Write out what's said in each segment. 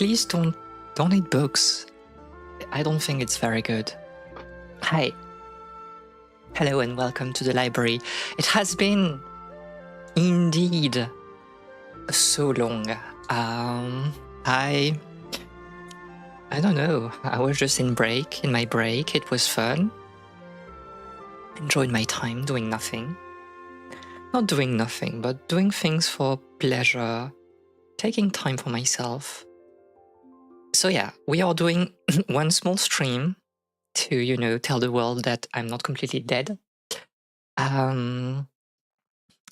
please don't eat books. I don't think it's very good. Hi. Hello and welcome to the library. It has been indeed so long. I don't know. I was just in my break. It was fun. Enjoyed my time doing nothing. Not doing nothing, but doing things for pleasure. Taking time for myself. So yeah, we are doing one small stream to, tell the world that I'm not completely dead. And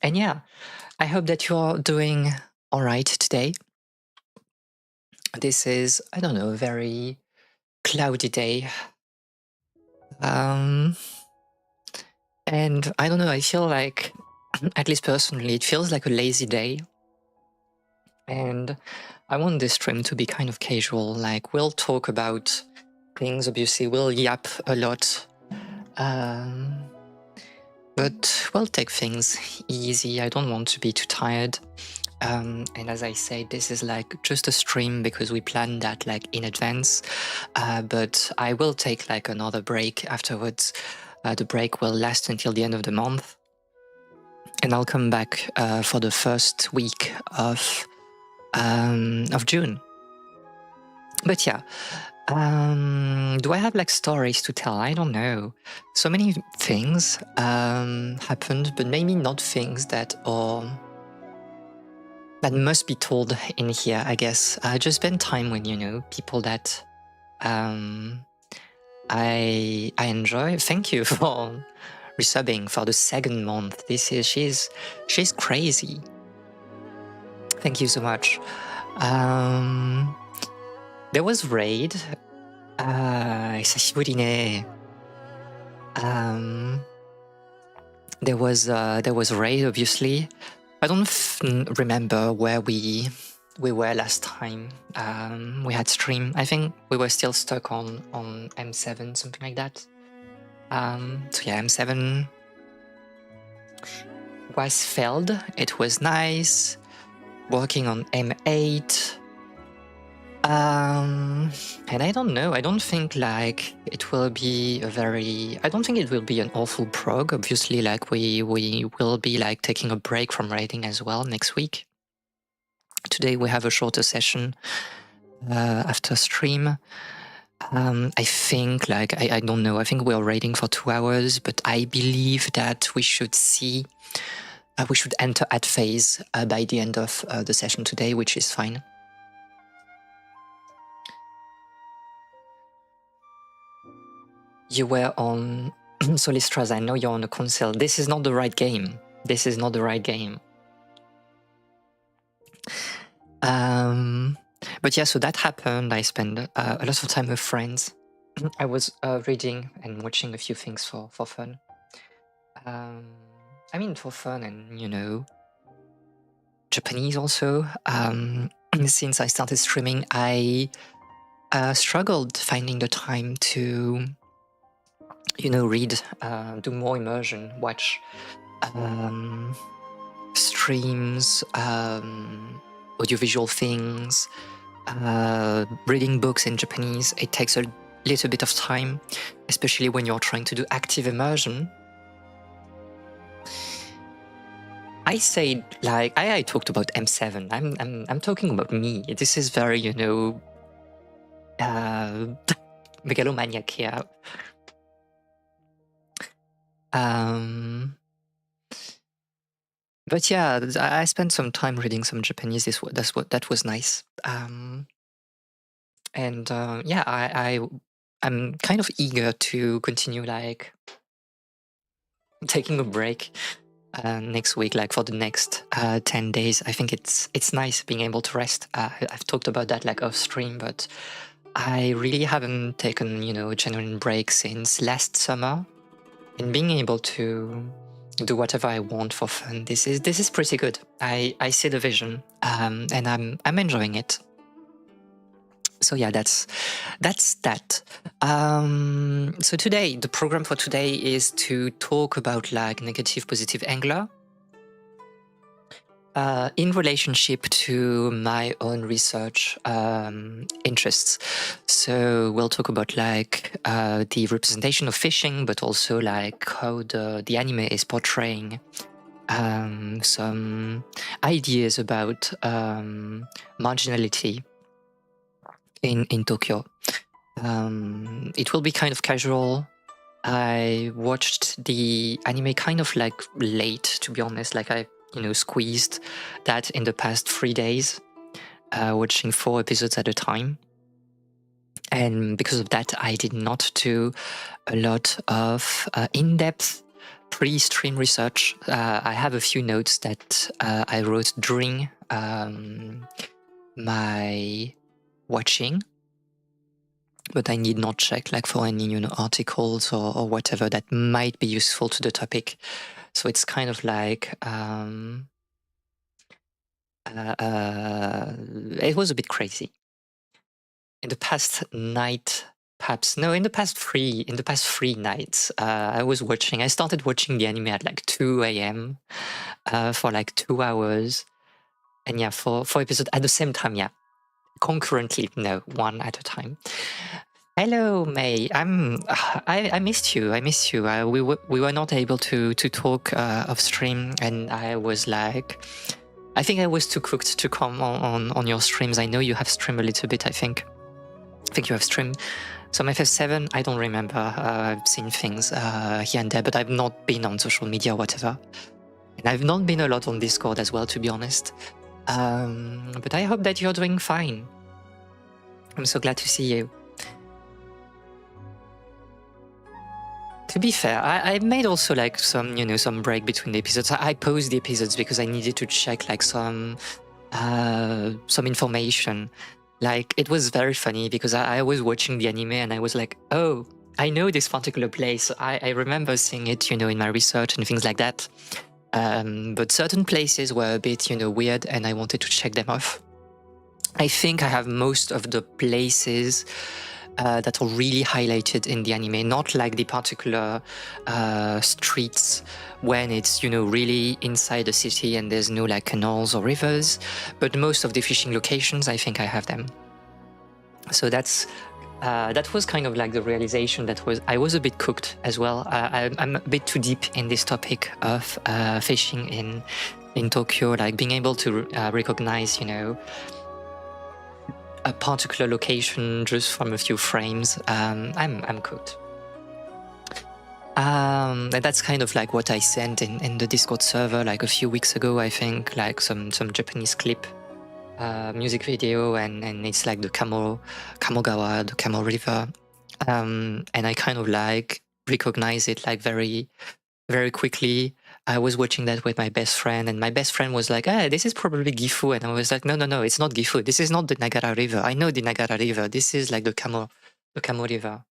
yeah, I hope that you're doing all right today. This is, I don't know, a very cloudy day. And I don't know, I feel like, at least personally, it feels like a lazy day. And I want this stream to be kind of casual, like we'll talk about things, obviously we'll yap a lot. But we'll take things easy. I don't want to be too tired. And as I said, this is like just a stream because we planned that like in advance. But I will take like another break afterwards. The break will last until the end of the month. And I'll come back for the first week of June. But yeah, do I have like stories to tell? I don't know. So many things happened, but maybe not things that must be told in here, I guess. I just spend time with, people that I enjoy. Thank you for resubbing for the second month. She's crazy. Thank you so much. There was Raid. 久しぶりね. There was Raid, obviously. I don't remember where we were last time we had stream. I think we were still stuck on M7, something like that. So yeah, M7 was failed. It was nice. Working on M8. And I don't know. I don't think like it will be I don't think it will be an awful prog. Obviously, like we will be like taking a break from writing as well next week. Today we have a shorter session after stream. I think like I don't know. I think we are writing for 2 hours, but I believe that we should we should enter at phase by the end of the session today, which is fine. You were on Solistras. I know you're on a console. This is not the right game. This is not the right game. But yeah, so that happened. I spent a lot of time with friends. I was reading and watching a few things for fun. I mean, for fun and, Japanese also. Since I started streaming, I struggled finding the time to read, do more immersion, watch streams, audiovisual things, reading books in Japanese. It takes a little bit of time, especially when you're trying to do active immersion. I said, like, I talked about M7. I'm talking about me. This is very, megalomaniac here. But yeah, I spent some time reading some Japanese. That was nice. Yeah, I'm kind of eager to continue like taking a break next week, like for the next 10 days. I think it's nice being able to rest. I've talked about that like off stream, but I really haven't taken a genuine break since last summer. And being able to do whatever I want for fun, this is pretty good. I see the vision, and I'm enjoying it. So yeah, that's that. So today, the program for today is to talk about like negative, positive angler. In relationship to my own research interests. So we'll talk about like the representation of fishing, but also like how the anime is portraying some ideas about marginality in Tokyo. It will be kind of casual. I watched the anime kind of like late, to be honest. Like I, squeezed that in the past 3 days, watching 4 episodes at a time. And because of that, I did not do a lot of in-depth pre-stream research. I have a few notes that I wrote during my watching, but I need not check like for any articles or whatever that might be useful to the topic. So it's kind of like it was a bit crazy. In the past night, perhaps no, in the past 3 nights, I started watching the anime at like 2 a.m. For like 2 hours, and yeah, 4 episodes at the same time, yeah, concurrently, no, one at a time. Hello, May. I missed you. We were not able to talk off stream, and I was like, I think I was too cooked to come on your streams. I know you have streamed a little bit. I think you have streamed some FF7. I don't remember. I've seen things here and there, but I've not been on social media or whatever, and I've not been a lot on Discord as well, to be honest. But I hope that you're doing fine. I'm so glad to see you. To be fair, I made also like some break between the episodes. I paused the episodes because I needed to check like some information. Like it was very funny because I was watching the anime and I was like, oh, I know this particular place. I remember seeing it, in my research and things like that. But certain places were a bit, weird, and I wanted to check them off. I think I have most of the places that are really highlighted in the anime, not like the particular streets when it's really inside the city and there's no like canals or rivers, but most of the fishing locations, I think I have them. So that was kind of like the realization that I was a bit cooked as well. I'm a bit too deep in this topic of fishing in Tokyo, like being able to recognize a particular location just from a few frames. I'm cooked. And that's kind of like what I sent in the Discord server like a few weeks ago, I think, like some Japanese clip music video, and it's like the Kamogawa, the Kamo River, and I kind of like recognize it like very, very quickly. I was watching that with my best friend, and my best friend was like, this is probably Gifu. And I was like, no, it's not Gifu. This is not the Nagara River. I know the Nagara River. This is like the Kamo River.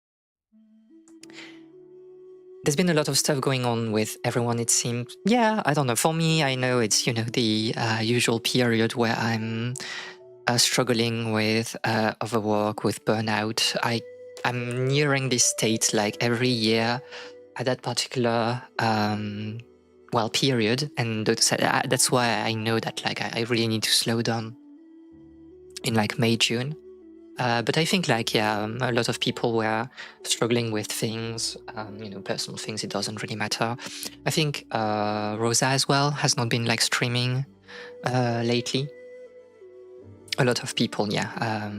There's been a lot of stuff going on with everyone, it seems. Yeah, I don't know. For me, I know it's, the usual period where I'm struggling with overwork, with burnout. I'm nearing this state like every year at that particular period, and that's why I know that like I really need to slow down in like May, June. But I think like a lot of people were struggling with things, personal things. It doesn't really matter. I think Rosa as well has not been like streaming lately. A lot of people, I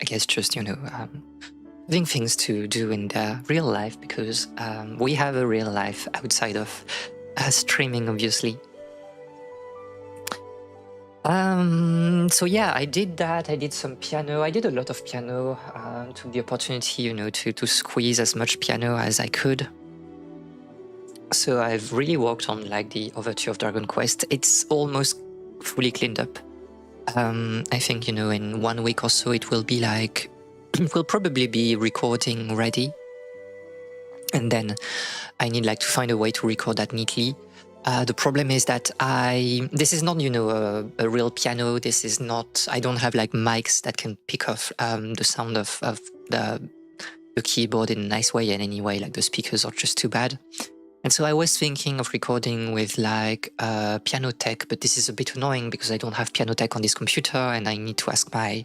guess just having things to do in their real life, because we have a real life outside of streaming, obviously. So yeah, I did that. I did some piano. I did a lot of piano. Took the opportunity, to squeeze as much piano as I could. So I've really worked on like the overture of Dragon Quest. It's almost fully cleaned up. I think, in 1 week or so, it will be like, we'll probably be recording ready. And then I need like to find a way to record that neatly. The problem is that this is not, a real piano. This is not, I don't have like mics that can pick up the sound of the keyboard in a nice way. And anyway, like the speakers are just too bad. And so I was thinking of recording with like piano tech, but this is a bit annoying because I don't have piano tech on this computer, and I need to ask my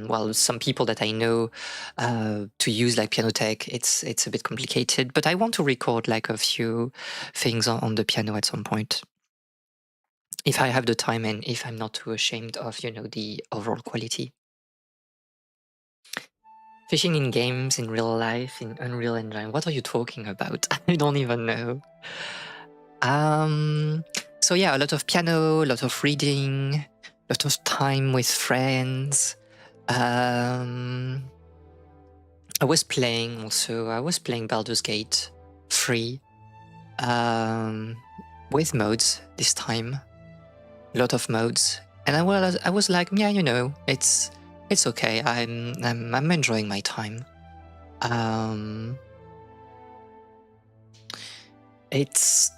well, some people that I know to use like piano tech. It's a bit complicated, but I want to record like a few things on the piano at some point, if I have the time and if I'm not too ashamed of, you know, the overall quality. Fishing in games, in real life, in Unreal Engine. What are you talking about? I don't even know. So yeah, a lot of piano, a lot of reading, a lot of time with friends. I was playing also. I was playing Baldur's Gate 3 with modes this time. A lot of modes, and I was like, yeah, you know, it's okay. I'm enjoying my time. It's,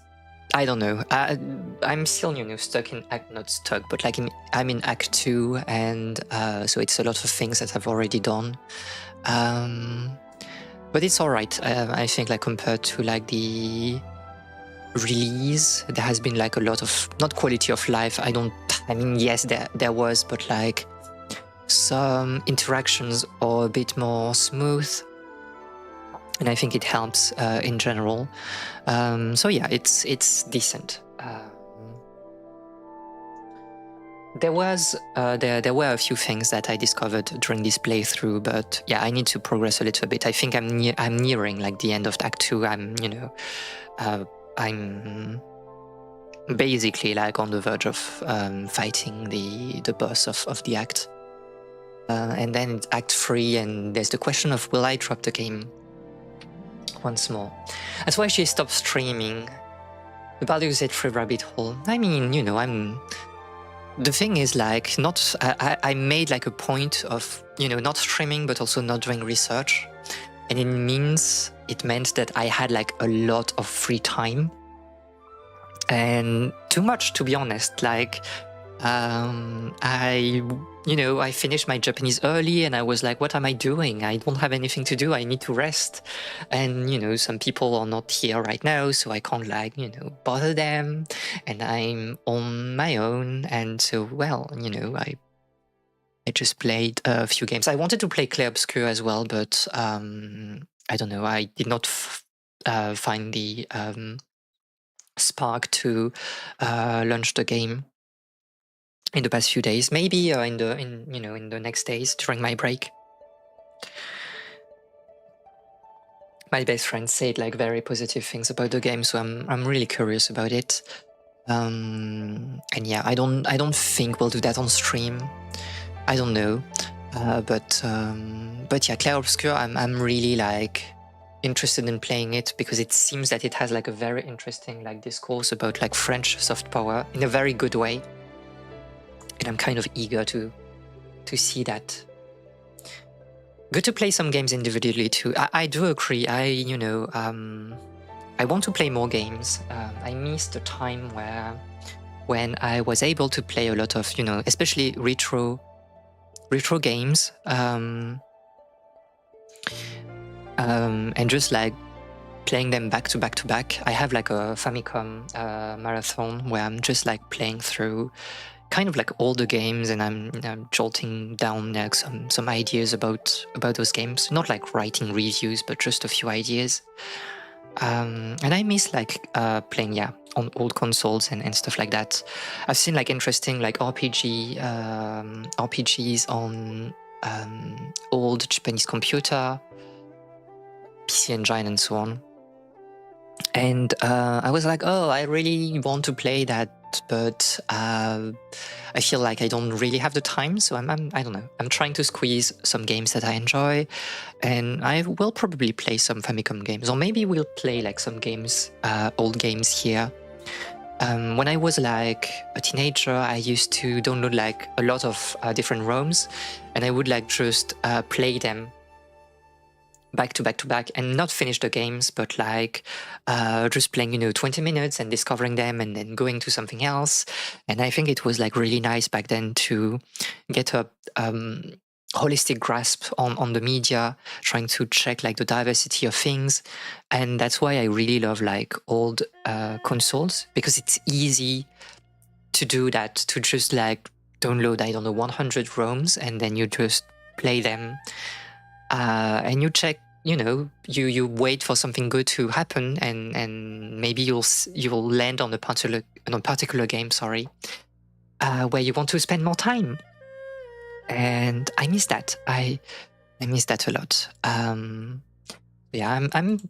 I don't know. I'm still, you know, stuck in act, not stuck, but like I'm in Act 2, and so it's a lot of things that I've already done. But it's all right. I think like compared to like the release, there has been like a lot of, not quality of life. I mean, yes, there was, but like some interactions are a bit more smooth, and I think it helps in general. So yeah, it's decent. There were a few things that I discovered during this playthrough, but yeah, I need to progress a little bit. I think I'm nearing like the end of Act 2. I'm basically like on the verge of fighting the boss of the act. And then it's Act 3, and there's the question of, will I drop the game once more? That's why she stopped streaming. The Baldur's Gate 3 rabbit hole. I mean, you know, the thing is, like, I made like a point of, you know, not streaming, but also not doing research. And it meant that I had like a lot of free time. And too much, to be honest. Like, I finished my Japanese early, and I was like, what am I doing? I don't have anything to do. I need to rest. And, you know, some people are not here right now, so I can't like, you know, bother them. And I'm on my own. And so, well, you know, I just played a few games. I wanted to play Clair Obscur as well, but I don't know. I did not find the spark to launch the game in the past few days. Maybe in the next days during my break. My best friend said like very positive things about the game, so I'm really curious about it. And yeah, I don't think we'll do that on stream. I don't know, but yeah, Clair Obscur, I'm really like interested in playing it because it seems that it has like a very interesting like discourse about like French soft power in a very good way, and I'm kind of eager to see that. Good to play some games individually too. I do agree. I want to play more games. I missed the time when I was able to play a lot of, you know, especially retro games, and just like playing them back to back to back. I have like a Famicom marathon where I'm just like playing through kind of like all the games, and I'm jolting down like some ideas about those games. Not like writing reviews, but just a few ideas. And I miss like playing on old consoles and stuff like that. I've seen like interesting like RPGs on old Japanese computer, PC Engine, and so on. And I was like, oh, I really want to play that, but I feel like I don't really have the time. So I don't know. I'm trying to squeeze some games that I enjoy, and I will probably play some Famicom games, or maybe we'll play like some games, old games here. When I was like a teenager, I used to download like a lot of different ROMs, and I would like just play them back to back to back, and not finish the games, but like just playing 20 minutes and discovering them and then going to something else. And I think it was like really nice back then to get up holistic grasp on the media, trying to check like the diversity of things. And that's why I really love like old consoles, because it's easy to do that, to just like download, I don't know, 100 ROMs, and then you just play them, and you check, you know, you wait for something good to happen, and maybe you'll land on a particular game, sorry, where you want to spend more time. And I miss that. I miss that a lot. Yeah, I'm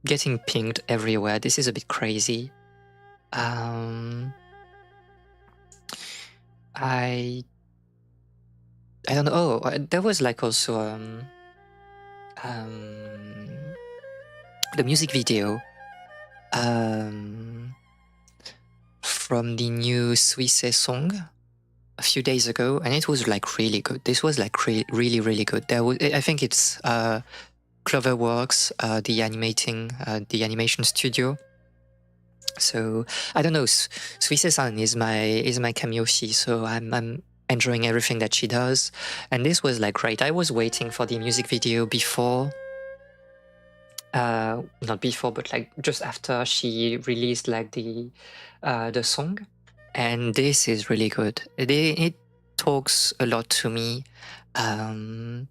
getting pinged everywhere. This is a bit crazy. I don't know. Oh, there was like also the music video from the new Suisse song a few days ago, and it was like really good. This was like really, really good. I think it's Cloverworks, the animation studio. So I don't know. Suisse-san is my Kamiyoshi, so I'm enjoying everything that she does, and this was like great. I was waiting for the music video before. Not before, but like just after she released like the song, and this is really good. It talks a lot to me, and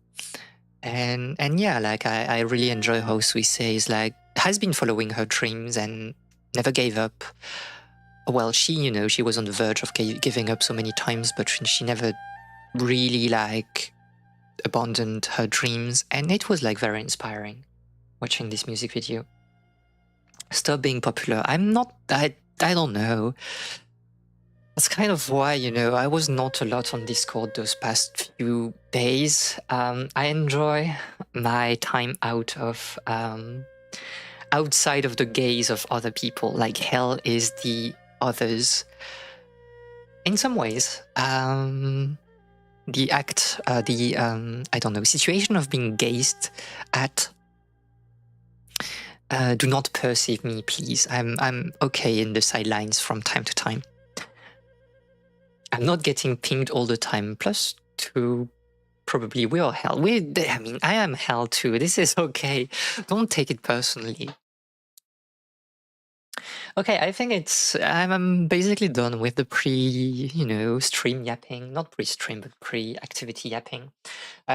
yeah, like I really enjoy how Suisse is like has been following her dreams and never gave up. Well, she was on the verge of giving up so many times, but she never really like abandoned her dreams, and it was like very inspiring watching this music video. Stop being popular. I don't know. That's kind of why, I was not a lot on Discord those past few days. I enjoy my time outside of the gaze of other people. Like hell is the others. In some ways, the situation of being gazed at. Do not perceive me, please. I'm okay in the sidelines from time to time. I'm not getting pinged all the time. Plus, probably we are hell. I am hell too. This is okay. Don't take it personally. Okay, I think I'm basically done with the stream yapping. Not pre-stream, but pre-activity yapping.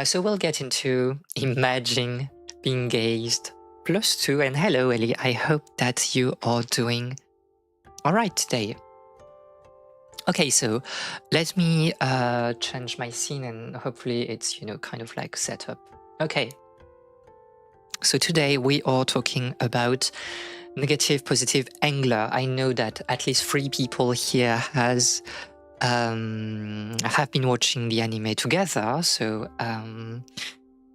So we'll get into imagining being gazed. +2, and hello Ellie, I hope that you are doing alright today. Okay, so let me change my scene, and hopefully it's kind of like set up. Okay, so today we are talking about negative positive angler. I know that at least 3 people here have been watching the anime together, so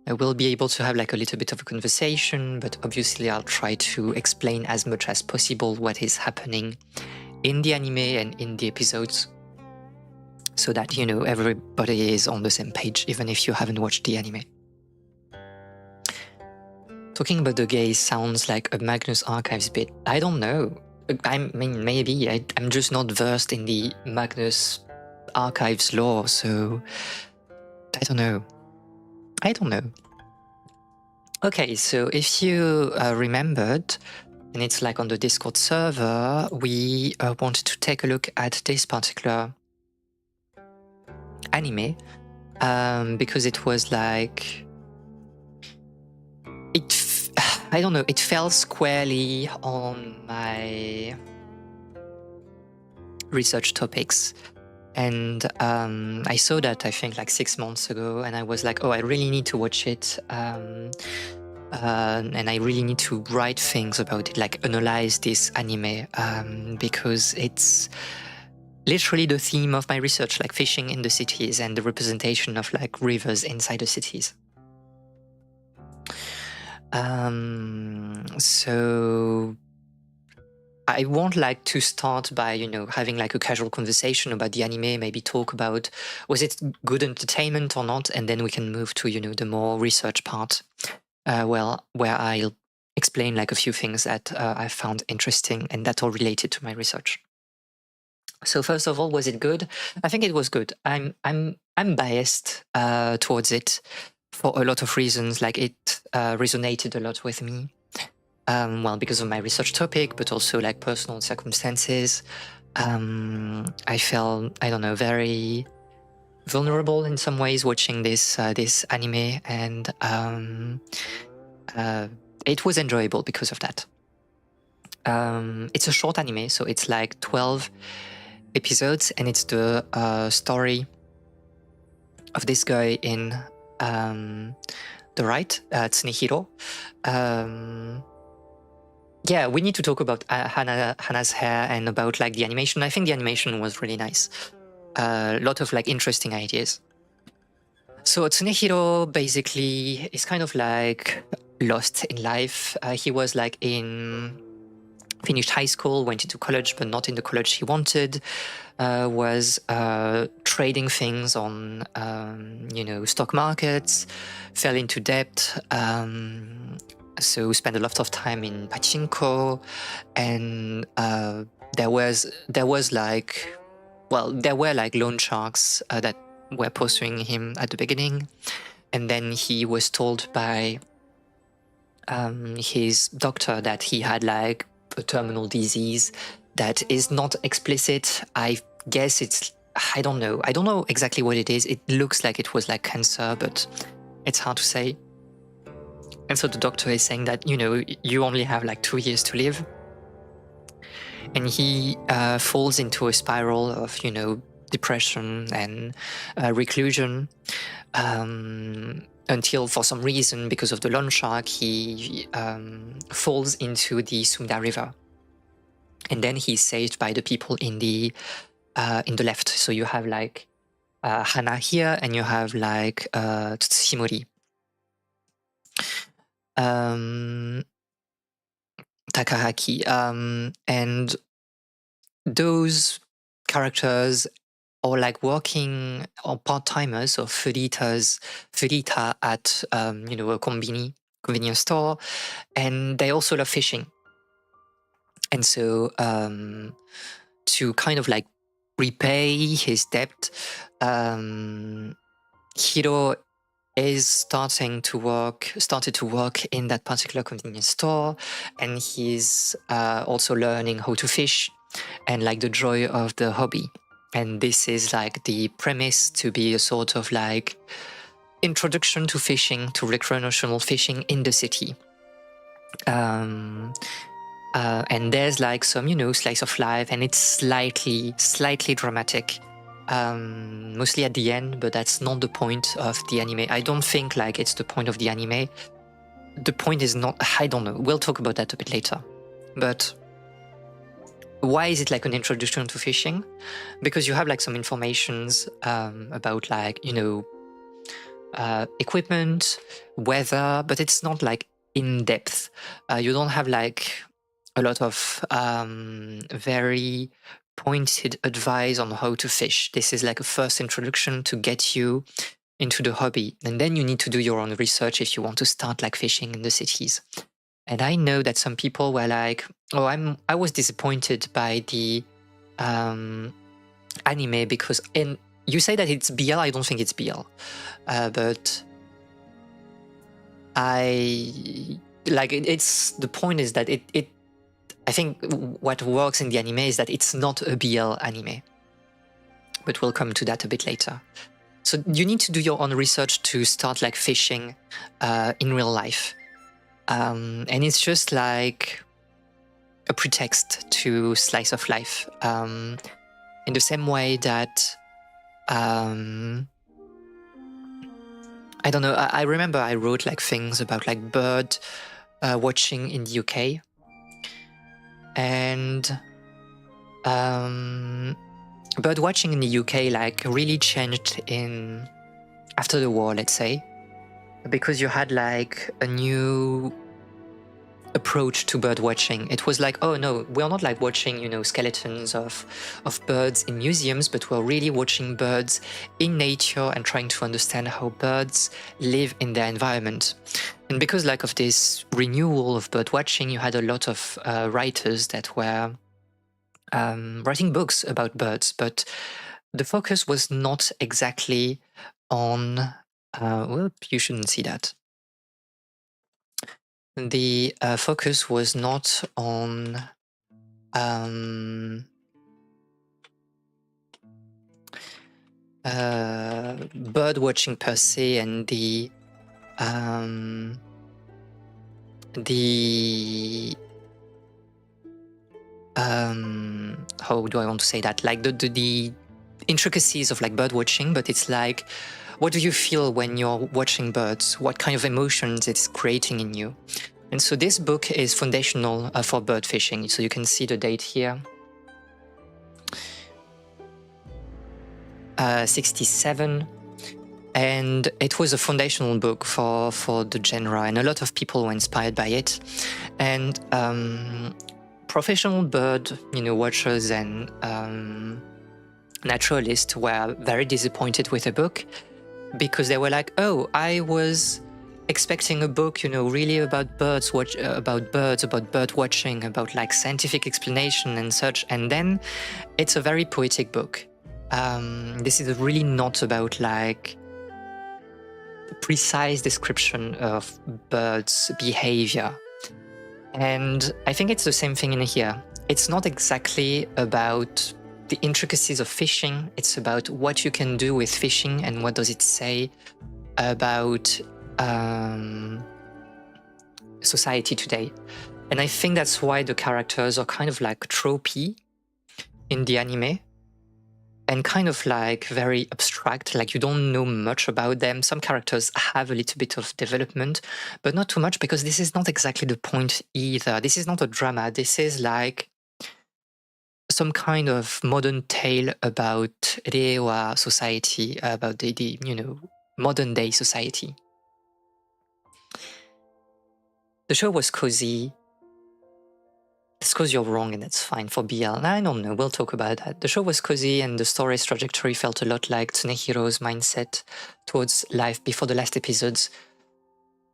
I will be able to have like a little bit of a conversation, but obviously I'll try to explain as much as possible what is happening in the anime and in the episodes, so that, everybody is on the same page, even if you haven't watched the anime. Talking about the gaze sounds like a Magnus Archives bit. I don't know. I mean, maybe. I'm just not versed in the Magnus Archives lore, so I don't know. Okay, so if you remembered, and it's like on the Discord server, we wanted to take a look at this particular anime, because it was like... I don't know, it fell squarely on my research topics. And I saw that, I think, like 6 months ago, and I was like, oh, I really need to watch it. And I really need to write things about it, like analyze this anime, because it's literally the theme of my research, like fishing in the cities and the representation of like rivers inside the cities. So I won't like to start by, having like a casual conversation about the anime, maybe talk about, was it good entertainment or not? And then we can move to, the more research part, where I'll explain like a few things that I found interesting and that are related to my research. So first of all, was it good? I think it was good. I'm I'm biased towards it for a lot of reasons. Like it resonated a lot with me. Well, because of my research topic, but also like personal circumstances. I felt, I don't know, very vulnerable in some ways watching this anime, and it was enjoyable because of that. It's a short anime, so it's like 12 episodes, and it's the story of this guy in the right, Tsunehiro. Yeah, we need to talk about Hana's hair and about like the animation. I think the animation was really nice. A lot of like interesting ideas. So Tsunehiro basically is kind of like lost in life. He was like finished high school, went into college, but not in the college he wanted. Was trading things on stock markets, fell into debt. So spent a lot of time in pachinko, and there were like loan sharks that were pursuing him at the beginning, and then he was told by his doctor that he had like a terminal disease that is not explicit. I guess I don't know exactly what it is. It looks like it was like cancer, but it's hard to say. And so the doctor is saying that, you only have like 2 years to live. And he falls into a spiral of, depression and reclusion until, for some reason, because of the loan shark, he falls into the Sunda River. And then he's saved by the people in the left. So you have like Hana here, and you have like Tsushimori. Takahaki. And those characters are like working or part-timers or furita at a convenience store, and they also love fishing. And so to kind of like repay his debt, Hiro is started to work in that particular convenience store, and he's also learning how to fish and like the joy of the hobby. And this is like the premise to be a sort of like introduction to fishing, to recreational fishing in the city. And there's like some, slice of life, and it's slightly dramatic. Mostly at the end, but that's not the point of the anime. I don't think like it's the point of the anime. The point is not, I don't know, we'll talk about that a bit later. But why is it like an introduction to fishing? Because you have like some informations about like, equipment, weather, but it's not like in depth. You don't have like a lot of very pointed advice on how to fish. This is like a first introduction to get you into the hobby, and then you need to do your own research if you want to start like fishing in the cities. And I know that some people were like, "Oh, I was disappointed by the anime because," and you say that it's BL. I don't think it's BL, but I like it. It's the point is that it I think what works in the anime is that it's not a BL anime, but we'll come to that a bit later. So you need to do your own research to start like fishing in real life. And it's just like a pretext to slice of life. In the same way that, I don't know, I remember I wrote like things about like bird watching in the UK. And bird watching in the UK like really changed after the war, let's say, because you had like a new approach to bird watching. It was like, oh no, we're not like watching, skeletons of birds in museums, but we're really watching birds in nature and trying to understand how birds live in their environment. And because like of this renewal of bird watching, you had a lot of writers that were writing books about birds, but the focus was not exactly on, well, you shouldn't see that. The focus was not on bird watching per se, and how do I want to say that? Like the intricacies of like bird watching, but it's like, what do you feel when you're watching birds? What kind of emotions it's creating in you? And so this book is foundational for bird fishing. So you can see the date here. 67. And it was a foundational book for the genre, and a lot of people were inspired by it. And professional bird, watchers and naturalists were very disappointed with the book, because they were like, oh, I was expecting a book, really about birds, about bird watching, about like scientific explanation and such. And then it's a very poetic book. This is really not about like precise description of birds' behavior. And I think it's the same thing in here. It's not exactly about the intricacies of fishing. It's about what you can do with fishing and what does it say about society today. And I think that's why the characters are kind of like tropey in the anime, and kind of like very abstract, like you don't know much about them. Some characters have a little bit of development, but not too much, because this is not exactly the point either. This is not a drama. This is like some kind of modern tale about Reiwa society, about the modern day society. The show was cozy. It's because you're wrong, and that's fine for BL. I don't know, we'll talk about that. The show was cozy, and the story's trajectory felt a lot like Tsunehiro's mindset towards life before the last episodes,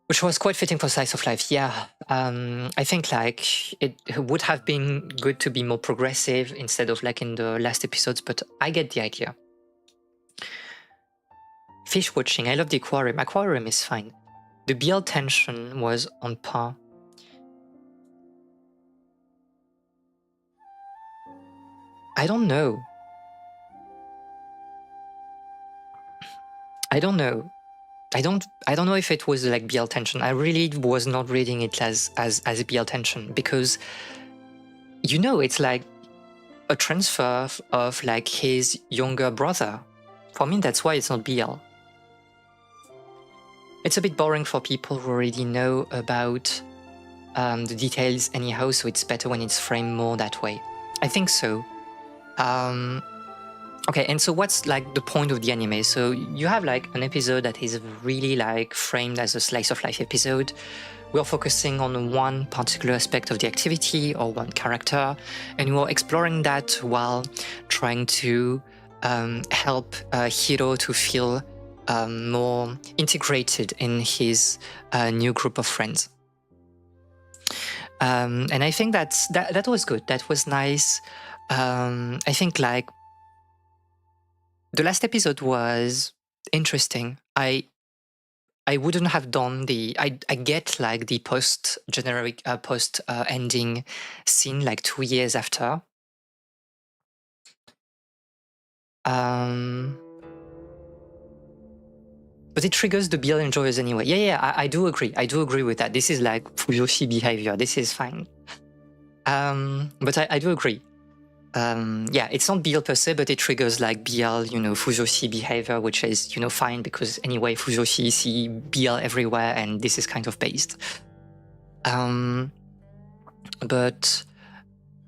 which was quite fitting for Slice of Life. Yeah, I think like it would have been good to be more progressive instead of like in the last episodes, but I get the idea. Fish watching, I love the aquarium. Aquarium is fine. The BL tension was on par. I don't know. I don't know if it was like BL tension. I really was not reading it as BL tension, because it's like a transfer of like his younger brother. For me, that's why it's not BL. It's a bit boring for people who already know about the details anyhow, so it's better when it's framed more that way. I think so. Okay, and so what's like the point of the anime? So you have like an episode that is really like framed as a slice of life episode. We're focusing on one particular aspect of the activity or one character, and we're exploring that while trying to help Hiro to feel more integrated in his new group of friends. And I think that was good. That was nice. I think like the last episode was interesting. I wouldn't have done I get like the post ending scene like 2 years after. But it triggers the BL enjoyers anyway. Yeah, I do agree. I do agree with that. This is like Fujoshi behavior. This is fine. But I do agree. Yeah, it's not BL per se, but it triggers like BL, Fujoshi behavior, which is, fine, because anyway, Fujoshi see BL everywhere, and this is kind of based. But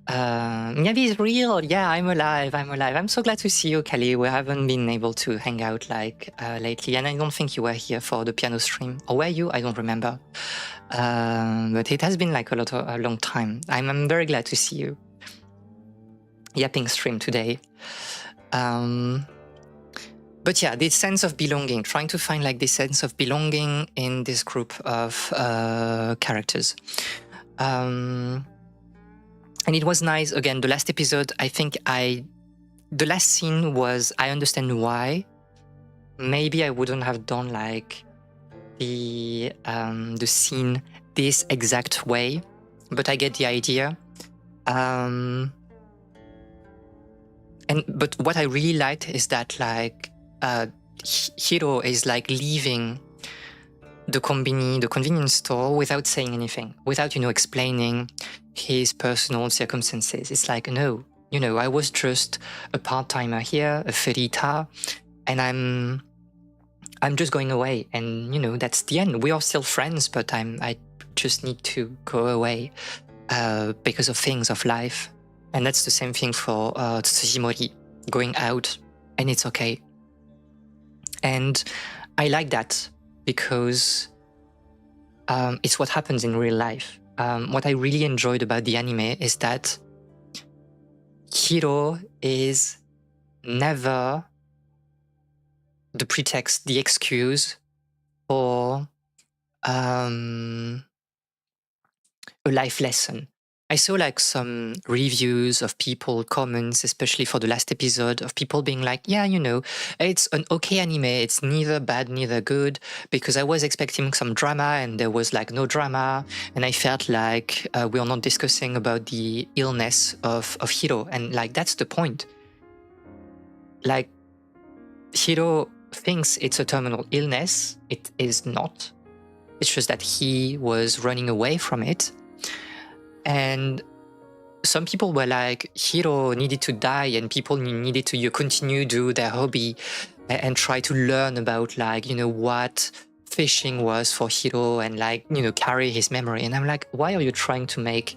Miyabi is real. Yeah, I'm alive. I'm so glad to see you, Kelly. We haven't been able to hang out like lately, and I don't think you were here for the piano stream. Or were you? I don't remember. But it has been like a long time. I'm very glad to see you. Yapping stream today. But yeah, this sense of belonging, trying to find like this sense of belonging in this group of characters. And it was nice. Again, the last episode, I think I the last scene was, I understand why. Maybe I wouldn't have done like the scene this exact way, but I get the idea. But what I really liked is that like Hiro is like leaving the convenience store without saying anything, without explaining his personal circumstances. It's like, no, I was just a part-timer here, a ferita, and I'm just going away, and that's the end. We are still friends, but I just need to go away because of things of life. And that's the same thing for Tsujimori, going out, and it's okay. And I like that because it's what happens in real life. What I really enjoyed about the anime is that Hiro is never the pretext, the excuse for a life lesson. I saw like some reviews of people, comments, especially for the last episode, of people being like, yeah, it's an okay anime. It's neither bad, neither good, because I was expecting some drama and there was like no drama. And I felt like we are not discussing about the illness of Hiro. And like, that's the point. Like, Hiro thinks it's a terminal illness. It is not. It's just that he was running away from it. And some people were like, Hiro needed to die and people needed to continue do their hobby and try to learn about like, what fishing was for Hiro and like, carry his memory. And I'm like, why are you trying to make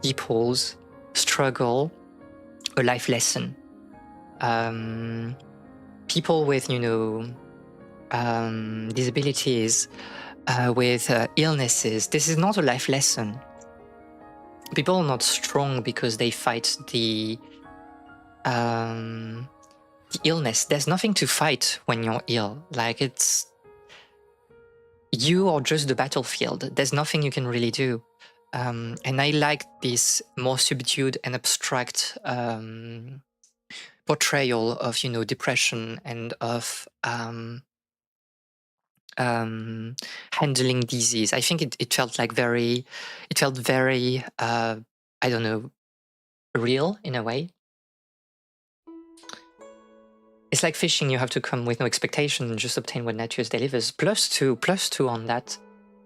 people's struggle a life lesson? People with, disabilities, with illnesses, this is not a life lesson. People are not strong because they fight the illness. There's nothing to fight when you're ill. Like, it's you are just the battlefield. There's nothing you can really do. And I like this more subdued and abstract portrayal of depression and of handling disease. I think it felt like very I don't know, real in a way. It's like fishing. You have to come with no expectation and just obtain what nature delivers. Plus two on that.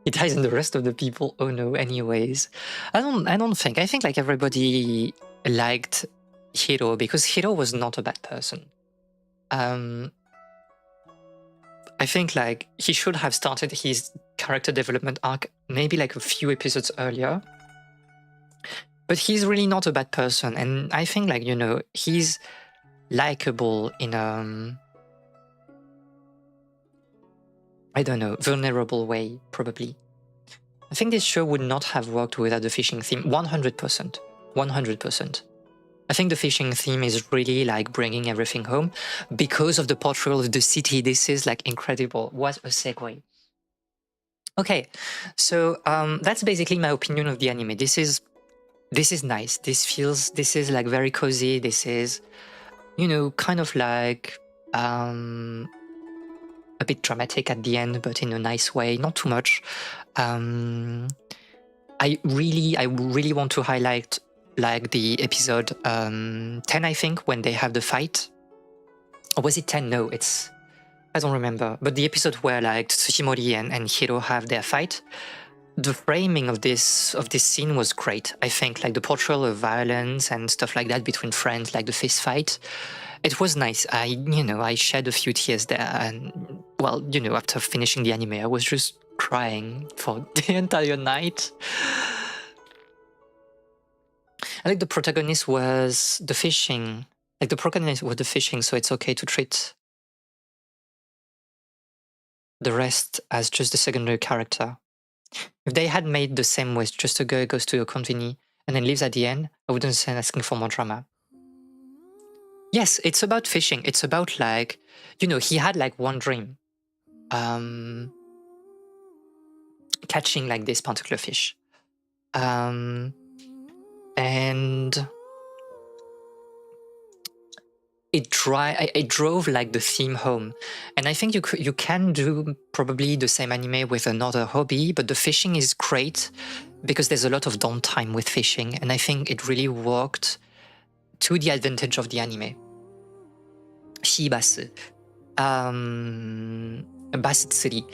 It dies in the rest of the people. Oh no. Anyways, I don't think. I think like everybody liked Hiro because Hiro was not a bad person. I think like he should have started his character development arc maybe like a few episodes earlier. But he's really not a bad person. And I think like, he's likable in I don't know, vulnerable way, probably. I think this show would not have worked without the fishing theme. 100%. 100%. I think the fishing theme is really like bringing everything home because of the portrayal of the city. This is like incredible. What a segue. Okay, so that's basically my opinion of the anime. This is nice. This is like very cozy. This is, kind of like a bit dramatic at the end, but in a nice way, not too much. I really want to highlight like the episode 10, I think, when they have the fight. Or was it 10? No, I don't remember. But the episode where like Tsushimori and Hiro have their fight, the framing of this scene was great. I think like the portrayal of violence and stuff like that between friends, like the fist fight, it was nice. I shed a few tears there, and well, after finishing the anime, I was just crying for the entire night. I like the protagonist was the fishing. Like the protagonist was the fishing, so it's okay to treat the rest as just the secondary character. If they had made the same with just a girl goes to a conveni and then leaves at the end, I wouldn't say asking for more drama. Yes, it's about fishing. It's about like, he had like one dream. Catching like this particular fish. And it drove like the theme home. And I think you can do probably the same anime with another hobby, but the fishing is great because there's a lot of downtime with fishing, and I think it really worked to the advantage of the anime. Shibasu. Basitsuri.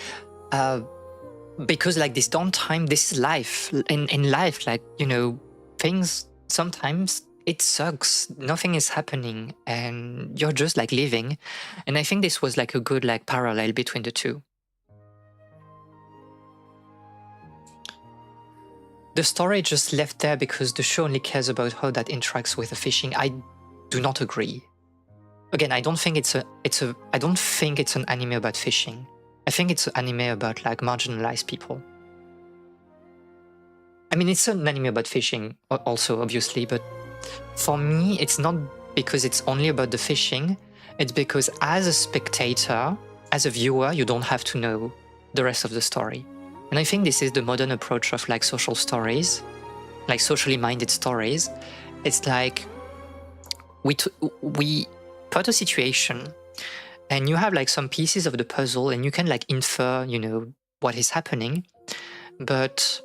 Because like this downtime, this is life. In life, like, you know, things sometimes it sucks. Nothing is happening and you're just like living. And I think this was like a good like parallel between the two. The story just left there because the show only cares about how that interacts with the fishing. I do not agree. Again, I don't think it's an anime about fishing. I think it's an anime about like marginalized people. I mean, it's an anime about fishing also, obviously, but for me, it's not because it's only about the fishing. It's because as a spectator, as a viewer, you don't have to know the rest of the story. And I think this is the modern approach of like social stories, like socially minded stories. It's like we put a situation and you have like some pieces of the puzzle and you can like infer, you know, what is happening. But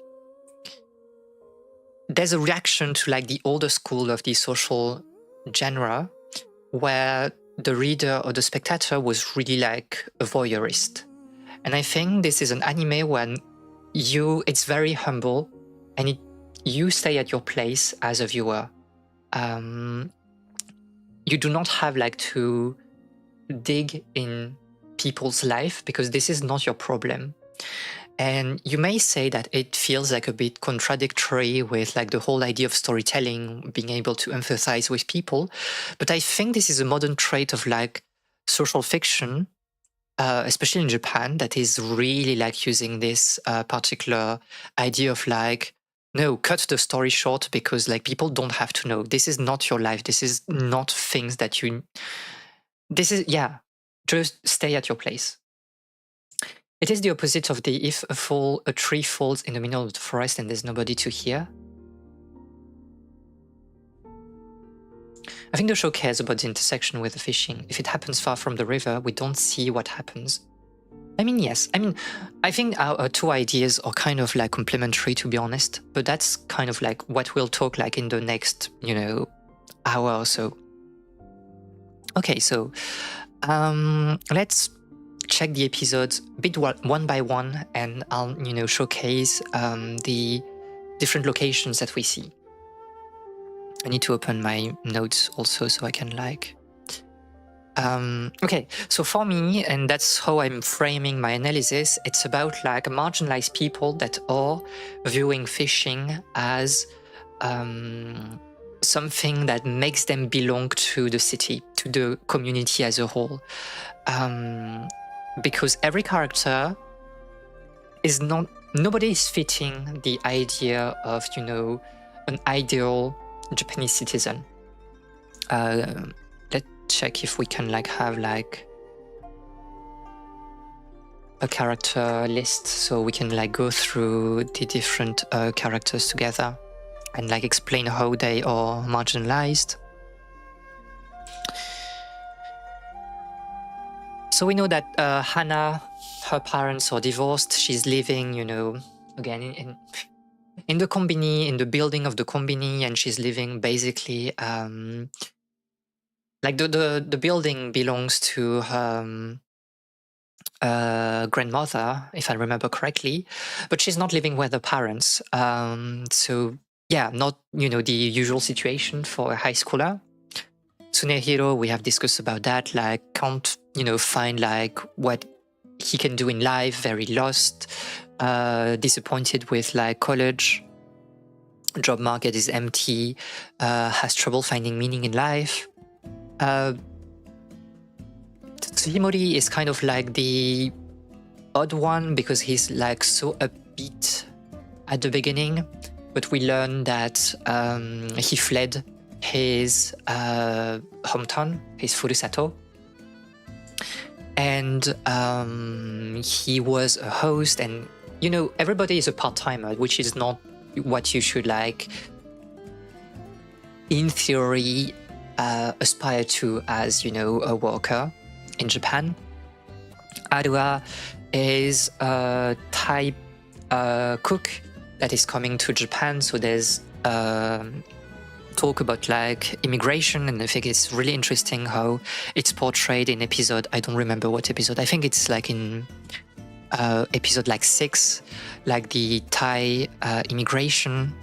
there's a reaction to like the older school of the social genre where the reader or the spectator was really like a voyeurist. And I think this is an anime when it's very humble and you stay at your place as a viewer. You do not have like to dig in people's life because this is not your problem. And you may say that it feels like a bit contradictory with like the whole idea of storytelling, being able to empathize with people. But I think this is a modern trait of like social fiction, especially in Japan, that is really like using this particular idea of like, no, cut the story short because like people don't have to know. This is not your life. This is not things that just stay at your place. It is the opposite of the if a tree falls in the middle of the forest and there's nobody to hear. I think the show cares about the intersection with the fishing. If it happens far from the river, we don't see what happens. I mean, yes. I mean, I think our two ideas are kind of like complementary, to be honest. But that's kind of like what we'll talk like in the next, you know, hour or so. Okay, so let's check the episodes a bit one by one, and I'll, you know, showcase the different locations that we see. I need to open my notes also so I can like... okay, so for me, and that's how I'm framing my analysis, it's about like marginalized people that are viewing fishing as something that makes them belong to the city, to the community as a whole. Because every character is nobody is fitting the idea of, you know, an ideal Japanese citizen. Let's check if we can like have like a character list so we can like go through the different characters together and like explain how they are marginalized. So we know that Hannah, her parents are divorced. She's living, you know, again in the kombini, in the building of the kombini, and she's living basically like the building belongs to her grandmother, if I remember correctly, but she's not living with her parents. So yeah, not, you know, the usual situation for a high schooler. Tsunehiro, we have discussed about that, like can't, you know, find like what he can do in life, very lost, disappointed with like college, job market is empty, has trouble finding meaning in life. Tsuhimori is kind of like the odd one because he's like so upbeat at the beginning, but we learn that he fled his hometown, his furusato, and he was a host, and, you know, everybody is a part-timer, which is not what you should like in theory aspire to as, a worker in Japan. Adua is a Thai cook that is coming to Japan, so there's talk about like immigration, and I think it's really interesting how it's portrayed in episode, I don't remember what episode, I think it's like in episode like 6, like the Thai immigration.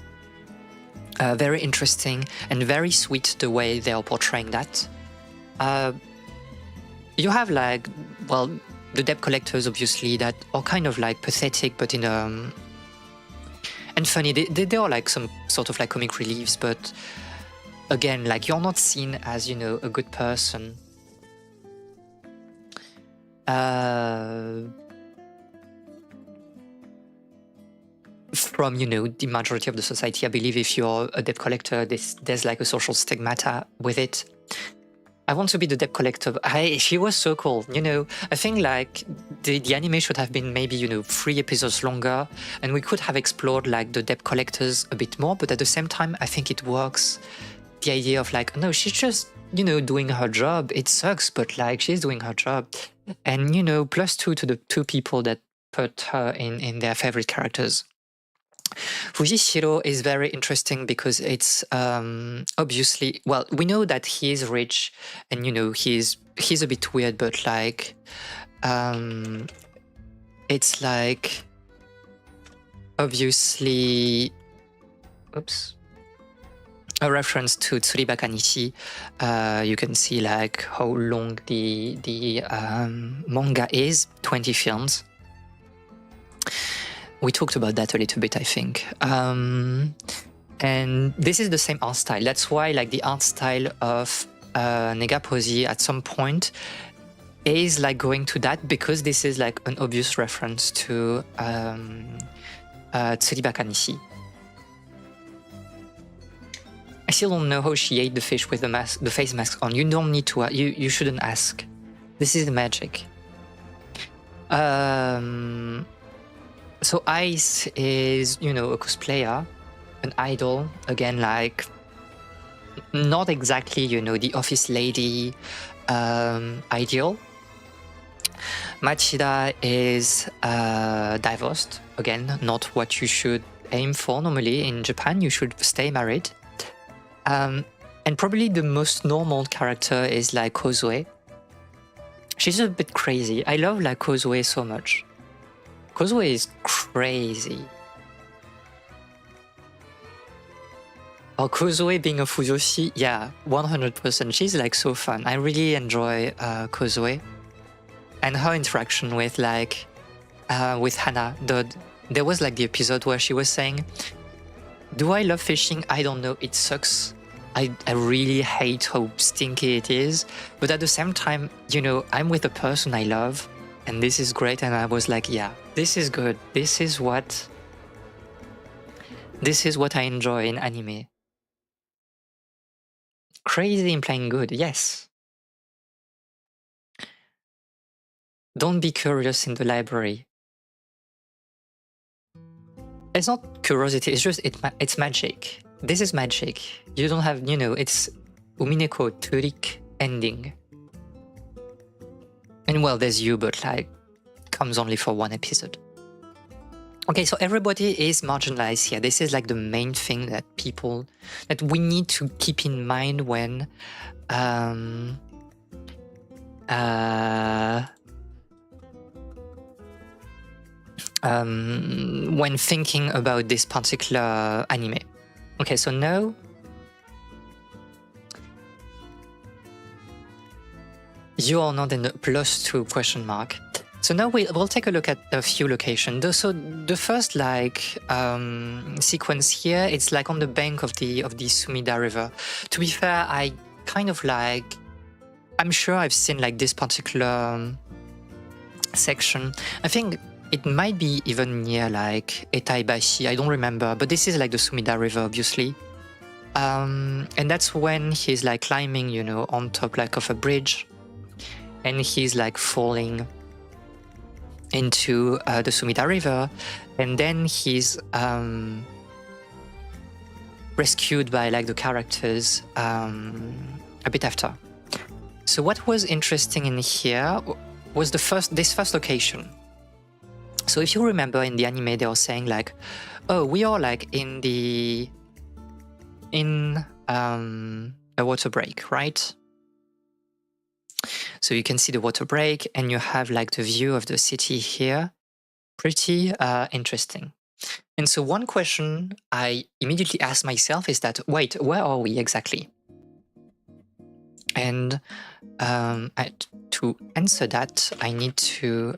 Very interesting and very sweet the way they are portraying that. You have like, well, the debt collectors obviously that are kind of like pathetic, but in and funny. They are like some sort of like comic reliefs, but again, like you're not seen as, a good person. From, the majority of the society. I believe if you're a debt collector, there's like a social stigmata with it. I want to be the debt collector. She was so cool, I think like the anime should have been maybe, 3 episodes longer, and we could have explored like the debt collectors a bit more, but at the same time, I think it works. The idea of like, no, she's just, doing her job. It sucks, but like she's doing her job. And, +2 to the 2 people that put her in their favorite characters. Fujishiro is very interesting because it's obviously, well, we know that he is rich and, he's a bit weird, but like, it's like, obviously, oops, a reference to Tsuribaka Nishi. You can see like how long the manga is, 20 films. We talked about that a little bit, I think. And this is the same art style. That's why like the art style of Negaposi at some point is like going to that, because this is like an obvious reference to Tsuribaka Nishi. I still don't know how she ate the fish with the face mask on. You don't need to, you shouldn't ask. This is the magic. So Ice is, a cosplayer, an idol, again, like, not exactly, the office lady ideal. Machida is divorced, again, not what you should aim for normally. In Japan, you should stay married. And probably the most normal character is like Kozue. She's a bit crazy. I love like Kozue so much. Kozue is crazy. Oh, Kozue being a Fujoshi, yeah, 100%. She's like so fun. I really enjoy Kozue and her interaction with like with Hana. There was like the episode where she was saying, "Do I love fishing? I don't know. It sucks. I really hate how stinky it is. But at the same time, I'm with the person I love, and this is great." And I was like, yeah, this is good. This is what I enjoy in anime. Crazy and playing good, yes. Don't be curious in the library. It's not curiosity, it's just, it's magic. This is magic. You don't have, it's Umineko Turik ending. And well, there's you, but like, comes only for 1 episode. Okay, so everybody is marginalized here. This is like the main thing that we need to keep in mind when thinking about this particular anime. Okay, so now you are not in the +2 question mark. So now we'll take a look at a few locations. So the first like sequence here, it's like on the bank of the Sumida River. To be fair, I kind of like, I'm sure I've seen like this particular section. I think it might be even near like Etaibashi, I don't remember, but this is like the Sumida River, obviously. And that's when he's like climbing, on top like of a bridge, and he's like falling into the Sumida River, and then he's rescued by like the characters a bit after. So what was interesting in here was this first location. So if you remember in the anime, they were saying like, oh, we are like in a water break, right? So you can see the water break and you have like the view of the city here. Pretty interesting. And so one question I immediately asked myself is that, wait, where are we exactly? And to answer that, I need to,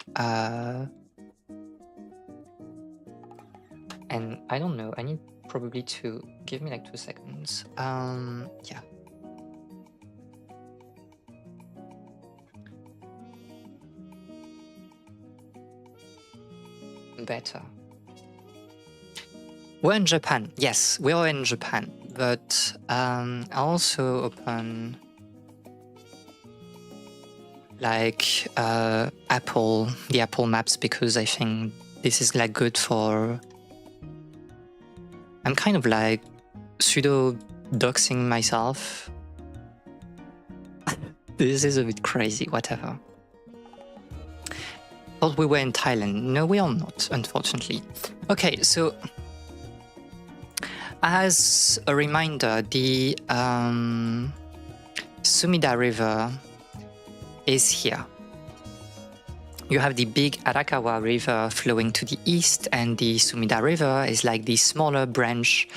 and I don't know, I need probably to give me like 2 seconds. Yeah. Better. We're in Japan. Yes, we are in Japan. But I also open like the Apple Maps, because I think this is like good for. I'm kind of like pseudo doxing myself. This is a bit crazy. Whatever. Thought we were in Thailand. No, we are not, unfortunately. Okay, so as a reminder, the Sumida River is here. You have the big Arakawa River flowing to the east, and the Sumida River is like the smaller branch.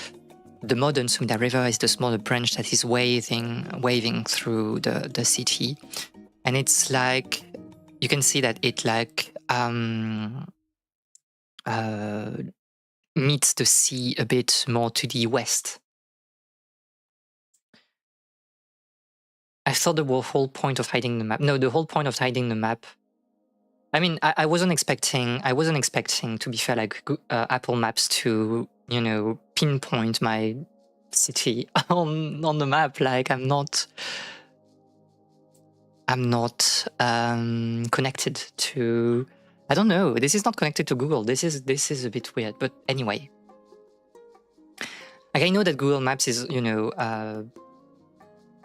The modern Sumida River is the smaller branch that is waving through the city. And it's like, you can see that it like meets the sea a bit more to the west. I thought the whole point of hiding the map. No, the whole point of hiding the map. I mean, I wasn't expecting. To be fair, like Apple Maps to pinpoint my city on the map. Like I'm not connected to. I don't know. This is not connected to Google. This is a bit weird. But anyway, like I know that Google Maps is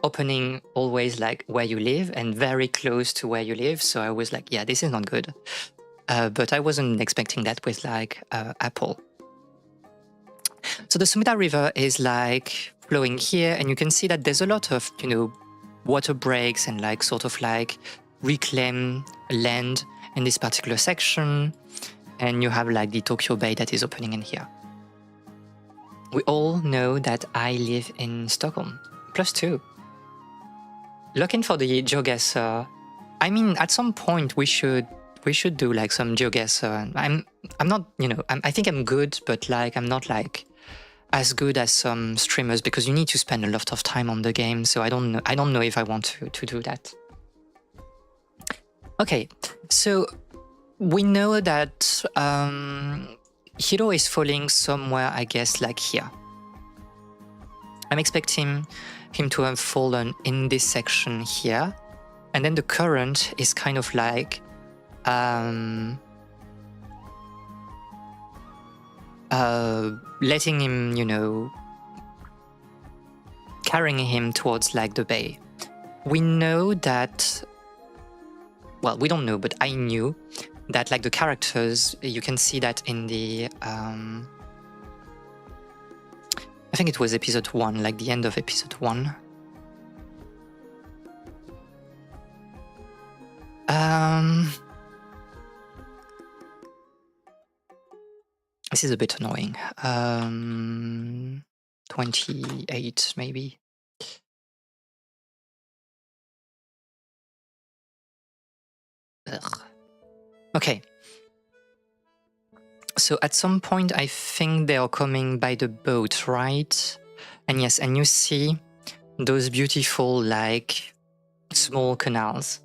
opening always like where you live and very close to where you live. So I was like, yeah, this is not good. But I wasn't expecting that with like Apple. So the Sumida River is like flowing here, and you can see that there's a lot of water breaks and like sort of like reclaim land in this particular section, and you have like the Tokyo Bay that is opening in here. We all know that I live in Stockholm. +2. Looking for the GeoGuessr. I mean, at some point we should do like some GeoGuessr. I'm not, I think I'm good, but like I'm not like as good as some streamers, because you need to spend a lot of time on the game. So I don't know if I want to do that. Okay, so we know that Hiro is falling somewhere, I guess, like here. I'm expecting him to have fallen in this section here, and then the current is kind of like letting him, carrying him towards like the bay. We know that, well, we don't know, but I knew that like the characters, you can see that in the I think it was episode 1, like the end of episode 1. This is a bit annoying. 28 maybe. Ugh. Okay. So at some point, I think they are coming by the boat, right? And yes, and you see those beautiful, like, small canals.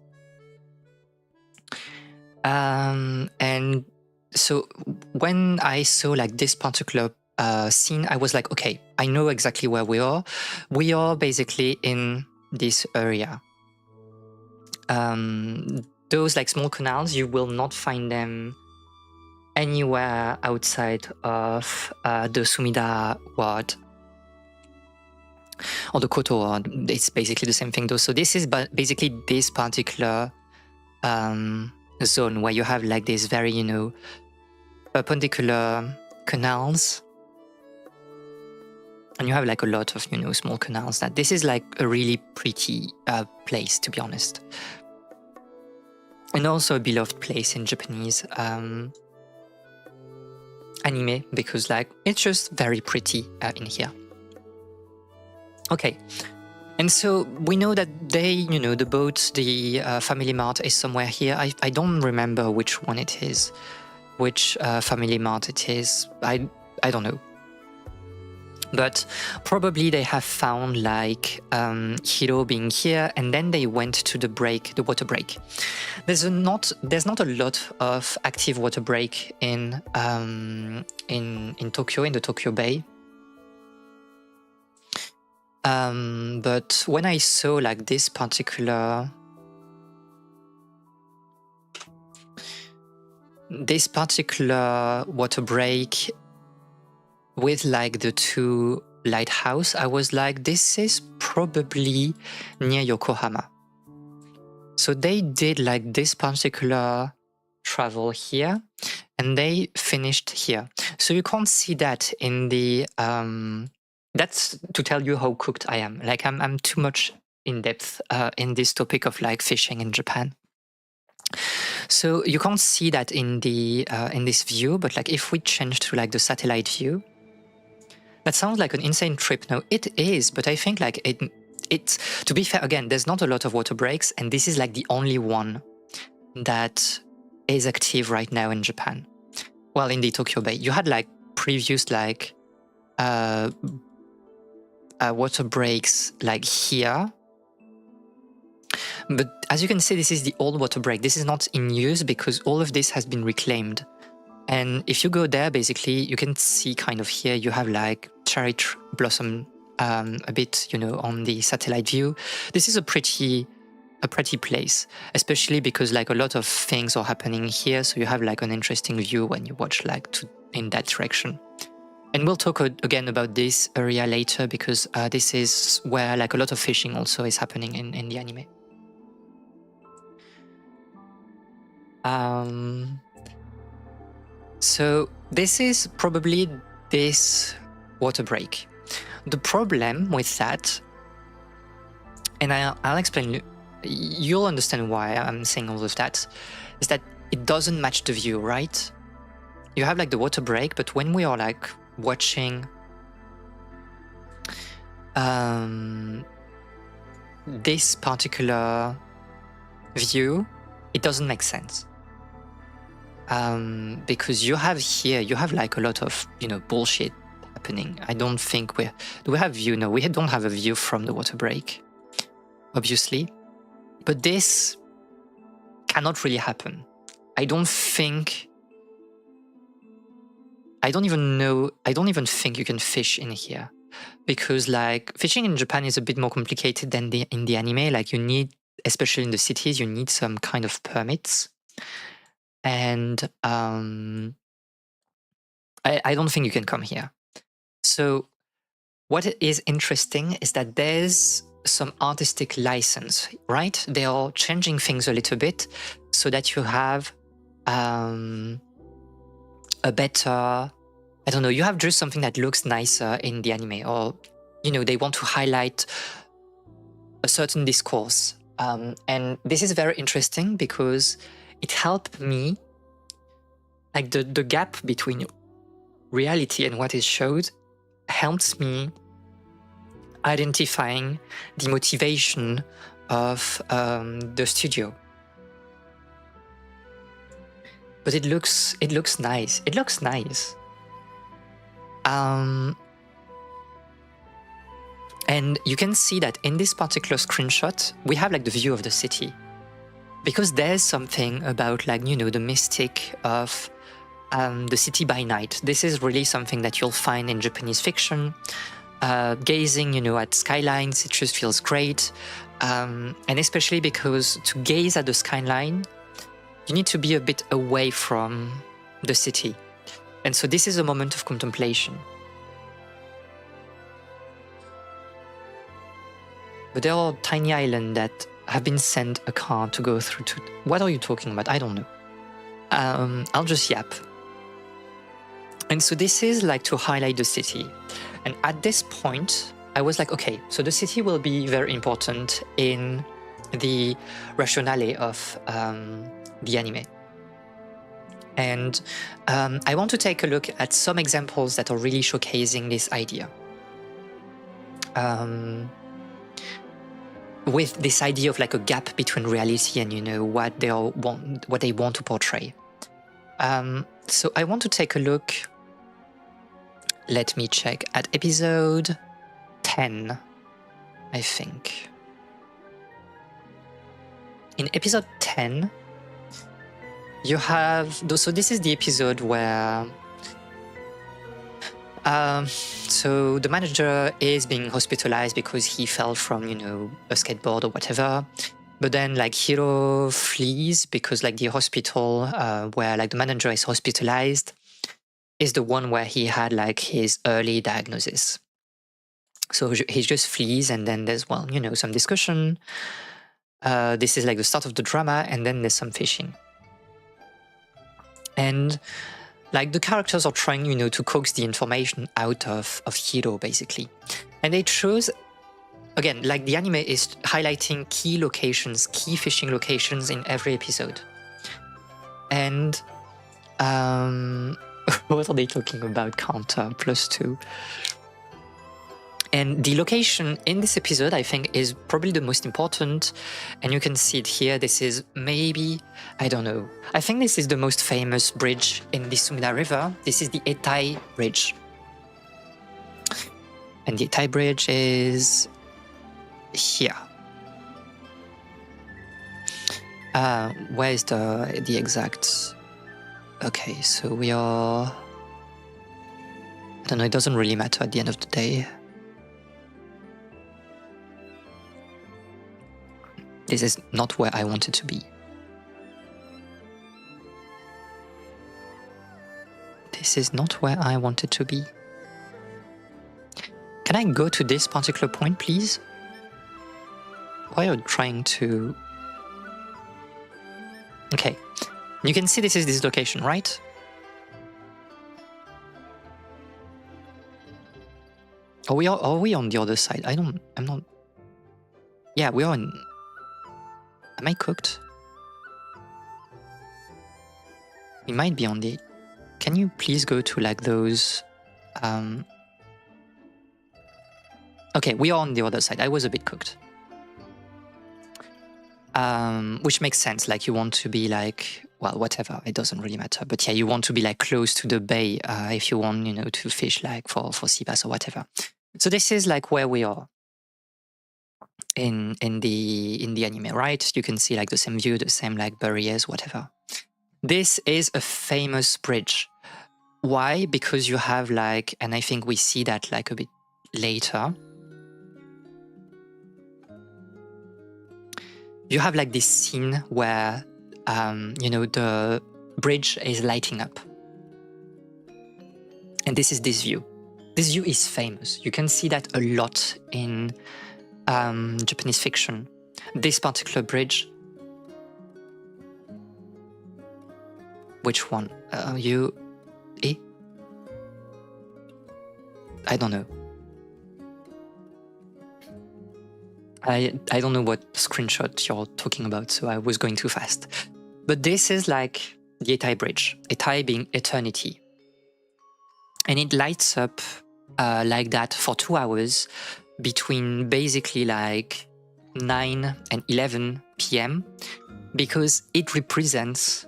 And so when I saw like this particular scene, I was like, okay, I know exactly where we are. We are basically in this area. Those like small canals, you will not find them anywhere outside of the Sumida ward. or the koto, it's basically the same thing though. So this is basically this particular zone where you have like this very, you know, perpendicular canals, and you have like a lot of, you know, small canals. That this is like a really pretty place, to be honest, and also a beloved place in Japanese anime, because like it's just very pretty in here. Okay, and so we know that they, you know, the boat, the Family Mart is somewhere here. I don't remember which one it is, which Family Mart it is. I don't know. But probably they have found like Hiro being here, and then they went to the break, the water break. There's not a lot of active water break in Tokyo, in the Tokyo Bay. But when I saw like this particular water break with like the two lighthouse, I was like, this is probably near Yokohama. So they did like this particular travel here, and they finished here. So you can't see that in the that's to tell you how cooked I am. Like I'm too much in depth in this topic of like fishing in Japan. So you can't see that in the in this view, but like if we change to like the satellite view, that sounds like an insane trip. No, it is, but I think like it's, to be fair, again, there's not a lot of water breaks, and this is like the only one that is active right now in Japan. Well, in the Tokyo Bay, you had like previous like water breaks like here, but as you can see, this is the old water break. This is not in use because all of this has been reclaimed. And if you go there, basically, you can see kind of here, you have like cherry blossom a bit, you know, on the satellite view. This is a pretty place, especially because like a lot of things are happening here. So you have like an interesting view when you watch like in that direction. And we'll talk again about this area later, because this is where like a lot of fishing also is happening in the anime. So this is probably this water break. The problem with that, and I'll explain, you'll understand why I'm saying all of that, is that it doesn't match the view, right? You have like the water break, but when we are like watching this particular view, it doesn't make sense. Because you have like a lot of, you know, bullshit happening. I don't think do we have view? No, we don't have a view from the water break, obviously. But this cannot really happen. I don't even think you can fish in here, because like fishing in Japan is a bit more complicated than in the anime. Like you need, especially in the cities, you need some kind of permits. And I don't think you can come here. So what is interesting is that there's some artistic license, right? They are changing things a little bit so that you have a better, I don't know, you have just something that looks nicer in the anime, or, you know, they want to highlight a certain discourse. And this is very interesting because it helped me, like the gap between reality and what is showed helps me identifying the motivation of the studio. But it looks nice. It looks nice. And you can see that in this particular screenshot, we have like the view of the city. Because there's something about like, you know, the mystic of the city by night. This is really something that you'll find in Japanese fiction. Gazing, you know, at skylines, it just feels great. And especially because to gaze at the skyline, you need to be a bit away from the city. And so this is a moment of contemplation. But there are tiny islands that have been sent a car to go through to. What are you talking about? I don't know. I'll just yap. And so this is like to highlight the city. And at this point, I was like, okay, so the city will be very important in the rationale of the anime. And I want to take a look at some examples that are really showcasing this idea. With this idea of like a gap between reality and, you know, what they want to portray. So I want to take a look. Let me check at episode 10, I think. In episode 10, you have, so this is the episode where, so the manager is being hospitalized because he fell from, you know, a skateboard or whatever. But then like Hiro flees because like the hospital where like the manager is hospitalized is the one where he had like his early diagnosis. So he just flees, and then there's, well, you know, some discussion. This is like the start of the drama, and then there's some fishing. And like the characters are trying, you know, to coax the information out of Hiro, basically. And they chose, again, like the anime is highlighting key locations, key fishing locations in every episode. And what are they talking about? Counter +2. And the location in this episode, I think, is probably the most important. And you can see it here. This is maybe, I don't know. I think this is the most famous bridge in the Sumida River. This is the Etai Bridge. And the Etai Bridge is here. Where is the exact... Okay, so we are... I don't know, it doesn't really matter at the end of the day. This is not where I wanted to be. This is not where I wanted to be. Can I go to this particular point, please? Why are you trying to... Okay. You can see this is this location, right? Are we on the other side? I'm not... Yeah, we are in... Am I cooked? We might be on the... Can you please go to like those... Okay, we are on the other side. I was a bit cooked. Which makes sense. Like you want to be like... Well, whatever. It doesn't really matter. But yeah, you want to be like close to the bay if you want, you know, to fish like for sea bass or whatever. So this is like where we are. In the anime, right? You can see like the same view, the same like barriers, whatever. This is a famous bridge. Why? Because you have like, and I think we see that like a bit later. You have like this scene where, you know, the bridge is lighting up. And this is this view. This view is famous. You can see that a lot in Japanese fiction. This particular bridge. Which one? I don't know. I don't know what screenshot you're talking about, so I was going too fast. But this is like the Etai Bridge. Etai being eternity. And it lights up like that for 2 hours between basically like 9 and 11 p.m. because it represents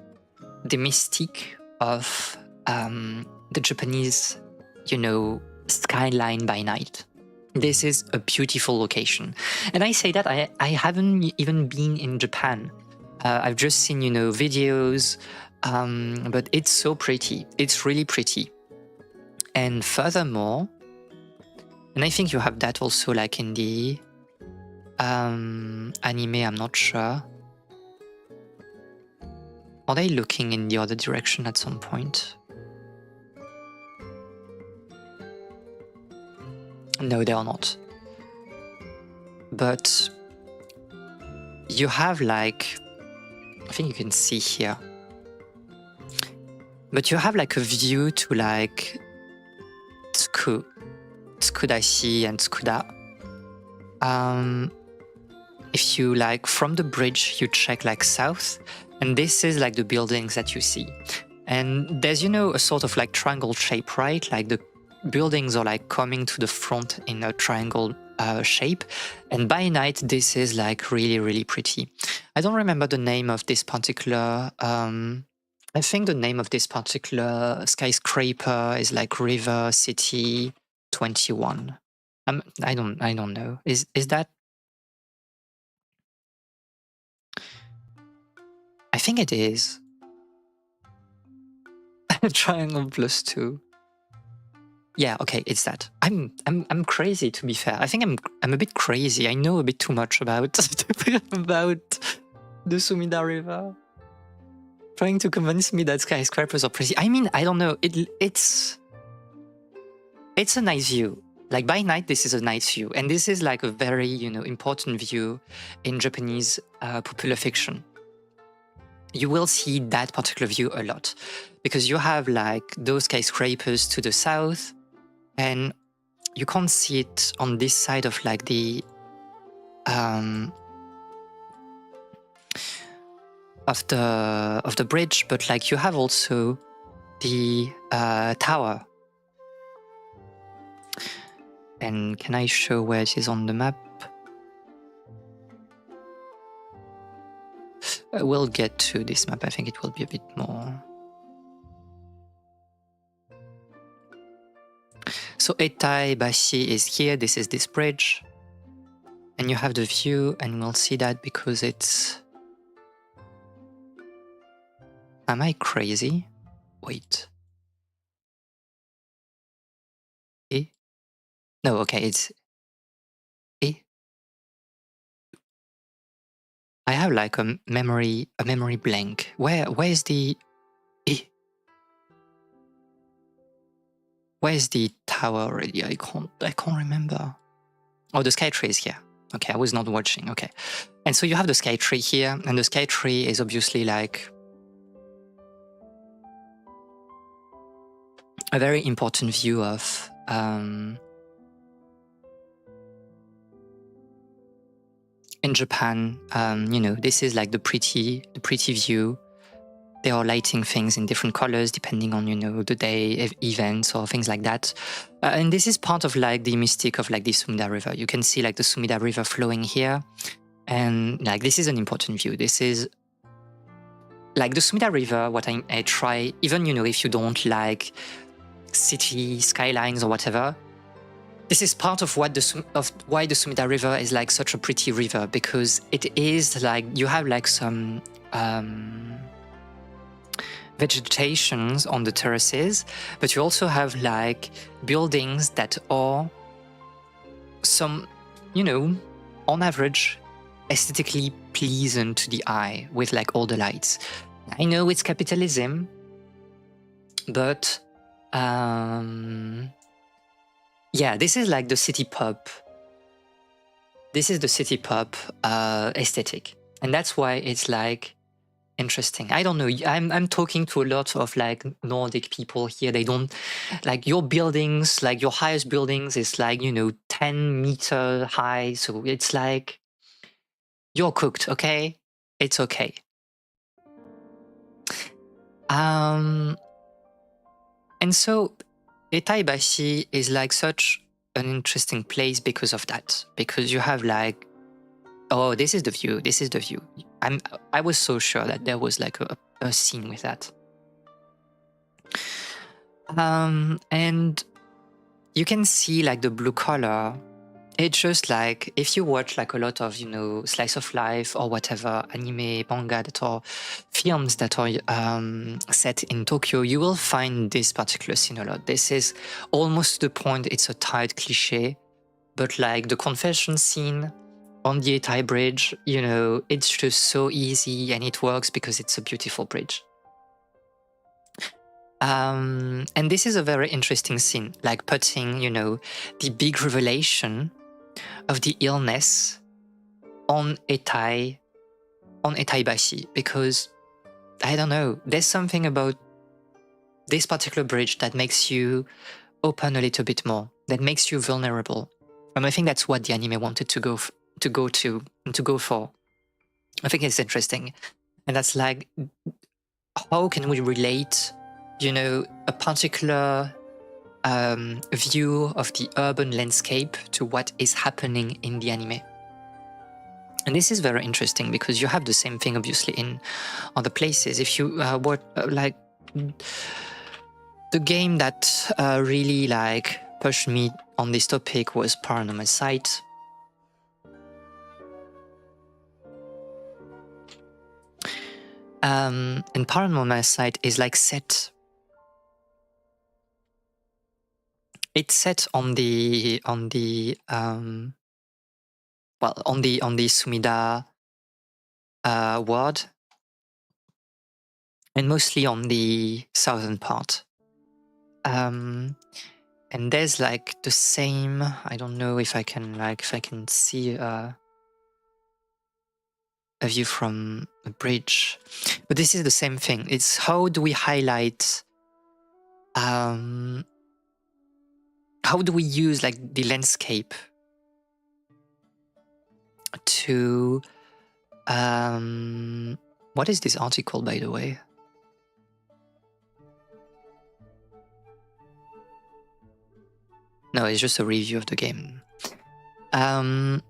the mystique of the Japanese, you know, skyline by night. This is a beautiful location. And I say that I haven't even been in Japan. I've just seen, you know, videos, but it's so pretty. It's really pretty. And furthermore, and I think you have that also like in the anime, I'm not sure. Are they looking in the other direction at some point? No, they are not. but you have like, I think you can see here, but you have like a view to like Tsukudashi and Tsukuda. If you like from the bridge, you check like south, and this is like the buildings that you see. And there's, you know, a sort of like triangle shape, right? Like the buildings are like coming to the front in a triangle shape. And by night, this is like really, really pretty. I don't remember the name of this particular, I think the name of this particular skyscraper is like River City 21. I don't know. Is that? I think it is. Triangle plus 2. Yeah, okay, it's that. I'm crazy, to be fair. I think I'm a bit crazy. I know a bit too much about about the Sumida River. Trying to convince me that skyscrapers are pretty. I mean, I don't know. It's a nice view. Like by night, this is a nice view, and this is like a very, you know, important view in Japanese popular fiction. You will see that particular view a lot because you have like those skyscrapers to the south, and you can't see it on this side of like the of the bridge, but like you have also the tower. And can I show where it is on the map? We'll get to this map. I think it will be a bit more. So Etai Bashi is here. This is this bridge. And you have the view, and we'll see that because it's... Am I crazy? Wait. Eh? No, okay, it's... Eh? I have like a memory blank. Where is the... Eh? Where's the tower already? I can't remember. Oh, the sky tree is here. Okay, I was not watching. Okay. And so you have the sky tree here, and the sky tree is obviously like a very important view of in Japan. You know, this is like the pretty view. They are lighting things in different colors depending on, you know, the day, events or things like that. And this is part of like the mystique of like the Sumida River. You can see like the Sumida River flowing here. And like this is an important view. This is like the Sumida River, what I try, even, you know, if you don't like city skylines or whatever, this is part of what why the Sumida River is like such a pretty river, because it is like you have like some vegetations on the terraces, but you also have like buildings that are some, you know, on average aesthetically pleasant to the eye with like all the lights. I know it's capitalism, but yeah, this is like the city pub. This is the city pub aesthetic, and that's why it's like interesting. I don't know. I'm talking to a lot of like Nordic people here. They don't like your buildings, like your highest buildings is like, you know, 10-meter high. So it's like you're cooked, okay? It's okay. And so Etaibashi is like such an interesting place because of that. Because you have like, oh, this is the view. This is the view. I was so sure that there was like a scene with that. And you can see like the blue color. It's just like, if you watch like a lot of, you know, slice of life or whatever, anime, manga that are films that are set in Tokyo, you will find this particular scene a lot. This is almost to the point it's a tired cliche, but like the confession scene on the Etai Bridge, you know, it's just so easy and it works because it's a beautiful bridge. And this is a very interesting scene, like putting, you know, the big revelation of the illness on Etaibashi, because I don't know, there's something about this particular bridge that makes you open a little bit more, that makes you vulnerable. And I think that's what the anime wanted to go for. I think it's interesting. And that's like, how can we relate, a particular view of the urban landscape to what is happening in the anime? And this is very interesting because you have the same thing, obviously, in other places. If you like the game that really like pushed me on this topic was Paranormal Sight. And Paranormal Sight is like set. It's set on the Sumida ward, and mostly on the southern part. And there's like the same. I don't know if I can see a view from a bridge, but this is the same thing. It's how do we highlight? How do we use like the landscape to what is this article, by the way? No, it's just a review of the game. How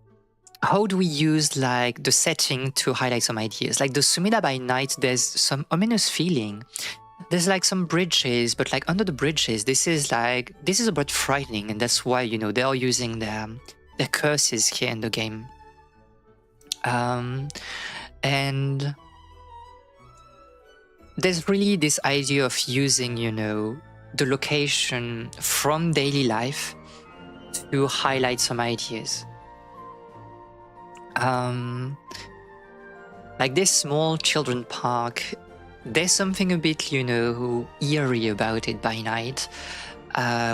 do we use like the setting to highlight some ideas? Like the Sumida by night, there's some ominous feeling. There's like some bridges, but like under the bridges, this is a bit frightening, and that's why they are using their curses here in the game. And there's really this idea of using, the location from daily life to highlight some ideas. Like this small children park, there's something a bit, eerie about it by night,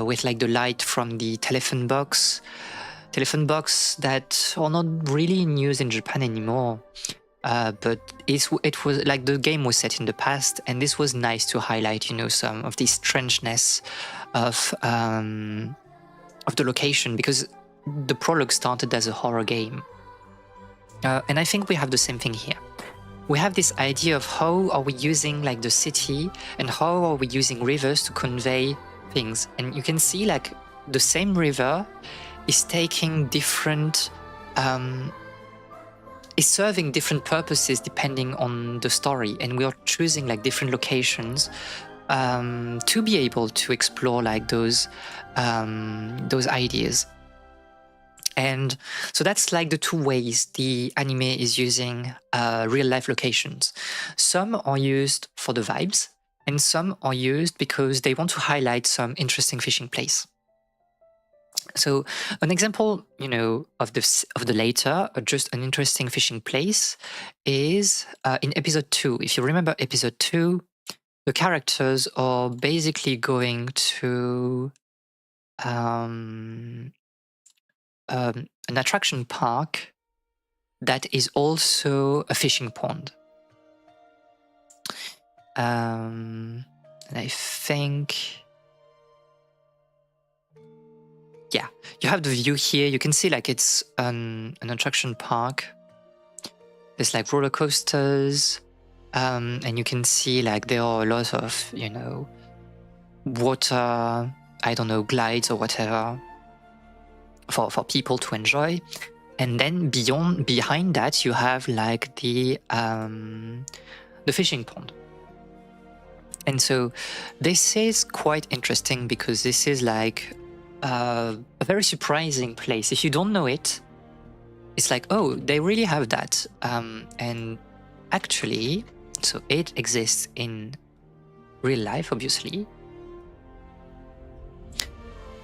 with like the light from the telephone box that are not really in use in Japan anymore. But it was like the game was set in the past, and this was nice to highlight, some of the strangeness of the location, because the prologue started as a horror game. And I think we have the same thing here. We have this idea of how are we using like the city, and how are we using rivers to convey things. And you can see like the same river is taking different, is serving different purposes depending on the story. And we are choosing like different locations to be able to explore like those ideas. And so that's like the two ways the anime is using real life locations. Some are used for the vibes, and some are used because they want to highlight some interesting fishing place. So an example, of the later, just an interesting fishing place, is in episode 2. If you remember episode 2, the characters are basically going to an attraction park that is also a fishing pond. And I think, yeah, you have the view here. You can see like it's an attraction park. There's like roller coasters, and you can see like there are a lot of, water, I don't know, glides or whatever, for people to enjoy. And then behind that you have like the fishing pond. And so this is quite interesting because this is like a very surprising place. If you don't know it, it's like, oh, they really have that. And actually, so it exists in real life, obviously.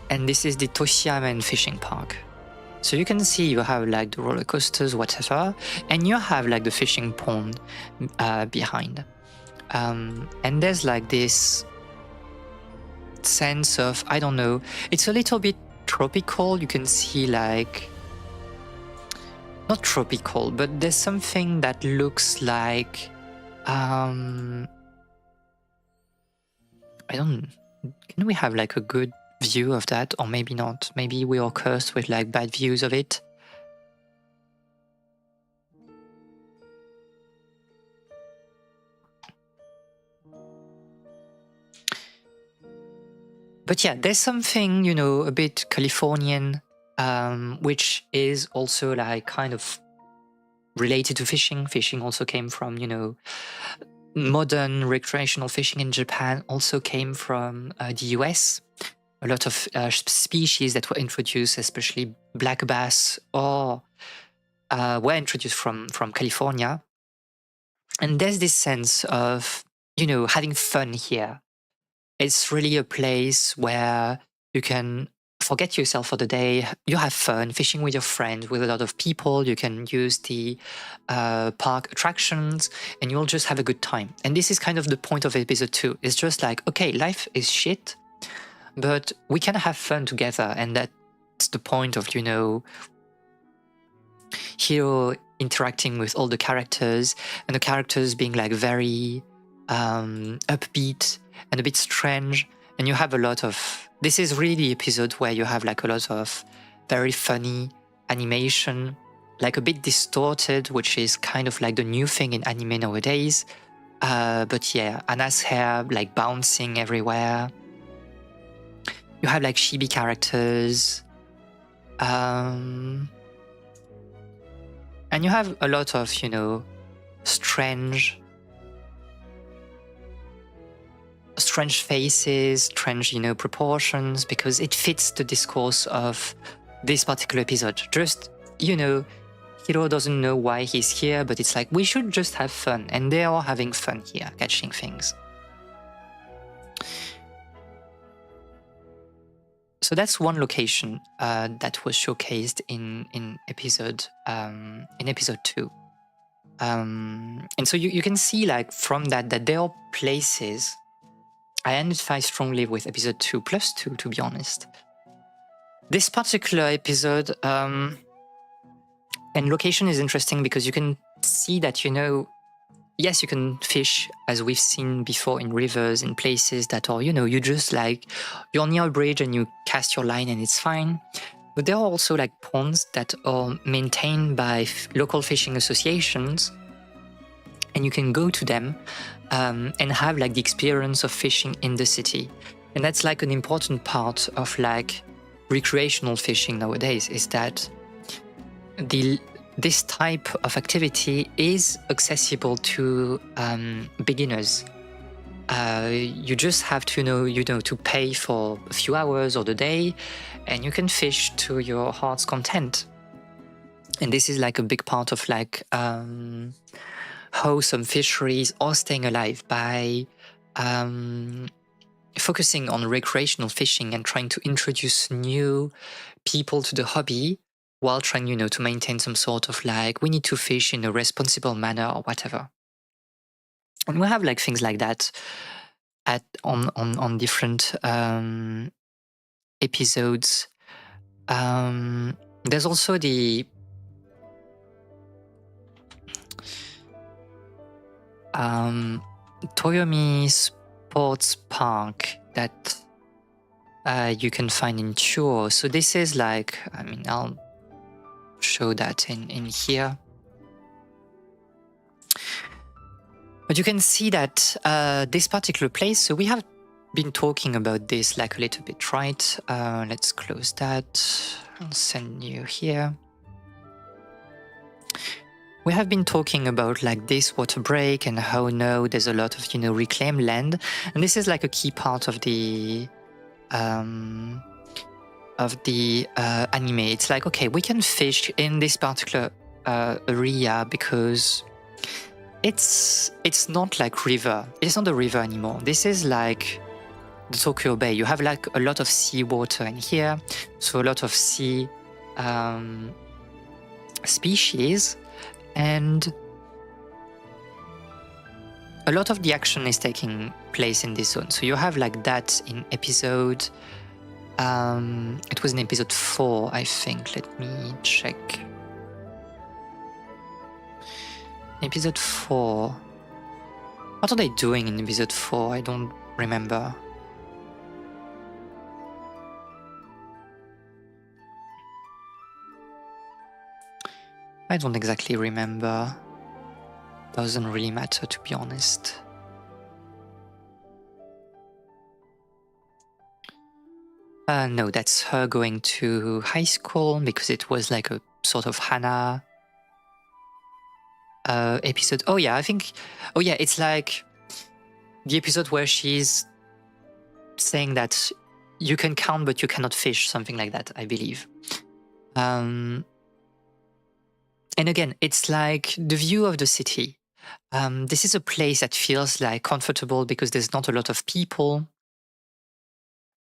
And this is the Toshiamen fishing park. So you can see you have like the roller coasters, whatever, and you have like the fishing pond behind. And there's like this sense of, I don't know, it's a little bit tropical. You can see like not tropical, but there's something that looks like can we have like a good view of that, or maybe not? Maybe we are cursed with like bad views of it. But yeah, there's something, you know, a bit Californian, which is also like kind of related to fishing. Fishing also came from, you know, modern recreational fishing in Japan also came from the US. A lot of species that were introduced, especially black bass, or were introduced from California. And there's this sense of, you know, having fun here. It's really a place where you can forget yourself for the day. You have fun fishing with your friends, with a lot of people. You can use the park attractions, and you'll just have a good time. And this is kind of the point of episode 2. It's just like, okay, life is shit, but we can have fun together. And that's the point of, you know, Hiro interacting with all the characters, and the characters being like very upbeat and a bit strange. And you have a lot of, this is really the episode where you have like a lot of very funny animation, like a bit distorted, which is kind of like the new thing in anime nowadays. But yeah, Anna's hair like bouncing everywhere. You have like chibi characters. And you have a lot of, you know, strange faces, strange, you know, proportions, because it fits the discourse of this particular episode. Just, you know, Hiro doesn't know why he's here, but it's like, we should just have fun. And they are having fun here, catching things. So that's one location that was showcased in episode 2. And so you can see like from that there are places. I identify strongly with episode 2 plus 2, to be honest. This particular episode and location is interesting because you can see that, you know, yes, you can fish, as we've seen before, in rivers, in places that are, you know, you just like, you're near a bridge and you cast your line and it's fine. But there are also like ponds that are maintained by local fishing associations, and you can go to them and have like the experience of fishing in the city. And that's like an important part of like recreational fishing nowadays, is that this type of activity is accessible to beginners. You just have to know, to pay for a few hours or the day, and you can fish to your heart's content. And this is like a big part of like how some fisheries are staying alive by focusing on recreational fishing and trying to introduce new people to the hobby, while trying, to maintain some sort of like, we need to fish in a responsible manner or whatever. And we have like things like that on different episodes. There's also the Toyomi Sports Park that you can find in Chuo. So this is like, I'll show that in here. But you can see that this particular place, so we have been talking about this like a little bit, right? Let's close that. I'll send you here. We have been talking about like this water break and how now there's a lot of, reclaimed land. And this is like a key part of the anime. It's like, okay, we can fish in this particular area because it's not like river. It's not a river anymore. This is like the Tokyo Bay. You have like a lot of sea water in here, so a lot of sea species, and a lot of the action is taking place in this zone. So you have like that in episode. It was in episode 4, I think. Let me check. Episode 4. What are they doing in episode 4? I don't remember. I don't exactly remember. Doesn't really matter, to be honest. No, that's her going to high school because it was like a sort of Hannah episode. Oh yeah, I think. Oh yeah, it's like the episode where she's saying that you can count but you cannot fish, something like that, I believe. And again, it's like the view of the city. This is a place that feels like comfortable because there's not a lot of people.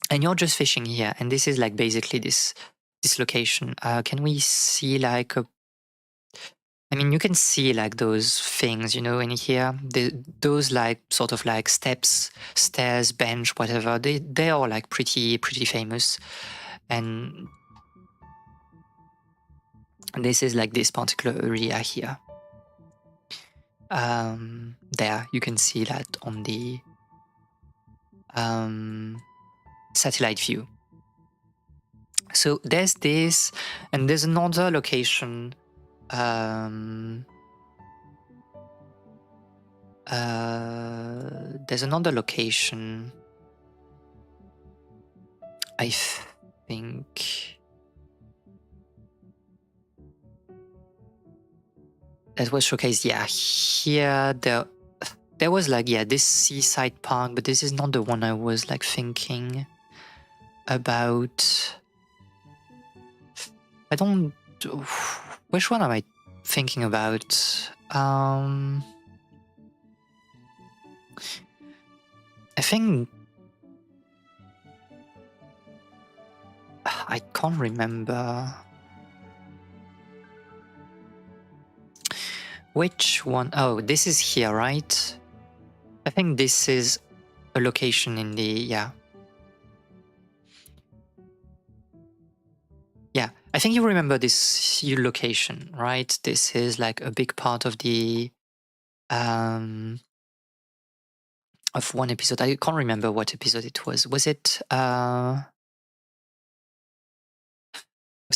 And you're just fishing here, and this is like basically this location. Can we see like a? I mean, you can see like those things, you know, in here. Those like sort of like steps, stairs, bench, whatever. They are like pretty famous, and this is like this particular area here. There you can see that on the satellite view. So there's this, and there's another location. There's another location. I think that was showcased. Yeah, here there was like, yeah, this seaside park, but this is not the one I was like thinking about. I don't. Which one am I thinking about? I think I can't remember which one. Oh, this is here, right? I think this is a location in the, yeah. Yeah, I think you remember this location, right? This is like a big part of the of one episode. I can't remember what episode it was. Was it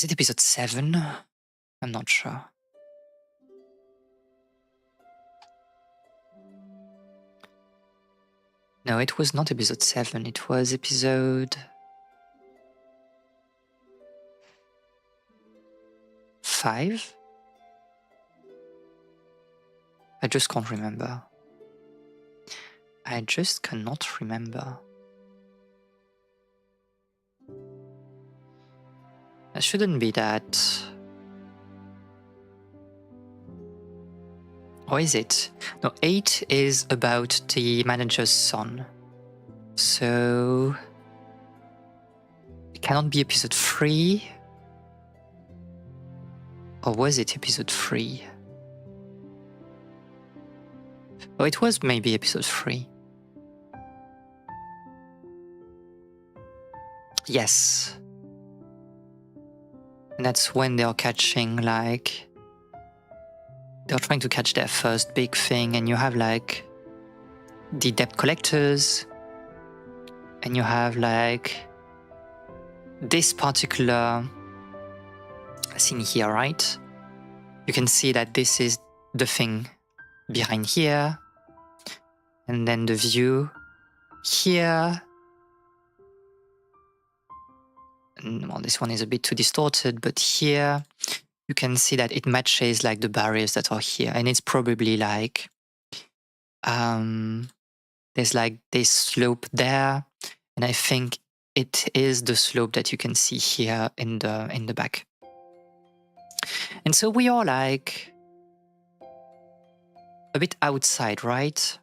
episode 7? I'm not sure. No, it was not episode 7. It was episode 5? I just can't remember. I just cannot remember. It shouldn't be that. Or is it? No, 8 is about the manager's son. So it cannot be episode 3. Or was it episode 3? Oh, it was maybe episode 3. Yes. And that's when they're catching, like, they're trying to catch their first big thing, and you have like the debt collectors, and you have like this particular scene here, right? You can see that this is the thing behind here, and then the view here. And, well, this one is a bit too distorted, but here you can see that it matches like the barriers that are here, and it's probably like there's like this slope there, and I think it is the slope that you can see here in the back. And so we are like a bit outside, right?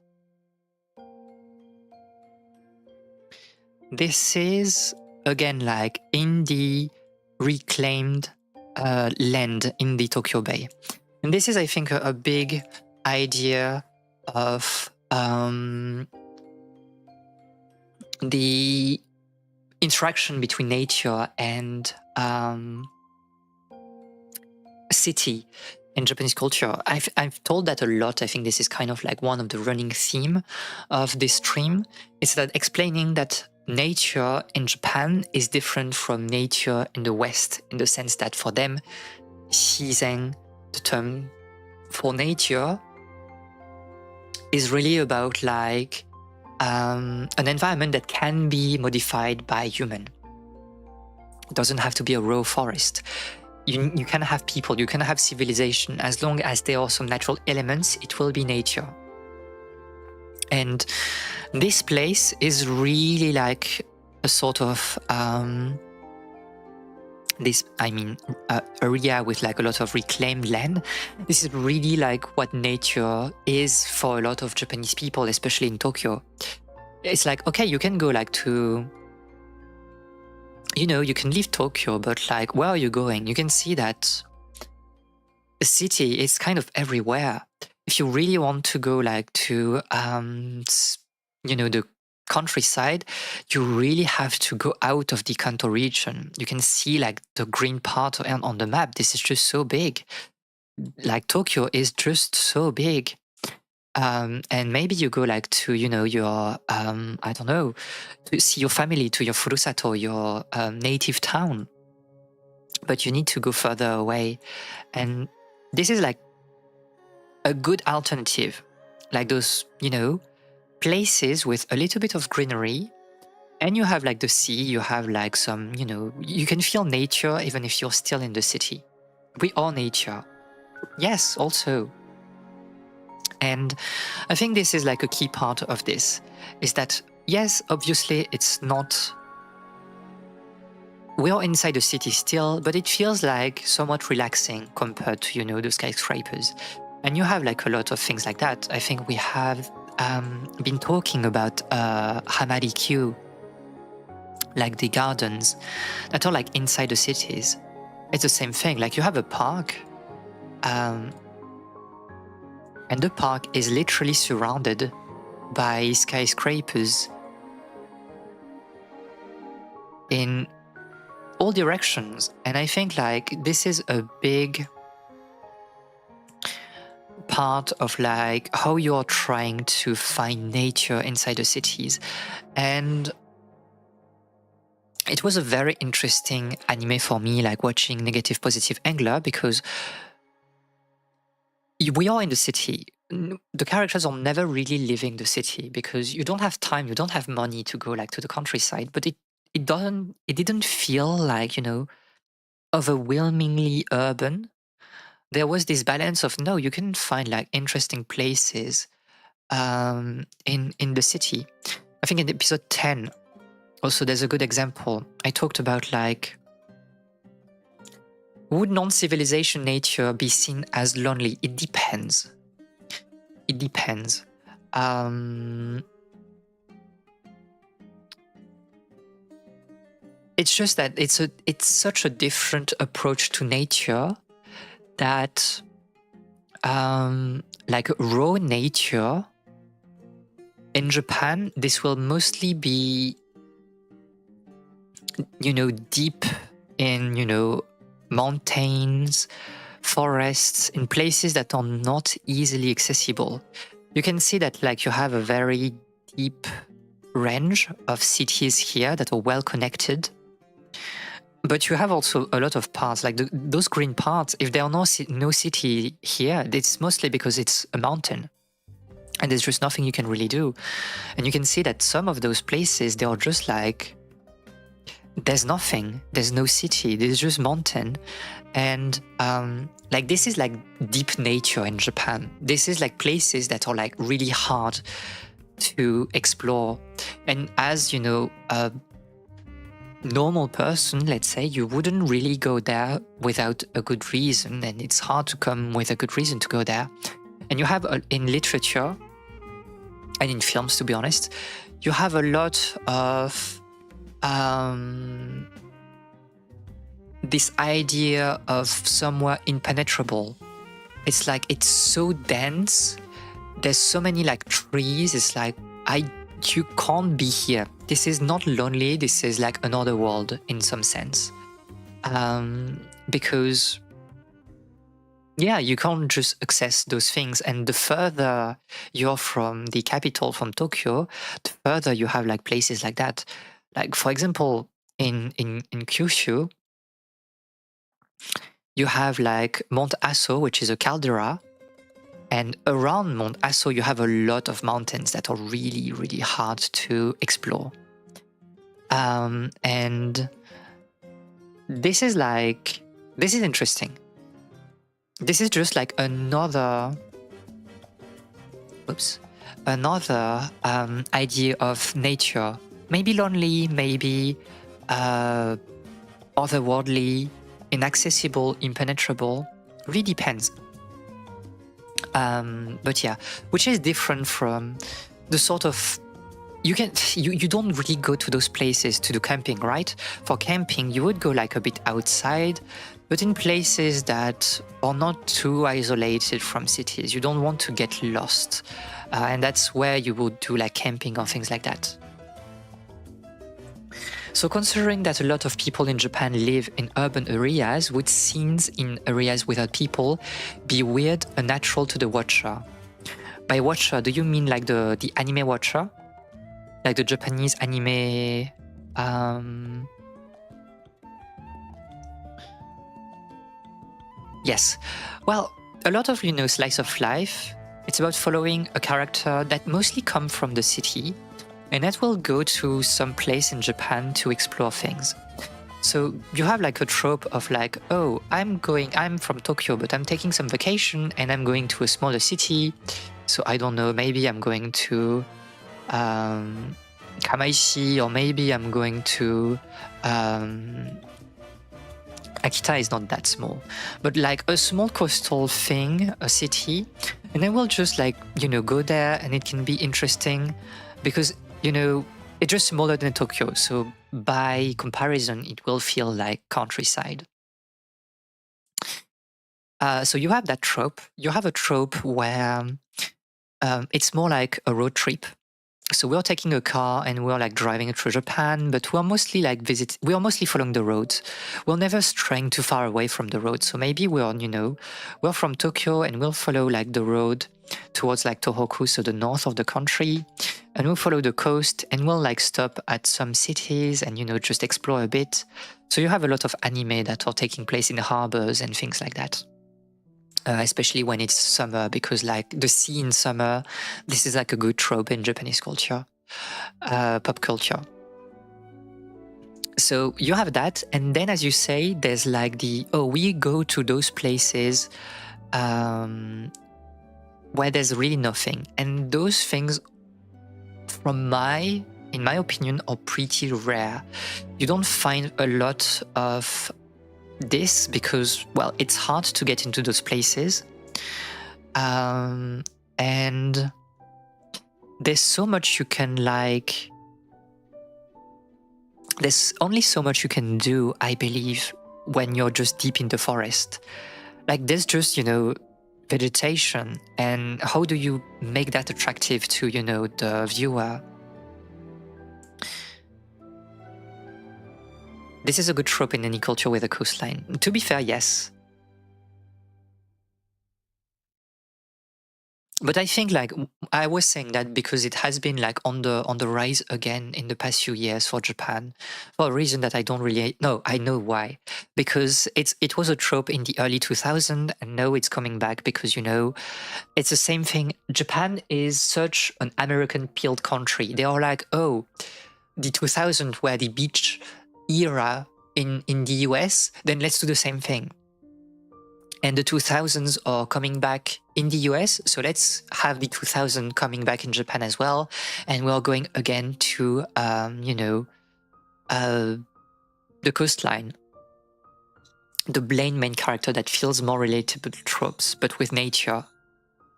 This is again like in the reclaimed land in the Tokyo Bay. And this is, I think, a big idea of the interaction between nature and city. in Japanese culture. I've told that a lot. I think this is kind of like one of the running theme of this stream. Is that explaining that nature in Japan is different from nature in the West, in the sense that for them, shizen, the term for nature, is really about like an environment that can be modified by human. It doesn't have to be a raw forest. You can have people, you can have civilization. As long as there are some natural elements, it will be nature. And this place is really like a sort of area with like a lot of reclaimed land. This is really like what nature is for a lot of Japanese people, especially in Tokyo. It's like, okay, you can go like to, you can leave Tokyo, but like, where are you going? You can see that the city is kind of everywhere. If you really want to go like to, the countryside, you really have to go out of the Kanto region. You can see like the green part on the map. This is just so big. Like Tokyo is just so big. And maybe you go like to, your, I don't know, to see your family, to your furusato, your native town. But you need to go further away. And this is like a good alternative. Like those, places with a little bit of greenery. And you have like the sea, you have like some, you can feel nature even if you're still in the city. We are nature. Yes, also. And I think this is like a key part of this, is that, yes, obviously it's not, we are inside the city still, but it feels like somewhat relaxing compared to, the skyscrapers. And you have like a lot of things like that. I think we have been talking about Hamarikyu, like the gardens that are like inside the cities. It's the same thing, like you have a park, and the park is literally surrounded by skyscrapers in all directions. And I think like this is a big part of like how you are trying to find nature inside the cities. And it was a very interesting anime for me, like watching Negative Positive Angler, because we are in the city. The characters are never really leaving the city because you don't have time, you don't have money to go like to the countryside. But it didn't feel like, overwhelmingly urban. There was this balance of, no, you can find like interesting places in the city. I think in episode 10, also there's a good example. I talked about like, would non-civilization nature be seen as lonely? It depends. It depends. It's just that it's such a different approach to nature that like raw nature in Japan, this will mostly be, deep in, mountains, forests, in places that are not easily accessible. You can see that like you have a very deep range of cities here that are well connected. But you have also a lot of parts, like those green parts, if there are no city here, it's mostly because it's a mountain. And there's just nothing you can really do. And you can see that some of those places, they are just like, there's nothing, there's no city, there's just mountain. And like this is like deep nature in Japan. This is like places that are like really hard to explore. And as a normal person, let's say, you wouldn't really go there without a good reason, and it's hard to come with a good reason to go there. And you have in literature and in films, to be honest, you have a lot of this idea of somewhere impenetrable. It's like it's so dense, there's so many like trees, it's like you can't be here. This is not lonely, this is like another world in some sense. Because yeah, you can't just access those things. And the further you're from the capital, from Tokyo, the further you have like places like that. Like for example, in Kyushu, you have like Mount Aso, which is a caldera. And around Mount Aso, you have a lot of mountains that are really, really hard to explore. And this is interesting. This is just like another idea of nature. Maybe lonely, maybe otherworldly, inaccessible, impenetrable. Really depends. But yeah, which is different from the sort of you don't really go to those places to do camping, right? For camping, you would go like a bit outside, but in places that are not too isolated from cities. You don't want to get lost. And that's where you would do like camping or things like that. So considering that a lot of people in Japan live in urban areas, would scenes in areas without people be weird, unnatural to the watcher? By watcher, do you mean like the anime watcher? Like the Japanese anime... Yes. Well, a lot of, slice of life, it's about following a character that mostly come from the city and that will go to some place in Japan to explore things. So you have like a trope of like, oh, I'm from Tokyo, but I'm taking some vacation and I'm going to a smaller city. So I don't know, maybe I'm going to Kamaishi, or maybe I'm going to Akita is not that small, but like a small coastal thing, a city, and I will just like, go there and it can be interesting because, it's just smaller than Tokyo. So by comparison, it will feel like countryside. So you have that trope. You have a trope where it's more like a road trip. So we're taking a car and we're like driving through Japan, but we're mostly like we are mostly following the roads. We're never straying too far away from the road. So maybe we're from Tokyo and we'll follow like the road towards like Tohoku, so the north of the country, and we'll follow the coast and we'll like stop at some cities and, just explore a bit. So you have a lot of anime that are taking place in the harbors and things like that. Especially when it's summer, because like the sea in summer, this is like a good trope in Japanese culture, pop culture. So you have that, and then as you say, there's like we go to those places where there's really nothing, and those things, in my opinion, are pretty rare. You don't find a lot of this because, well, it's hard to get into those places, and there's so much you can like. There's only so much you can do, I believe, when you're just deep in the forest. Like there's just, vegetation, and how do you make that attractive to, the viewer? This is a good trope in any culture with a coastline. To be fair, yes. But I think like I was saying that because it has been like on the rise again in the past few years for Japan, for a reason that I don't really know. I know why. Because it was a trope in the early 2000s, and now it's coming back because it's the same thing. Japan is such an American peeled country. They are like, oh, the 2000s were the beach era in the US, then let's do the same thing. And the 2000s are coming back in the US, so let's have the 2000 coming back in Japan as well. And we're going again to, the coastline. The main character that feels more relatable tropes, but with nature.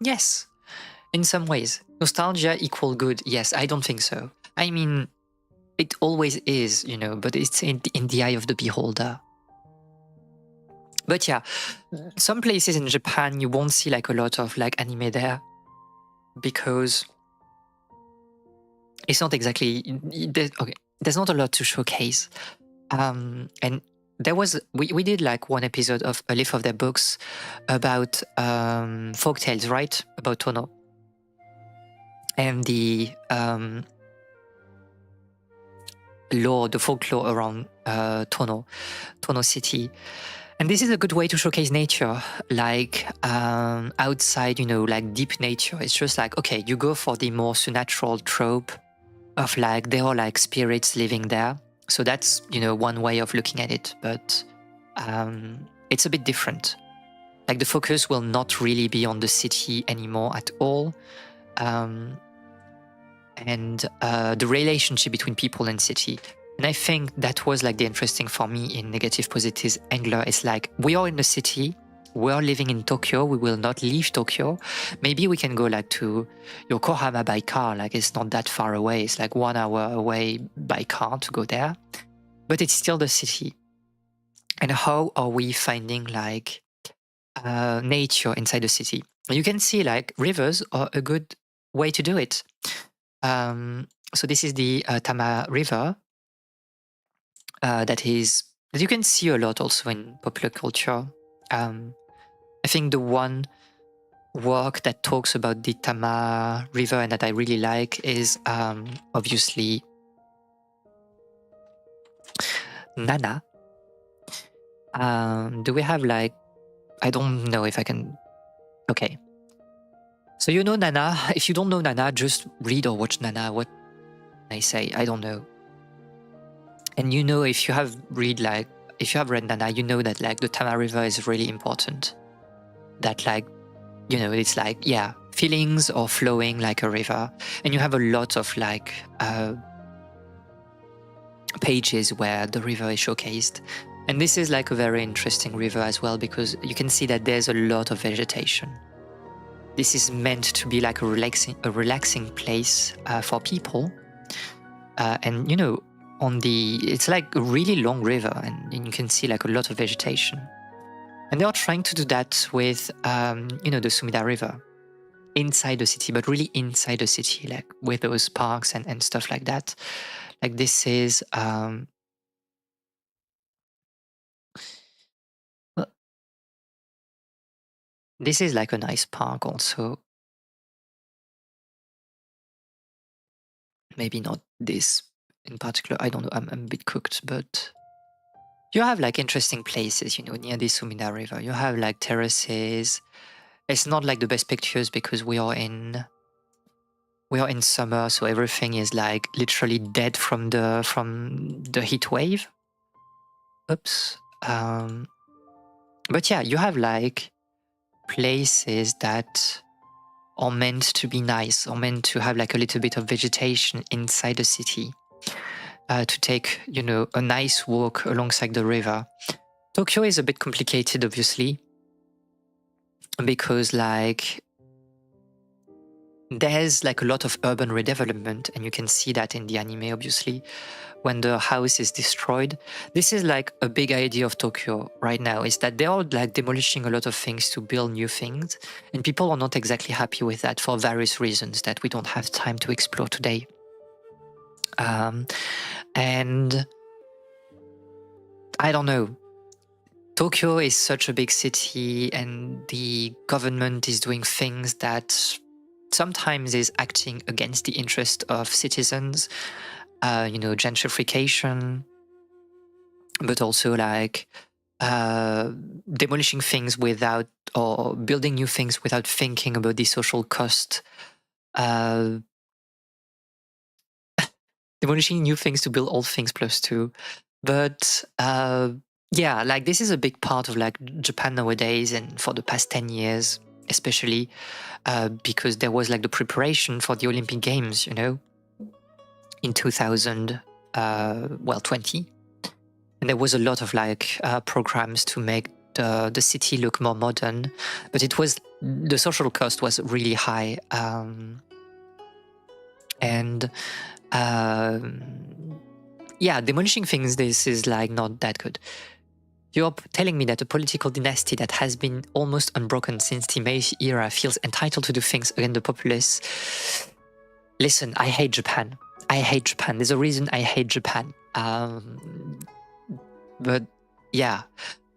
Yes, in some ways. Nostalgia equal good. Yes, I don't think so. I mean, it always is, but it's in the eye of the beholder. But yeah, some places in Japan, you won't see like a lot of like anime there because it's not exactly, there's not a lot to showcase. And there was we did like one episode of A Leaf of Their Books about folk tales, right? About Tono and the lore, the folklore around Tono City. And this is a good way to showcase nature, like outside, like deep nature. It's just like, okay, you go for the more supernatural trope of like, there are like spirits living there. So that's, one way of looking at it, but it's a bit different. Like the focus will not really be on the city anymore at all. And the relationship between people and city. And I think that was like the interesting for me in Negative Positive's Angler. It's like, we are in the city, we are living in Tokyo, we will not leave Tokyo. Maybe we can go like to Yokohama by car, like it's not that far away. It's like 1 hour away by car to go there, but it's still the city. And how are we finding like nature inside the city? You can see like rivers are a good way to do it. So this is the Tama River that you can see a lot also in popular culture. I think the one work that talks about the Tama River and that I really like is obviously Nana. Do we have like, I don't know if I can, okay. So Nana, if you don't know Nana, just read or watch Nana, what I say, I don't know. And if you have read Nana, you know that like the Tama River is really important. That like, it's like, yeah, feelings are flowing like a river. And you have a lot of like pages where the river is showcased. And this is like a very interesting river as well, because you can see that there's a lot of vegetation. This is meant to be like a relaxing place for people. And it's like a really long river, and you can see like a lot of vegetation. And they are trying to do that with, the Sumida River inside the city, but really inside the city, like with those parks and stuff like that. Like this is, this is like a nice park also. Maybe not this in particular. I don't know. I'm a bit cooked, but you have like interesting places, near the Sumida River. You have like terraces. It's not like the best pictures because we are in summer, so everything is like literally dead from the heat wave. Oops. But yeah, you have like places that are meant to be nice, or meant to have like a little bit of vegetation inside the city. To take, a nice walk alongside the river. Tokyo is a bit complicated, obviously, because like there's like a lot of urban redevelopment, and you can see that in the anime, obviously, when the house is destroyed. This is like a big idea of Tokyo right now, is that they are like demolishing a lot of things to build new things, and people are not exactly happy with that for various reasons that we don't have time to explore today. And I don't know. Tokyo is such a big city, and the government is doing things that sometimes is acting against the interest of citizens. Gentrification, but also like demolishing things without, or building new things without thinking about the social cost. Demolishing new things to build old things plus two. But yeah, like this is a big part of like Japan nowadays, and for the past 10 years, especially because there was like the preparation for the Olympic Games, in 2020. And there was a lot of like programs to make the city look more modern, but the social cost was really high. Yeah, demolishing things, this is like not that good. You're telling me that a political dynasty that has been almost unbroken since the Meiji era feels entitled to do things against the populace? Listen, I hate Japan. I hate Japan. There's a reason I hate Japan. But Yeah.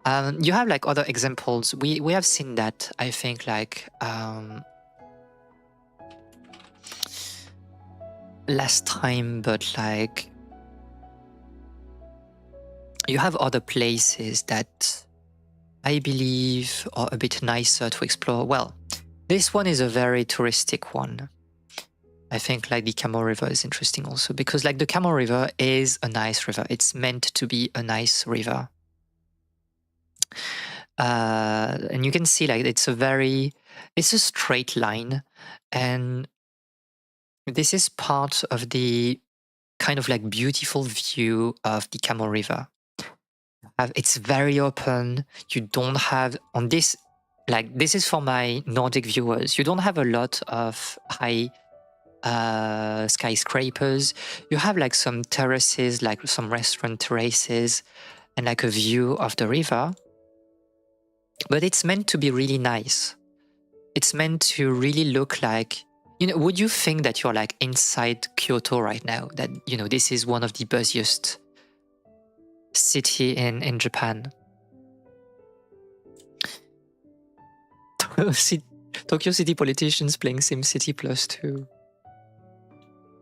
You have like other examples. We have seen that, I think, like last time, but like you have other places that I believe are a bit nicer to explore. Well, this one is a very touristic one. I think like the Camel River is interesting also because like the Camel River is a nice river. It's meant to be a nice river. And you can see like it's a straight line, and this is part of the kind of like beautiful view of the Camel River. It's very open. You don't have on this, like this is for my Nordic viewers. You don't have a lot of high skyscrapers. You have like some terraces, like some restaurant terraces, and like a view of the river. But it's meant to be really nice. It's meant to really look like, would you think that you're like inside Kyoto right now? That, this is one of the busiest city in Japan. Tokyo City politicians playing SimCity Plus 2.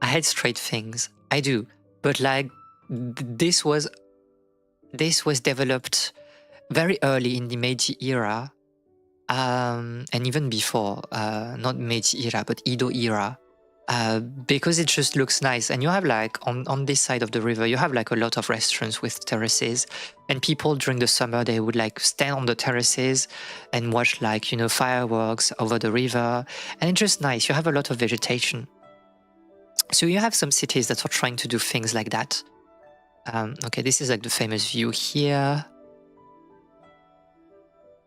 I hate straight things. I do. But like this was developed very early in the Meiji era, and even before, not Meiji era, but Edo era, because it just looks nice. And you have like on this side of the river, you have like a lot of restaurants with terraces, and people during the summer, they would like stand on the terraces and watch like, fireworks over the river. And it's just nice. You have a lot of vegetation. So you have some cities that are trying to do things like that. Okay, this is like the famous view here.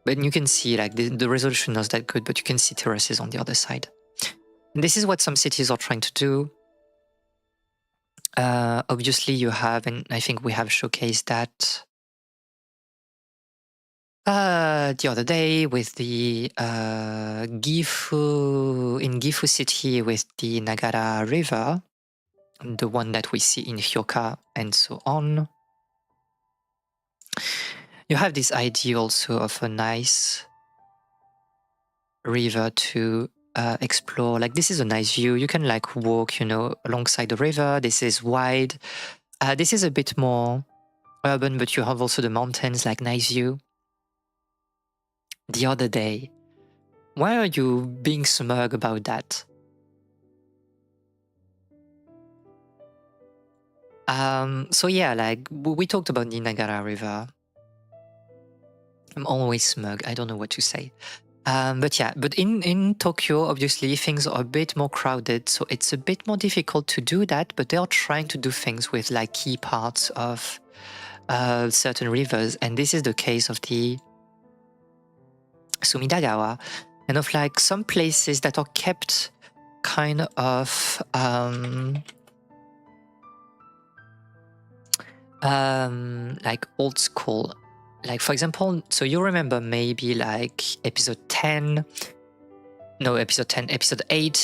But you can see like the resolution is not that good, but you can see terraces on the other side. And this is what some cities are trying to do. Obviously you have, and I think we have showcased that the other day with the Gifu City with the Nagara River, the one that we see in Hyoka and so on. You have this idea also of a nice river to explore. Like this is a nice view. You can like walk, alongside the river. This is wide. This is a bit more urban, but you have also the mountains, like nice view. The other day, why are you being smug about that? So yeah, like we talked about the Nagara River. I'm always smug. I don't know what to say. But yeah, but in Tokyo, obviously things are a bit more crowded, so it's a bit more difficult to do that. But they are trying to do things with like key parts of certain rivers, and this is the case of the Sumidagawa, and of like some places that are kept kind of like old school. Like for example, so you remember maybe like episode 8,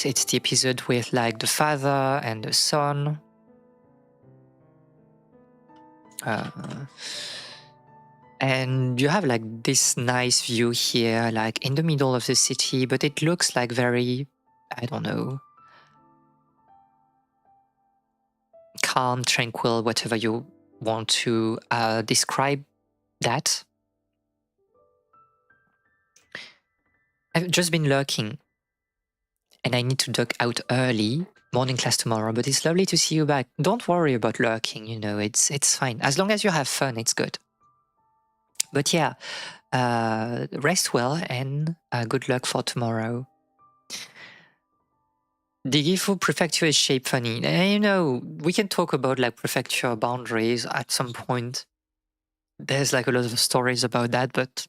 it's the episode with like the father and the son. And you have like this nice view here, like in the middle of the city, but it looks like very, I don't know, calm, tranquil, whatever you want to describe that. I've just been lurking and I need to duck out early. Morning class tomorrow, but it's lovely to see you back. Don't worry about lurking, it's fine. As long as you have fun, it's good. But yeah, rest well and good luck for tomorrow. The Gifu prefecture is shape funny. We can talk about like prefecture boundaries at some point. There's like a lot of stories about that, but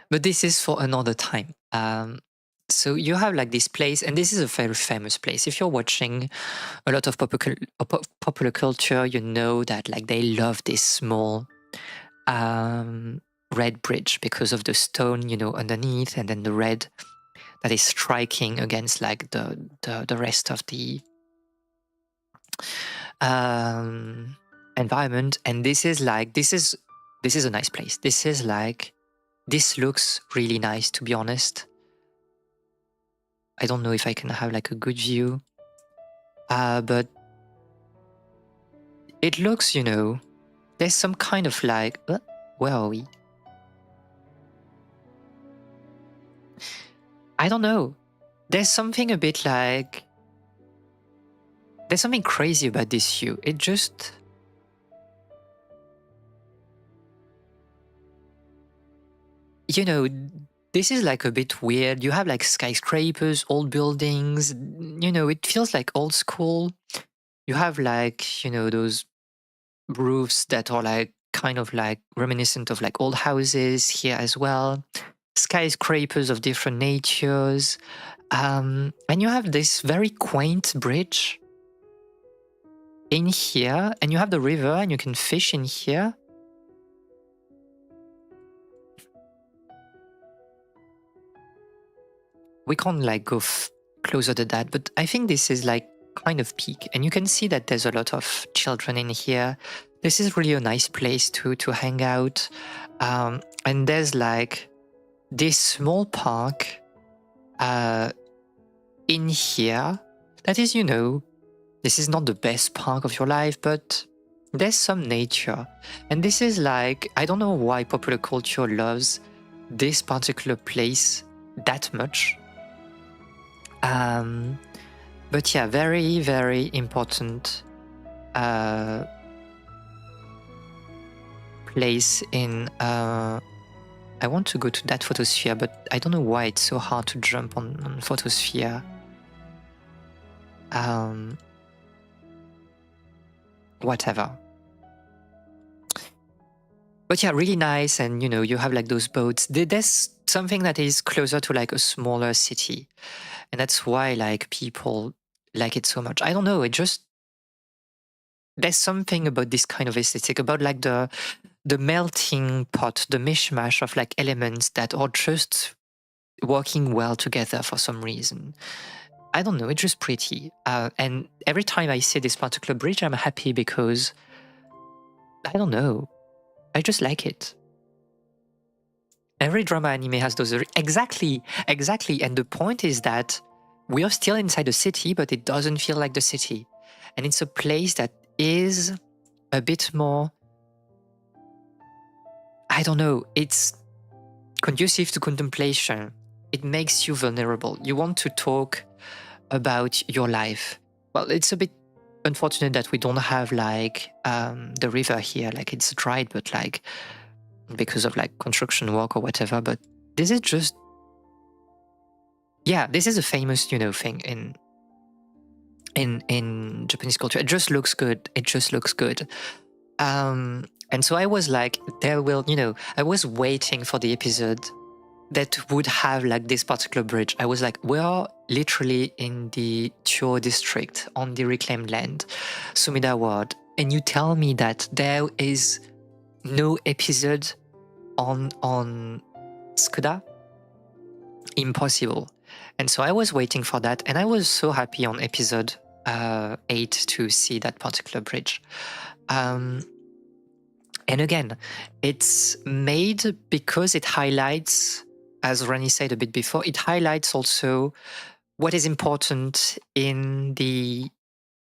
this is for another time. So you have like this place, and this is a very famous place. If you're watching a lot of popular culture, you know that like they love this small red bridge because of the stone, underneath, and then the red that is striking against like the rest of the and environment. And this is a nice place. This looks really nice, to be honest. I don't know if I can have like a good view, but it looks, there's some kind of like, where are we? I don't know. There's something a bit like, there's something crazy about this view. It just, this is like a bit weird. You have like skyscrapers, old buildings, it feels like old school. You have like, those roofs that are like kind of like reminiscent of like old houses here as well. Skyscrapers of different natures. And you have this very quaint bridge in here, and you have the river and you can fish in here. We can't like go closer to that, but I think this is like kind of peak, and you can see that there's a lot of children in here. This is really a nice place to hang out. And there's like this small park in here that is, this is not the best park of your life, but there's some nature. And this is like, I don't know why popular culture loves this particular place that much. But yeah, very, very important place in... I want to go to that photosphere, but I don't know why it's so hard to jump on photosphere. Whatever. But yeah, really nice. And, you have like those boats. There's something that is closer to like a smaller city. And that's why like people like it so much. I don't know. There's something about this kind of aesthetic, about like the melting pot, the mishmash of like elements that are just working well together for some reason. I don't know, it's just pretty. And every time I see this particular bridge, I'm happy because, I don't know, I just like it. Every drama anime has those... Exactly. And the point is that we are still inside the city, but it doesn't feel like the city. And it's a place that is a bit more... I don't know, it's conducive to contemplation. It makes you vulnerable. You want to talk about your life. Well, it's a bit unfortunate that we don't have like the river here, like it's dried, but like because of like construction work or whatever. But this is just, yeah, this is a famous, thing in Japanese culture. It just looks good. And so I was like, I was waiting for the episode that would have like this particular bridge. I was like, we are literally in the Chuo district on the reclaimed land, Sumida Ward. And you tell me that there is no episode on Tsukuda? Impossible. And so I was waiting for that. And I was so happy on episode 8 to see that particular bridge. And again, it's made because it highlights, as Rani said a bit before, it highlights also what is important in the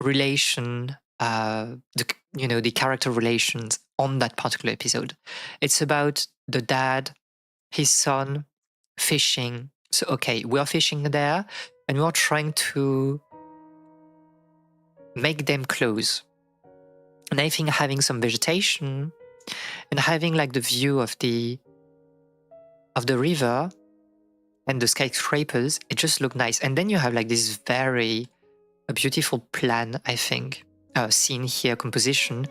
relation, the character relations on that particular episode. It's about the dad, his son, fishing. So, okay, we are fishing there, and we are trying to make them close. And I think having some vegetation and having like the view of the river and the skyscrapers, it just looked nice. And then you have like this very beautiful plan, I think, scene here, composition,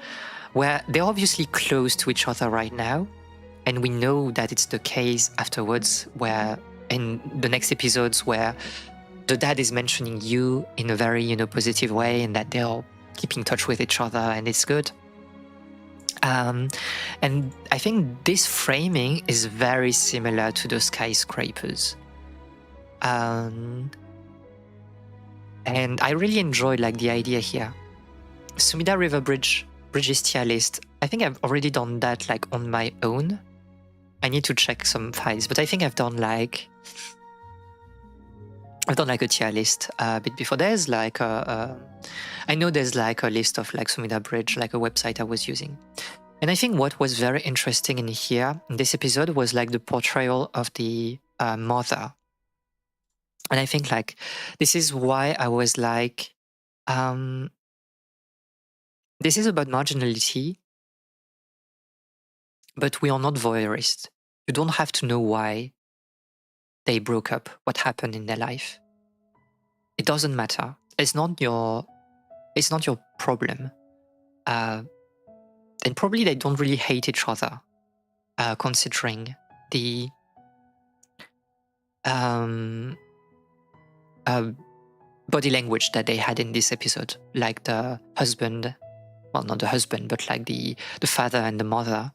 where they're obviously close to each other right now. And we know that it's the case afterwards, where in the next episodes where the dad is mentioning you in a very, positive way, and that they're keeping touch with each other, and it's good. And I think this framing is very similar to the skyscrapers. And I really enjoyed like the idea here. Sumida River Bridge Bridges tier list. I think I've already done that like on my own. I need to check some files, but I think I've done like a tier list a bit before. There's like I know there's like a list of like Sumida Bridge, like a website I was using. And I think what was very interesting in here, in this episode, was like the portrayal of the mother. And I think like this is why I was like, this is about marginality, but we are not voyeurists. You don't have to know why they broke up, what happened in their life. It doesn't matter. It's not your problem. And probably they don't really hate each other, considering the body language that they had in this episode. Like the husband, well, not the husband, but like the father and the mother.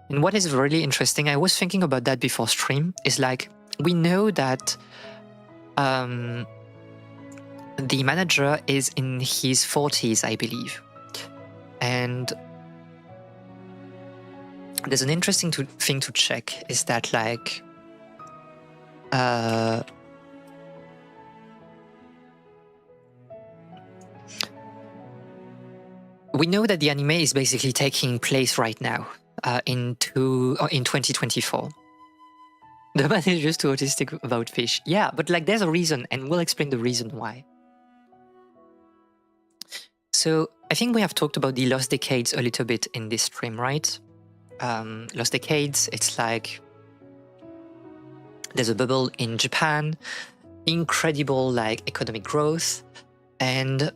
And what is really interesting, I was thinking about that before stream, is like, we know that the manager is in his 40s, I believe. And there's an interesting thing to check, is that like we know that the anime is basically taking place right now in 2024. The man is just too autistic about fish. Yeah, but like there's a reason, and we'll explain the reason why. So I think we have talked about the Lost Decades a little bit in this stream, right? Lost Decades, it's like there's a bubble in Japan, incredible like economic growth, and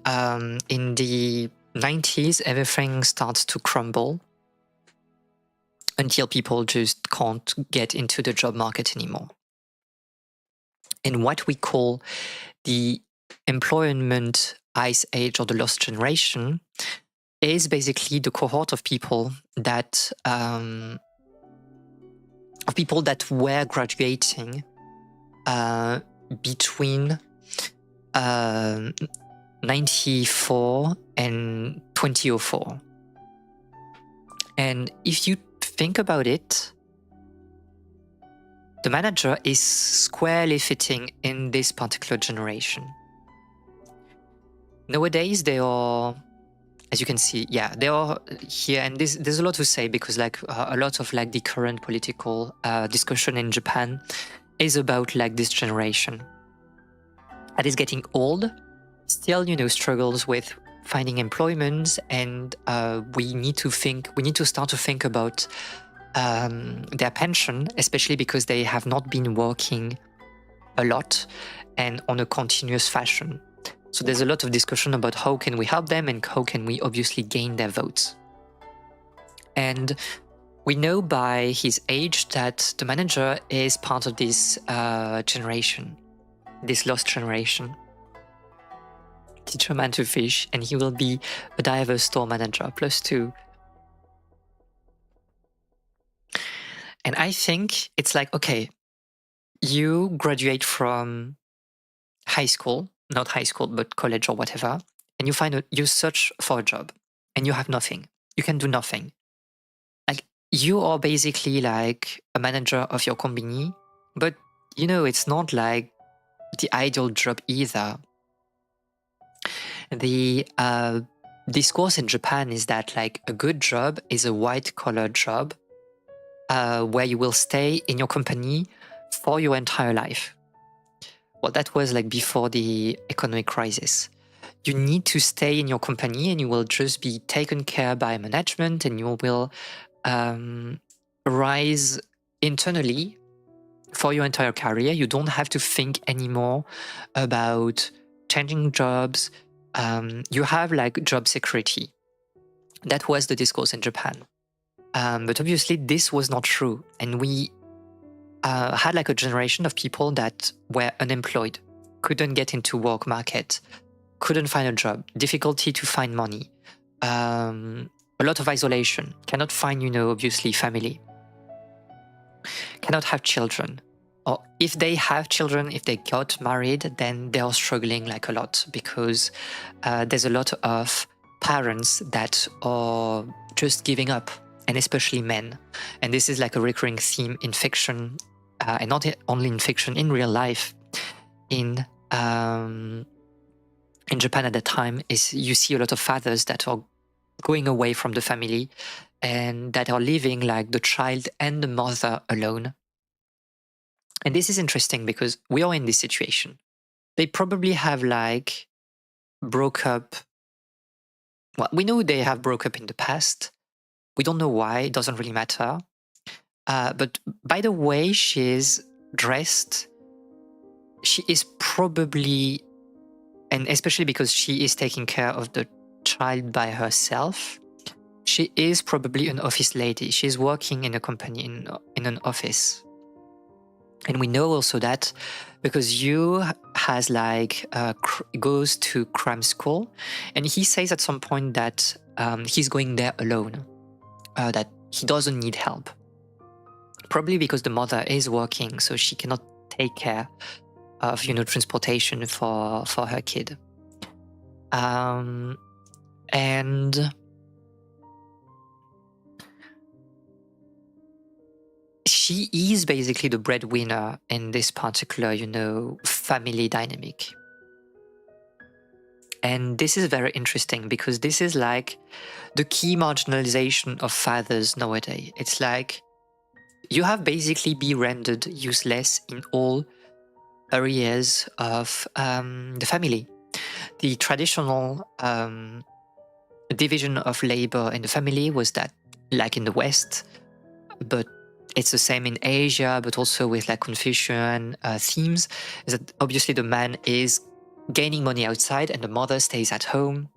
in the 90s everything starts to crumble until people just can't get into the job market anymore. And what we call the employment ice age, or the lost generation, is basically the cohort of people that were graduating between 94 and 2004. And if you think about it, the manager is squarely fitting in this particular generation. Nowadays, they are, as you can see, yeah, they are here, and there's a lot to say, because like a lot of like the current political discussion in Japan is about like this generation that is getting old, still, struggles with finding employment, and we need to start to think about their pension, especially because they have not been working a lot and on a continuous fashion. So there's a lot of discussion about how can we help them and how can we obviously gain their votes. And we know by his age that the manager is part of this generation, this lost generation. Teach a man to fish, and he will be a diver store manager +2. And I think it's like, okay, you graduate from high school, not high school, but college or whatever, and you search for a job and you have nothing. You can do nothing. Like, you are basically like a manager of your company, but it's not like the ideal job either. The discourse in Japan is that like a good job is a white-collar job where you will stay in your company for your entire life. Well, that was like before the economic crisis. You need to stay in your company and you will just be taken care by management, and you will rise internally for your entire career. You don't have to think anymore about changing jobs. You have like job security. That was the discourse in Japan. But obviously this was not true. And we had like a generation of people that were unemployed, couldn't get into work market, couldn't find a job, difficulty to find money, a lot of isolation, cannot find, obviously family, cannot have children. Or if they have children, if they got married, then they are struggling like a lot, because there's a lot of parents that are just giving up, and especially men. And this is like a recurring theme in fiction, and not only in fiction, in real life. In Japan at that time, is you see a lot of fathers that are going away from the family and that are leaving like the child and the mother alone. And this is interesting because we are in this situation. They probably have like broke up. Well, we know they have broke up in the past. We don't know why. It doesn't really matter. But by the way she is dressed, she is probably, and especially because she is taking care of the child by herself, she is probably an office lady. She's working in a company, in an office. And we know also that because Yu has like goes to cram school, and he says at some point that he's going there alone, that he doesn't need help. Probably because the mother is working, so she cannot take care of transportation for her kid. And she is basically the breadwinner in this particular, family dynamic. And this is very interesting because this is like the key marginalization of fathers nowadays. It's like you have basically been rendered useless in all areas of the family. The traditional division of labor in the family was that, like in the West, but it's the same in Asia, but also with like Confucian themes, is that obviously the man is gaining money outside and the mother stays at home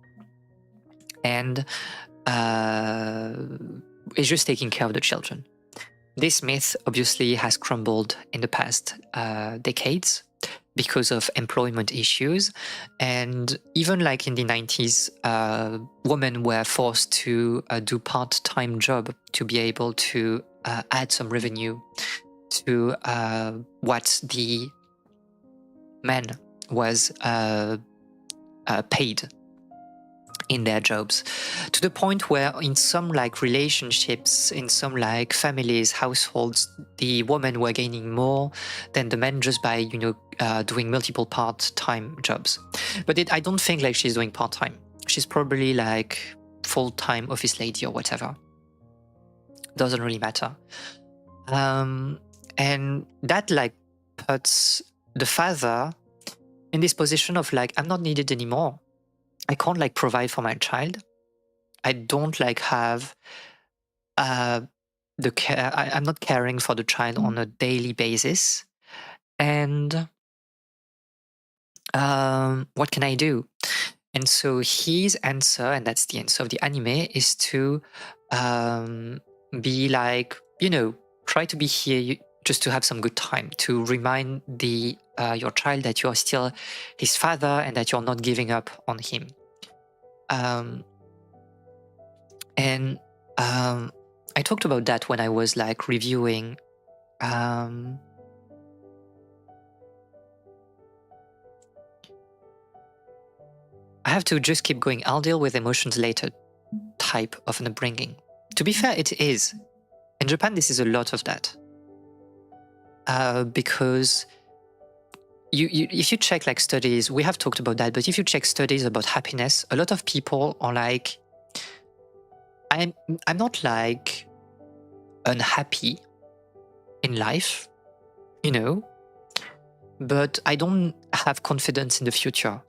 and is just taking care of the children. This myth obviously has crumbled in the past decades because of employment issues. And even like in the 90s, women were forced to do part-time job to be able to add some revenue to what the men was paid in their jobs, to the point where in some like relationships, in some like families, households, the women were gaining more than the men just by doing multiple part-time jobs. But I don't think like she's doing part-time. She's probably like full-time office lady or whatever. Doesn't really matter. And that like puts the father in this position of like, I'm not needed anymore. I can't like provide for my child. I don't like have the care. I'm not caring for the child on a daily basis. And what can I do? And so his answer, and that's the answer of the anime, is to be like, try to be here just to have some good time, to remind your child that you're still his father and that you're not giving up on him. And I talked about that when I was like reviewing I have to just keep going. I'll deal with emotions later type of an upbringing. To be fair, it is. In Japan, this is a lot of that. Because if you check like studies, we have talked about that, but if you check studies about happiness, a lot of people are like, I'm not like unhappy in life, but I don't have confidence in the future.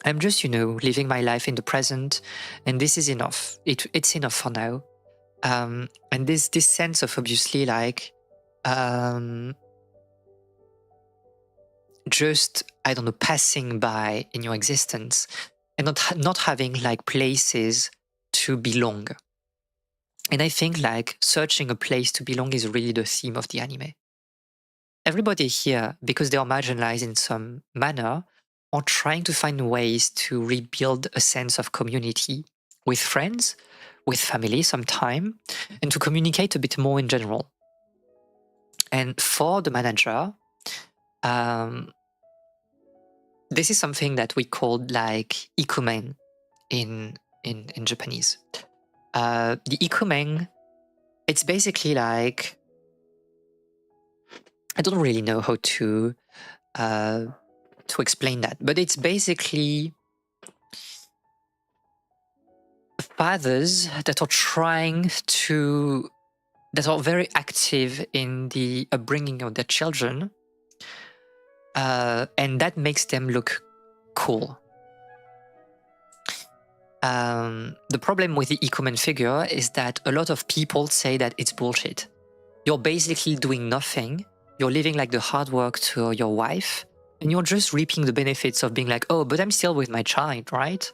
I'm just, living my life in the present, and this is enough. It's enough for now. And this sense of obviously like, just, I don't know, passing by in your existence and not having like places to belong. And I think like searching a place to belong is really the theme of the anime. Everybody here, because they are marginalized in some manner, are trying to find ways to rebuild a sense of community with friends, with family sometime, and to communicate a bit more in general. And for the manager, this is something that we called like ikumen in Japanese. The ikumen, it's basically like, I don't really know how to explain that, but it's basically fathers that are very active in the upbringing of their children, and that makes them look cool. The problem with the ikumen figure is that a lot of people say that it's bullshit. You're basically doing nothing. You're living like the hard work to your wife, and you're just reaping the benefits of being like, oh, but I'm still with my child, right?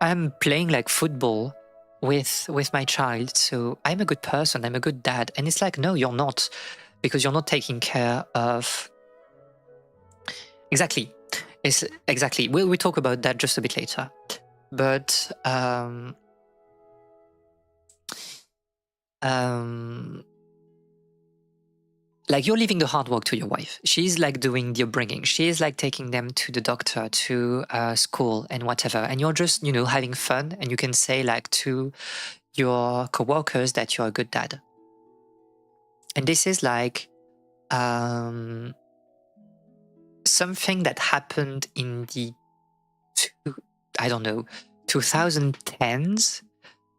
I'm playing like football with my child, so I'm a good person, I'm a good dad. And it's like, no, you're not, because you're not taking care of... Exactly. We'll talk about that just a bit later. But like, you're leaving the hard work to your wife. She's like doing the upbringing. She's like taking them to the doctor, to school and whatever. And you're just, having fun. And you can say like to your coworkers that you're a good dad. And this is like something that happened in the 2010s,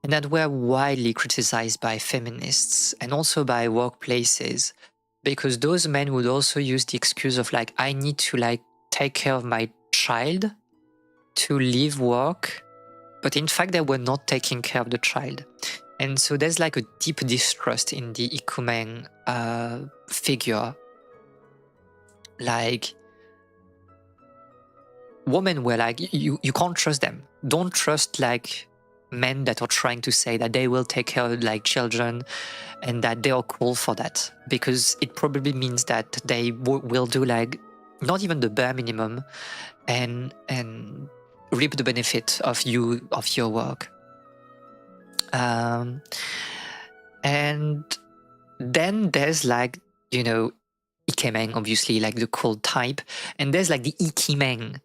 and that were widely criticized by feminists and also by workplaces, because those men would also use the excuse of like, I need to like take care of my child to leave work, but in fact they were not taking care of the child. And so there's like a deep distrust in the ikumen figure. Like, women were like, you can't trust them. Don't trust like men that are trying to say that they will take care of like children and that they are cool for that, because it probably means that they will do like not even the bare minimum and reap the benefit of your work. And then there's like, ikemen, obviously, like the cool type, and there's like the ikimen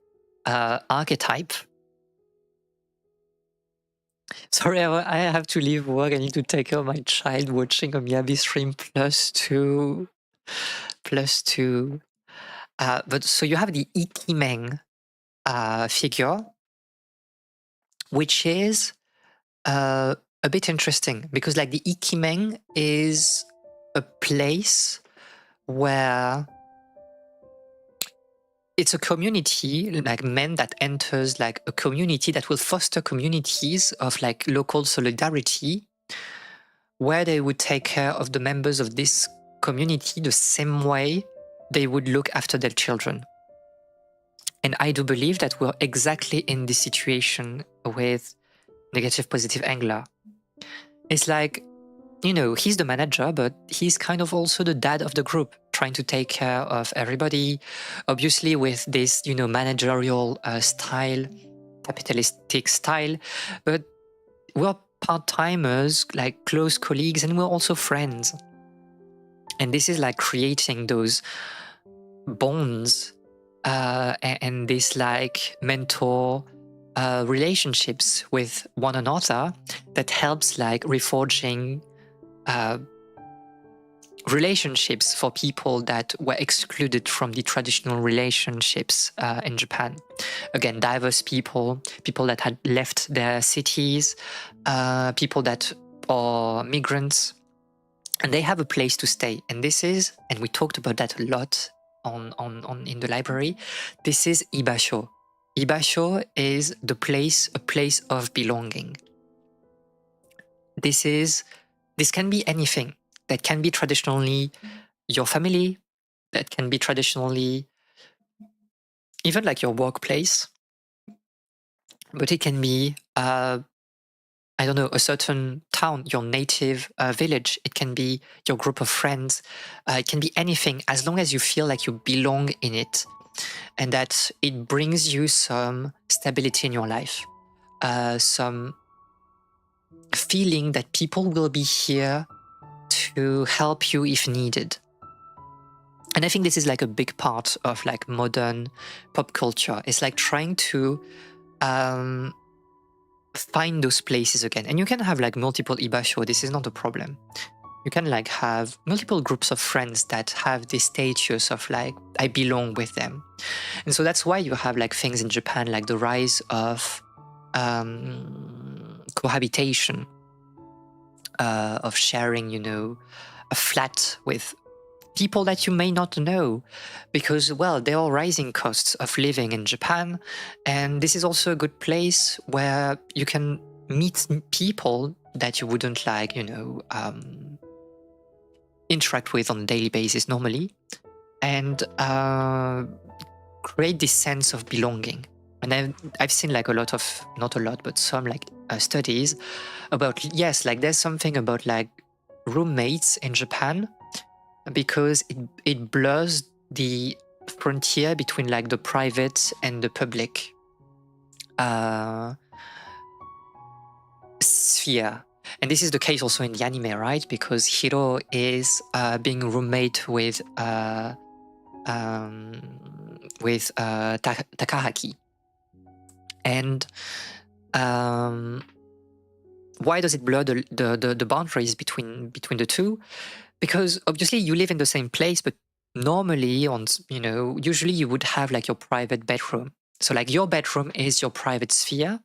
archetype. Sorry, I have to leave work. I need to take care of my child watching a Miyabi stream +2. But so you have the ikimen figure, which is a bit interesting, because like the ikimen is a place where it's a community, like men that enters like a community that will foster communities of like local solidarity, where they would take care of the members of this community the same way they would look after their children. And I do believe that we're exactly in this situation with negative positive angler. It's like, he's the manager, but he's kind of also the dad of the group, trying to take care of everybody, obviously with this, managerial style, capitalistic style. But we're part-timers, like close colleagues, and we're also friends. And this is like creating those bonds and this like mentor relationships with one another that helps like reforging relationships for people that were excluded from the traditional relationships in Japan. Again, diverse people that had left their cities, people that are migrants, and they have a place to stay. And this is, and we talked about that a lot on in the library, this is ibasho. Ibasho is a place of belonging. This can be anything. That can be traditionally your family, that can be traditionally even like your workplace, but it can be, a certain town, your native village. It can be your group of friends. It can be anything, as long as you feel like you belong in it and that it brings you some stability in your life, some feeling that people will be here to help you if needed. And I think this is like a big part of like modern pop culture. It's like trying to find those places again. And you can have like multiple ibasho, this is not a problem. You can like have multiple groups of friends that have this status of like, I belong with them. And so that's why you have like things in Japan, like the rise of cohabitation, of sharing, you know, a flat with people that you may not know, because, well, there are rising costs of living in Japan. And this is also a good place where you can meet people that you wouldn't like, you know, interact with on a daily basis normally, and create this sense of belonging. And I've seen like a lot of, not a lot, but some like studies about, yes, like there's something about like roommates in Japan, because it blurs the frontier between like the private and the public sphere. And this is the case also in the anime, right? Because Hiro is being roommate with Takahaki. And why does it blur the boundaries between the two? Because obviously you live in the same place, but normally usually you would have like your private bedroom. So like your bedroom is your private sphere.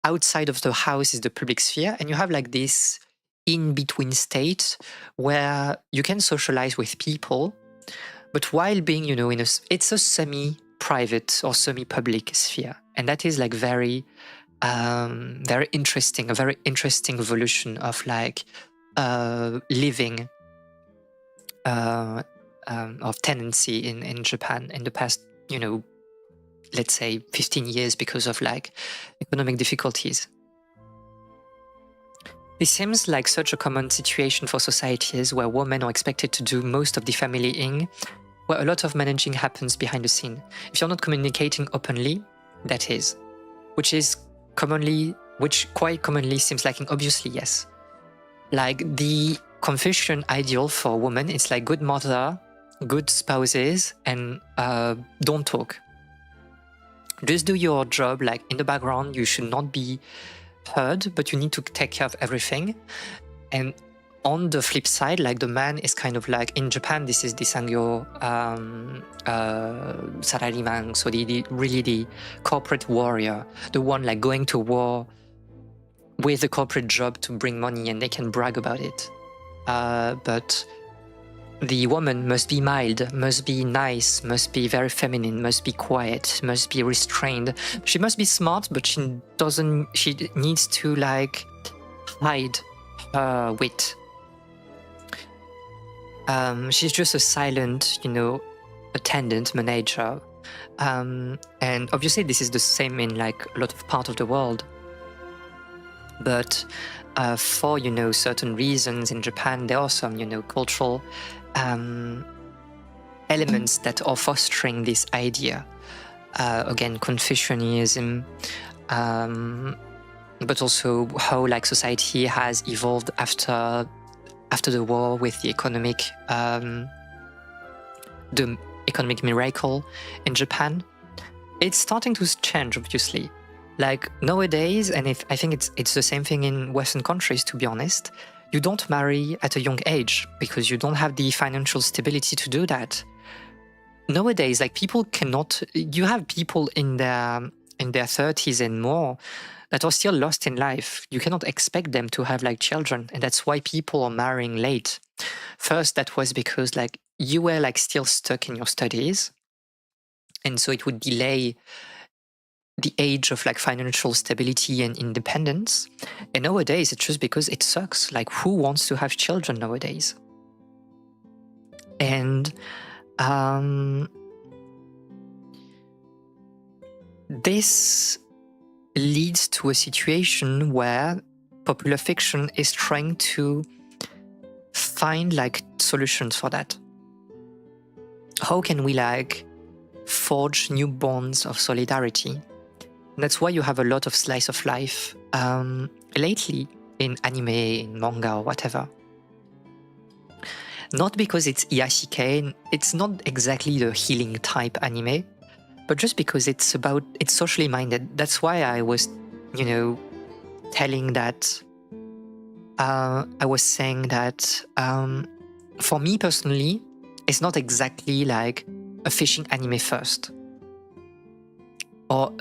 Outside of the house is the public sphere, and you have like this in-between state where you can socialize with people, but while being, it's a semi-private or semi-public sphere. And that is like very interesting, a very interesting evolution of like living of tenancy in Japan in the past, let's say 15 years, because of like economic difficulties. This seems like such a common situation for societies where women are expected to do most of the familying, where a lot of managing happens behind the scene. If you're not communicating openly, that is, which quite commonly seems like obviously yes. Like the Confucian ideal for a woman is like good mother, good spouses, and don't talk. Just do your job, like in the background. You should not be heard, but you need to take care of everything. And on the flip side, like the man is kind of like, in Japan, this is the sangyo salaryman, so the corporate warrior, the one like going to war with a corporate job to bring money, and they can brag about it. But the woman must be mild, must be nice, must be very feminine, must be quiet, must be restrained. She must be smart, but she needs to like hide her wit. She's just a silent, attendant, manager. And obviously this is the same in like a lot of parts of the world. But for, certain reasons in Japan, there are some, cultural elements that are fostering this idea. Again, Confucianism, but also how like society has evolved after the war with the economic miracle in Japan. It's starting to change, obviously. Like nowadays, and I think it's the same thing in Western countries, to be honest, you don't marry at a young age because you don't have the financial stability to do that. Nowadays, like you have people in their 30s and more that are still lost in life. You cannot expect them to have like children, and that's why people are marrying late. First, that was because like you were like still stuck in your studies, and so it would delay the age of like financial stability and independence. And nowadays it's just because it sucks. Like who wants to have children nowadays? And this leads to a situation where popular fiction is trying to find like solutions for that. How can we like forge new bonds of solidarity? And that's why you have a lot of slice of life lately in anime, in manga, or whatever. Not because it's Iyashike, it's not exactly the healing type anime, but just because it's socially minded. That's why I was, telling that I was saying that for me personally, it's not exactly like a fishing anime first. Or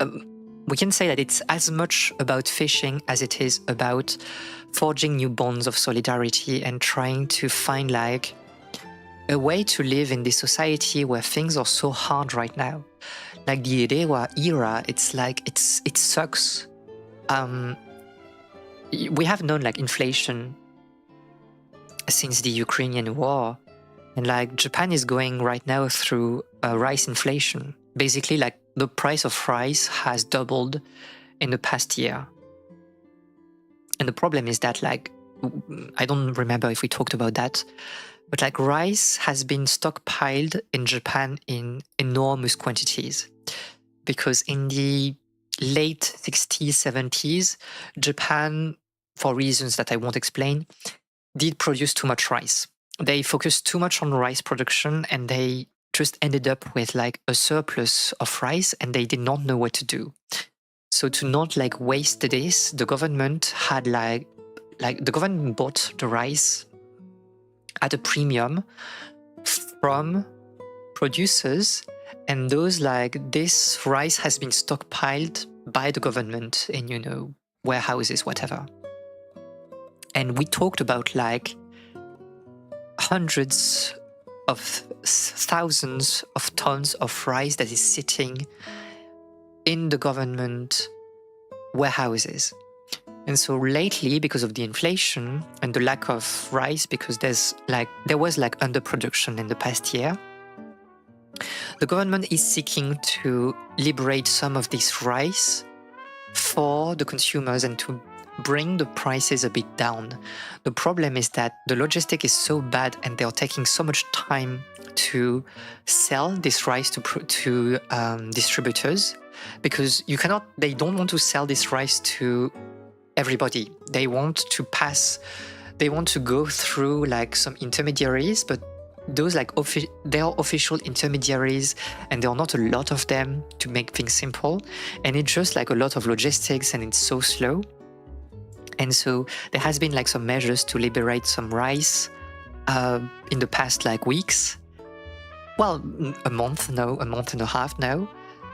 we can say that it's as much about fishing as it is about forging new bonds of solidarity and trying to find like a way to live in this society where things are so hard right now. Like the Erewa era, it's like it sucks. We have known like inflation since the Ukrainian war, and like Japan is going right now through rice inflation. Basically, like the price of rice has doubled in the past year. And the problem is that like, I don't remember if we talked about that, but like rice has been stockpiled in Japan in enormous quantities. Because in the late 60s, 70s, Japan, for reasons that I won't explain, did produce too much rice. They focused too much on rice production and they just ended up with like a surplus of rice and they did not know what to do. So to not like waste this, the government had like the government bought the rice at a premium from producers, and those like this rice has been stockpiled by the government in, you know, warehouses, whatever. And we talked about like hundreds of thousands of tons of rice that is sitting in the government warehouses. And so lately, because of the inflation and the lack of rice, because there was like underproduction in the past year, the government is seeking to liberate some of this rice for the consumers and to bring the prices a bit down. The problem is that the logistic is so bad and they're taking so much time to sell this rice to distributors, because they don't want to sell this rice to everybody. They want to go through like some intermediaries, but those like they are official intermediaries and there are not a lot of them, to make things simple, and it's just like a lot of logistics and it's so slow. And so there has been like some measures to liberate some rice in the past like weeks. Well, a month and a half now,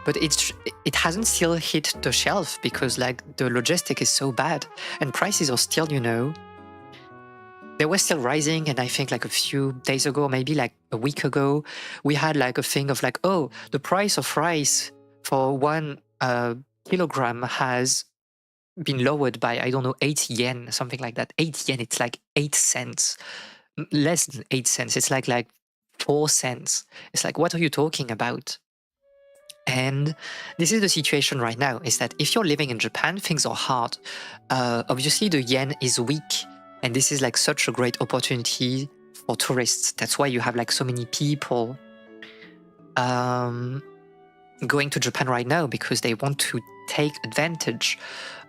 but it hasn't still hit the shelf because like the logistic is so bad and prices are still, you know, they were still rising. And I think like a few days ago, maybe like a week ago, we had like a thing of like, oh, the price of rice for 1 kilogram has been lowered by, I don't know, 8 yen, something like that. 8 yen, it's like 8 cents, less than 8 cents. It's like 4 cents. It's like, what are you talking about? And this is the situation right now, is that if you're living in Japan, things are hard. Obviously, the yen is weak, and this is like such a great opportunity for tourists. That's why you have like so many people going to Japan right now, because they want to take advantage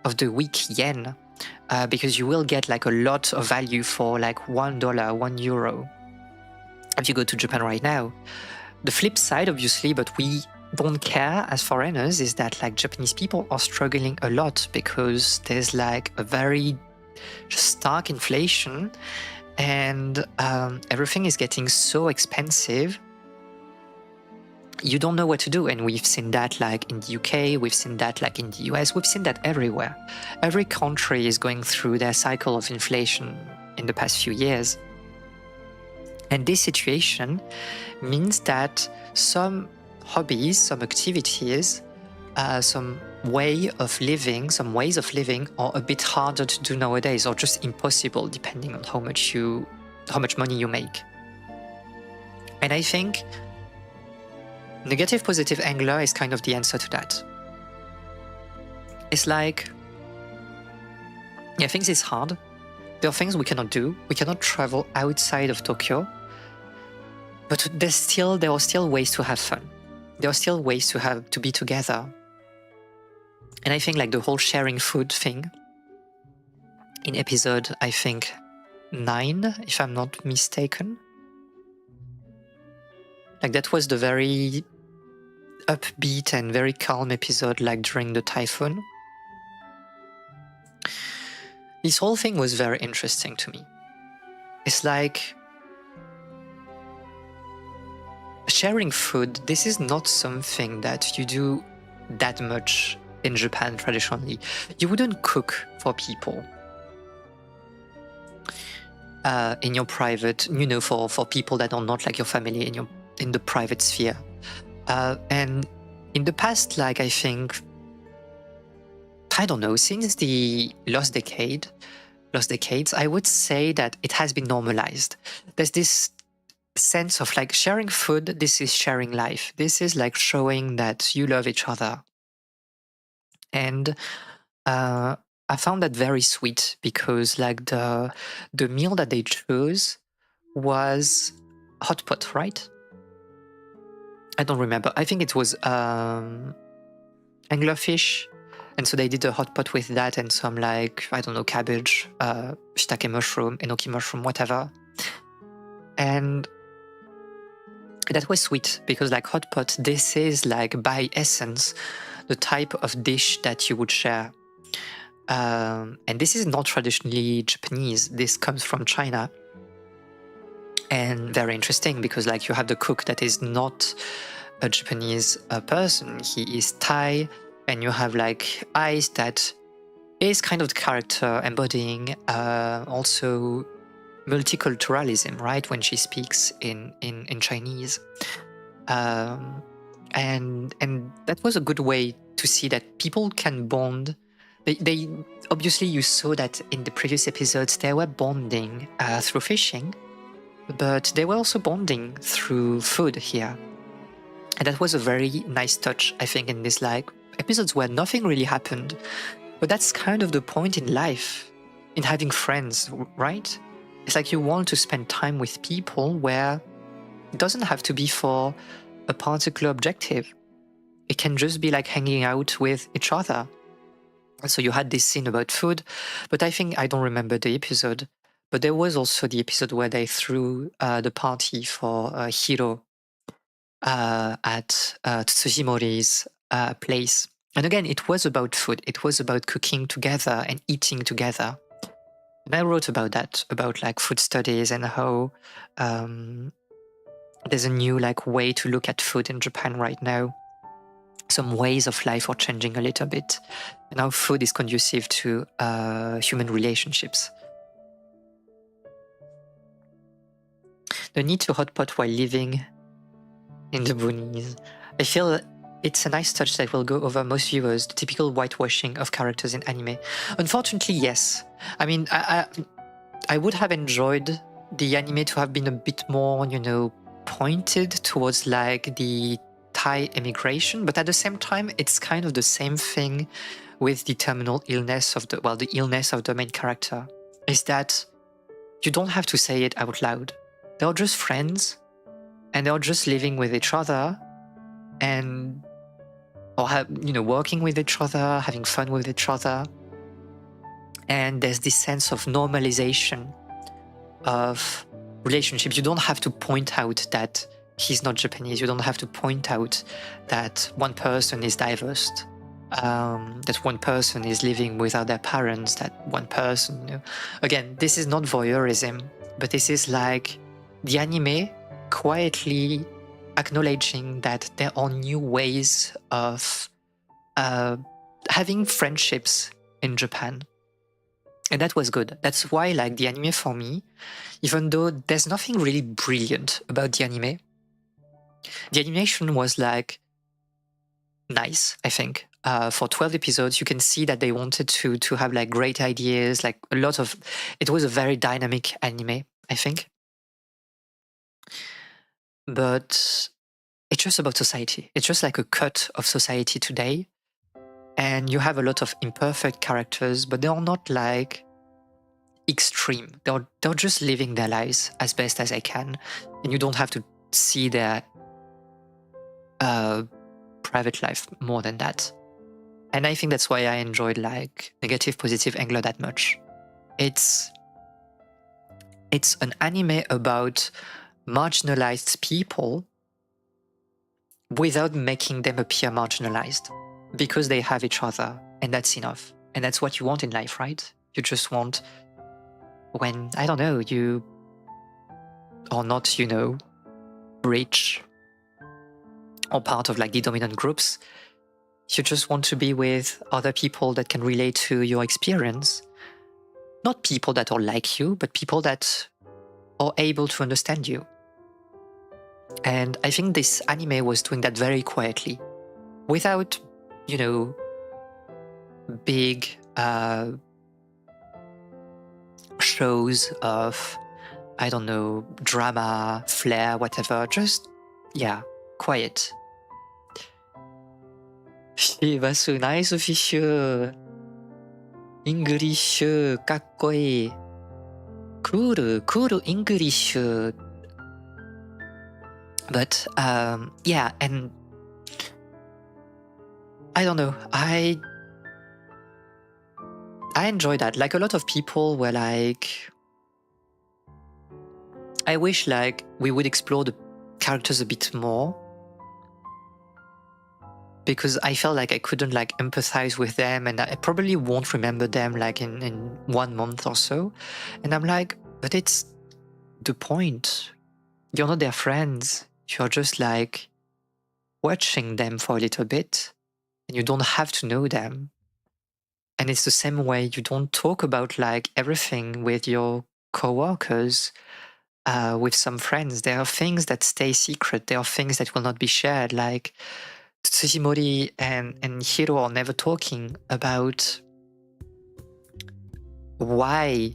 of the weak yen, because you will get like a lot of value for like $1, €1 if you go to Japan right now. The flip side, obviously, but we don't care as foreigners, is that like Japanese people are struggling a lot because there's like a very stark inflation and everything is getting so expensive. You don't know what to do. And we've seen that like in the UK, we've seen that like in the US, we've seen that everywhere. Every country is going through their cycle of inflation in the past few years. And this situation means that some hobbies, some activities, some ways of living are a bit harder to do nowadays, or just impossible, depending on how much money you make. And I think negative positive angler is kind of the answer to that. It's like, yeah, things is hard. There are things we cannot do. We cannot travel outside of Tokyo. But there are still ways to have fun. There are still ways to be together. And I think like the whole sharing food thing in episode, I think 9, if I'm not mistaken. Like that was the very upbeat and very calm episode, like during the typhoon. this whole thing was very interesting to me. It's like sharing food. This is not something that you do that much in Japan traditionally. You wouldn't cook for people in your private, for people that are not like your family in the private sphere. And in the past, like I think, I don't know, since the lost decades, I would say that it has been normalized. There's this sense of like sharing food. This is sharing life. This is like showing that you love each other. And I found that very sweet because like the meal that they chose was hot pot, right? I don't remember. I think it was anglerfish. And so they did a hot pot with that and some like, I don't know, cabbage, shiitake mushroom, enoki mushroom, whatever. And that was sweet because like hot pot, this is like by essence, the type of dish that you would share. And this is not traditionally Japanese. This comes from China. And very interesting because like you have the cook that is not a Japanese person. He is Thai. And you have like Ice that is kind of the character embodying also multiculturalism, right? When she speaks in Chinese. And that was a good way to see that people can bond. They obviously, you saw that in the previous episodes, they were bonding through fishing, but they were also bonding through food here. And that was a very nice touch, I think, in this like episodes where nothing really happened. But that's kind of the point in life, in having friends, right? It's like you want to spend time with people where it doesn't have to be for a particular objective. It can just be like hanging out with each other. So you had this scene about food, but I think I don't remember the episode. But there was also the episode where they threw the party for Hiro at Tsujimori's place. And again, it was about food. It was about cooking together and eating together. And I wrote about that, about like food studies and how there's a new like way to look at food in Japan right now. Some ways of life are changing a little bit, and how food is conducive to human relationships. The need to hot pot while living in the boonies. I feel it's a nice touch that will go over most viewers, the typical whitewashing of characters in anime. Unfortunately, yes. I mean, I would have enjoyed the anime to have been a bit more, pointed towards like the Thai immigration, but at the same time, it's kind of the same thing with the terminal illness of the illness of the main character, is that you don't have to say it out loud. They're just friends, and they're just living with each other, and working with each other, having fun with each other. And there's this sense of normalization of relationships. You don't have to point out that he's not Japanese. You don't have to point out that one person is divorced, that one person is living without their parents, that one person, Again, this is not voyeurism, but this is like the anime quietly acknowledging that there are new ways of having friendships in Japan. And that was good. That's why, like, the anime for me, even though there's nothing really brilliant about the anime, the animation was, like, nice, I think. For 12 episodes, you can see that they wanted to have, like, great ideas, like, it was a very dynamic anime, I think. But it's just about society. It's just like a cut of society today. And you have a lot of imperfect characters, but they are not like extreme. They're just living their lives as best as they can. And you don't have to see their private life more than that. And I think that's why I enjoyed like Negative Positive Angler that much. It's an anime about marginalized people without making them appear marginalized, because they have each other, and that's enough. And that's what you want in life, right? You just want, when, I don't know, you are not, rich or part of like the dominant groups, you just want to be with other people that can relate to your experience. Not people that are like you, but people that are able to understand you. And I think this anime was doing that very quietly, without, big shows of, I don't know, drama, flair, whatever. Just, quiet. Shibasu, nice fish. English, かっこいい. Cool English. But, and I don't know, I enjoy that. Like, a lot of people were like, I wish like we would explore the characters a bit more, because I felt like I couldn't like empathize with them, and I probably won't remember them like in 1 month or so. And I'm like, but it's the point. You're not their friends. You're just like watching them for a little bit, and you don't have to know them. And it's the same way you don't talk about like everything with your coworkers, with some friends. There are things that stay secret. There are things that will not be shared. Like Tsujimori and Hiro are never talking about why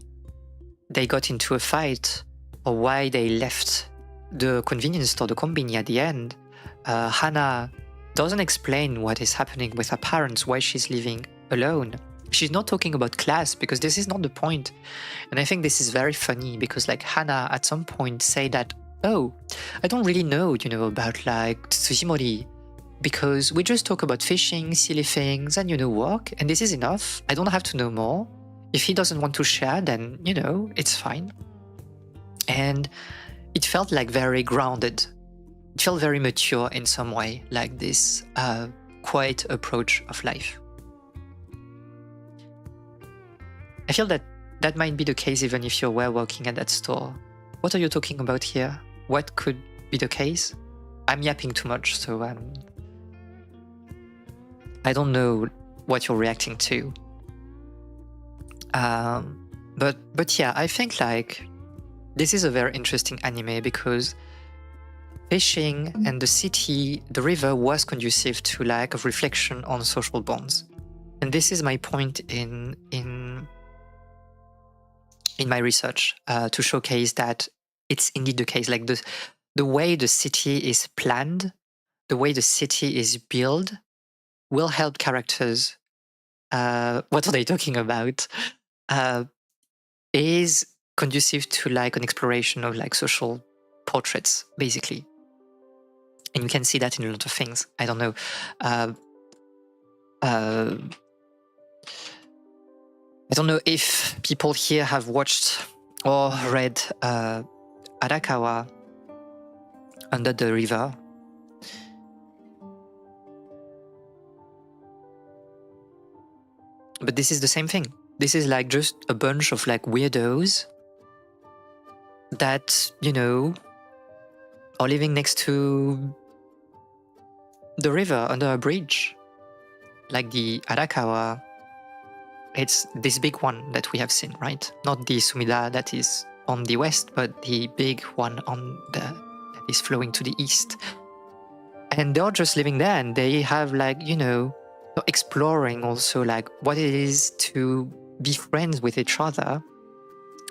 they got into a fight or why they left the convenience store, the konbini at the end. Hana doesn't explain what is happening with her parents, why she's living alone. She's not talking about class, because this is not the point. And I think this is very funny, because like Hana at some point say that, oh, I don't really know, about like Tsujimori, because we just talk about fishing, silly things, and work, and this is enough. I don't have to know more. If he doesn't want to share, then, it's fine. And it felt like very grounded. It felt very mature in some way, like this quiet approach of life. I feel that that might be the case even if you were working at that store. What are you talking about here? What could be the case? I'm yapping too much, so I don't know what you're reacting to. But yeah, I think like this is a very interesting anime, because fishing and the city, the river, was conducive to like a reflection on social bonds. And this is my point in my research, to showcase that it's indeed the case. Like the way the city is planned, the way the city is built, will help characters. What are they talking about? Is conducive to like an exploration of like social portraits, basically. And you can see that in a lot of things. I don't know. I don't know if people here have watched or read Arakawa, Under the River. But this is the same thing. This is like just a bunch of like weirdos that, are living next to the river under a bridge. Like the Arakawa, it's this big one that we have seen, right? Not the Sumida that is on the west, but the big one that is flowing to the east. And they're just living there, and they have like, exploring also like what it is to be friends with each other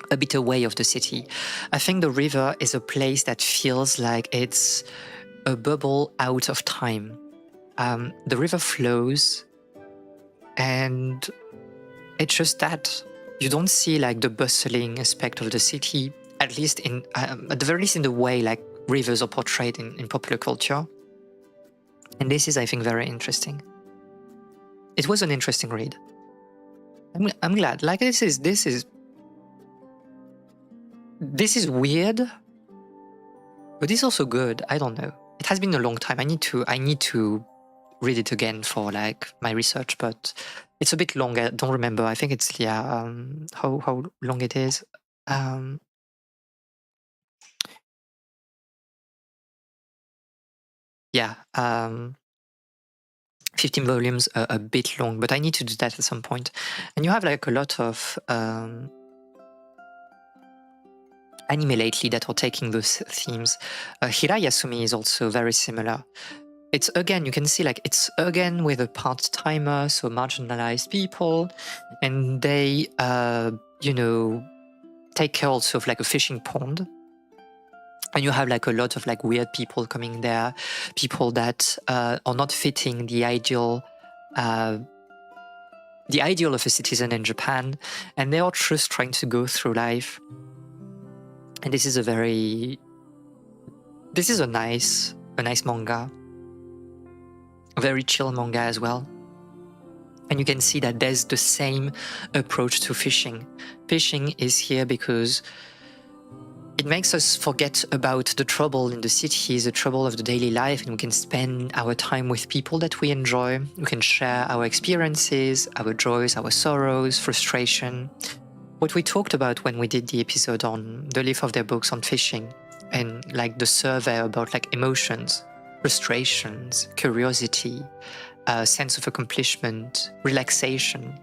a bit away of the city. I think the river is a place that feels like it's a bubble out of time. The river flows, and it's just that you don't see like the bustling aspect of the city, at least at the very least in the way like rivers are portrayed in popular culture. And this is, I think, very interesting. It was an interesting read. I'm glad. Like this is weird, but it's also good. I don't know. It has been a long time. I need to read it again for like my research, but it's a bit long. I don't remember. I think it's how long it is. Yeah, 15 volumes, a bit long, but I need to do that at some point. And you have like a lot of anime lately that are taking those themes. Hirayasumi is also very similar. It's again, you can see like it's again with a part-timer, so marginalized people, and they, take care also of like a fishing pond. And you have like a lot of like weird people coming there, people that are not fitting the ideal of a citizen in Japan, and they are just trying to go through life. And this is a nice manga, a very chill manga as well. And you can see that there's the same approach to fishing. Fishing is here because it makes us forget about the trouble in the cities, the trouble of the daily life, and we can spend our time with people that we enjoy. We can share our experiences, our joys, our sorrows, frustration. What we talked about when we did the episode on the leaf of their books on fishing, and like the survey about like emotions, frustrations, curiosity, a sense of accomplishment, relaxation.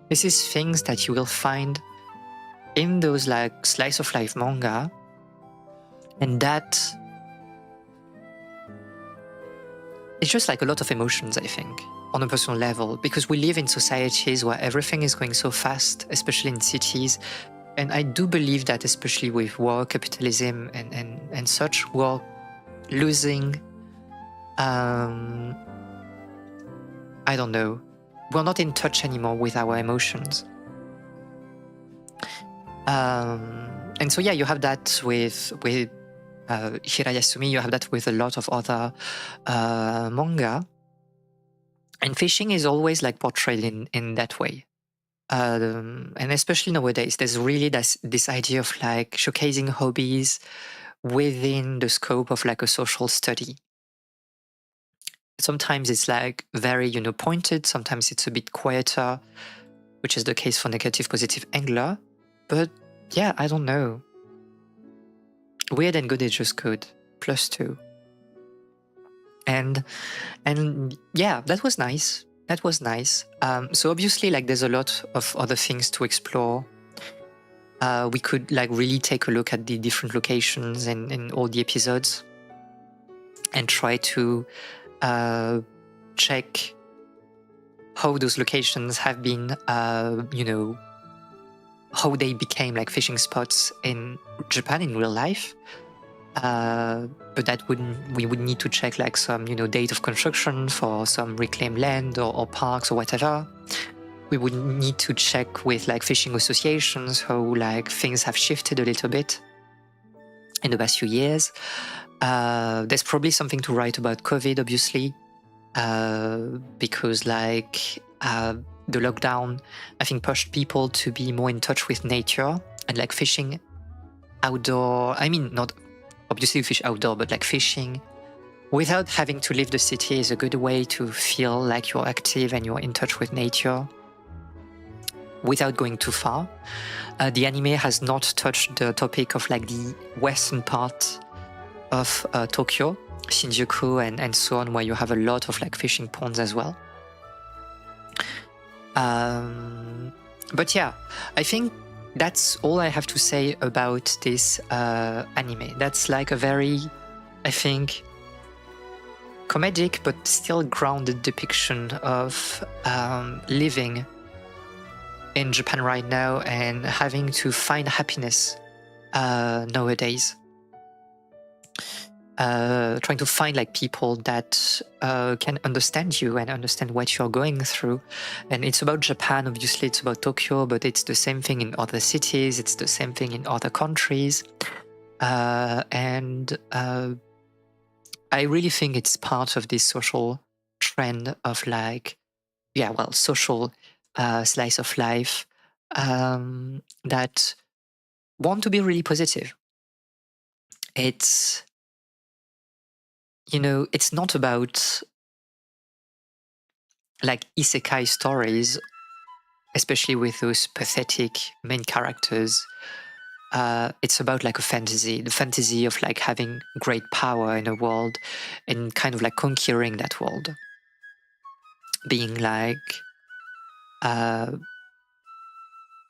This is things that you will find in those like slice of life manga, and that it's just like a lot of emotions, I think, on a personal level, because we live in societies where everything is going so fast, especially in cities. And I do believe that, especially with war, capitalism, and such, we're losing, I don't know, we're not in touch anymore with our emotions. And so, yeah, you have that with Hirayasumi, you have that with a lot of other manga. And fishing is always like portrayed in that way. And especially nowadays, there's really this idea of like showcasing hobbies within the scope of like a social study. Sometimes it's like very, pointed. Sometimes it's a bit quieter, which is the case for negative, positive angler. But yeah, I don't know. Weird and good is just good. +2. And yeah, that was nice. That was nice. So obviously, like, there's a lot of other things to explore. We could like really take a look at the different locations in all the episodes and try to check how those locations have been, how they became like fishing spots in Japan in real life. But we would need to check like some, date of construction for some reclaimed land or parks or whatever. We would need to check with like fishing associations how like things have shifted a little bit in the past few years. There's probably something to write about COVID, obviously, because like the lockdown, I think, pushed people to be more in touch with nature and like fishing outdoor. I mean, not obviously fish outdoor, but like fishing without having to leave the city is a good way to feel like you're active and you're in touch with nature without going too far. The anime has not touched the topic of like the western part of Tokyo, Shinjuku and so on, where you have a lot of like fishing ponds as well. But yeah, I think that's all I have to say about this anime. That's like a very, I think, comedic but still grounded depiction of living in Japan right now and having to find happiness nowadays. Trying to find like people that can understand you and understand what you're going through. And it's about Japan, obviously it's about Tokyo, but it's the same thing in other cities, it's the same thing in other countries. And I really think it's part of this social trend of like, yeah, well, social slice of life that want to be really positive. It's, it's not about like isekai stories, especially with those pathetic main characters. It's about like a fantasy, the fantasy of like having great power in a world and kind of like conquering that world, being like